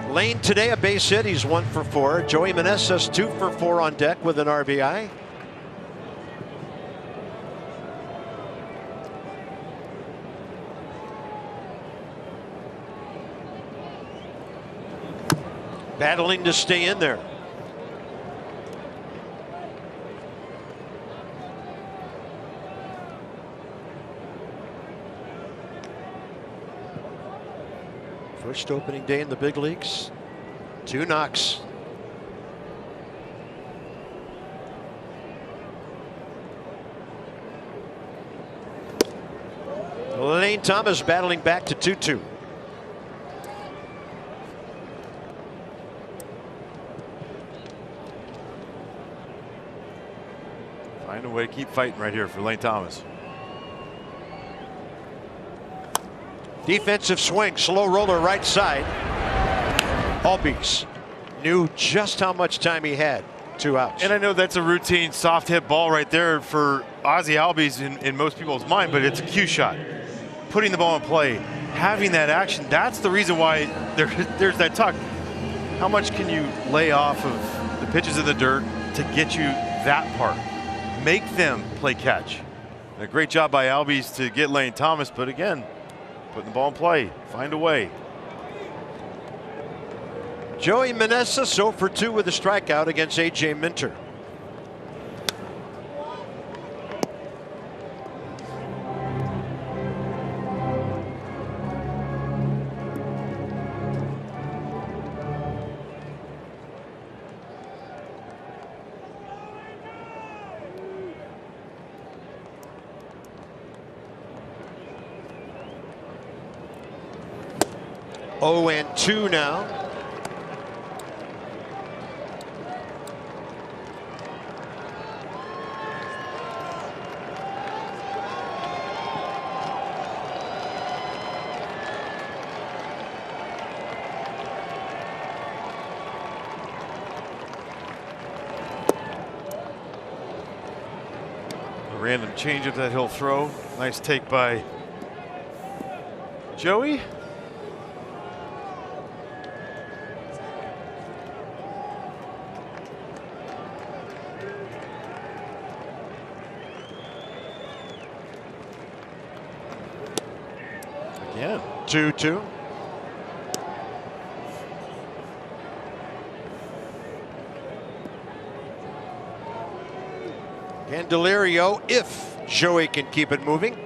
Lane today a base hit. He's 1 for 4. Joey Meneses 2 for 4 on deck with an RBI. Battling to stay in there. First opening day in the big leagues. 2 knocks. Lane Thomas battling back to 2-2. Find a way to keep fighting right here for Lane Thomas. Defensive swing, slow roller right side. Albies knew just how much time he had. 2 outs. And I know that's a routine soft hit ball right there for Ozzie Albies in most people's mind, but it's a cue shot. Putting the ball in play, having that action, that's the reason why there's that talk. How much can you lay off of the pitches in the dirt to get you that part? Make them play catch. A great job by Albies to get Lane Thomas, but again, putting the ball in play, find a way. Joey Meneses 0 for 2 with a strikeout against A.J. Minter. 0-2 now. Random changeup that he'll throw. Nice take by Joey. Again, 2-2. Candelario, if Joey can keep it moving.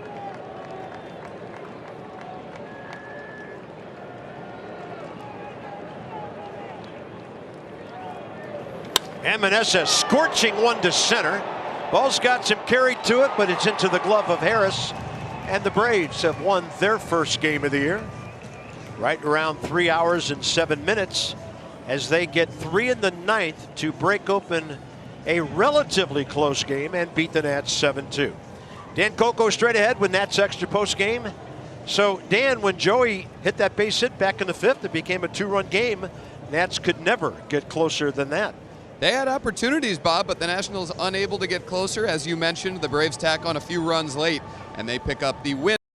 Meneses scorching one to center. Ball's got some carry to it, but it's into the glove of Harris. And the Braves have won their first game of the year. Right around 3 hours and 7 minutes as they get 3 in the 9th to break open a relatively close game and beat the Nats 7-2. Dan Coco straight ahead with Nats Extra post game. So Dan, when Joey hit that base hit back in the 5th, it became a 2-run game. Nats could never get closer than that. They had opportunities, Bob, but the Nationals unable to get closer. As you mentioned, the Braves tack on a few runs late, and they pick up the win.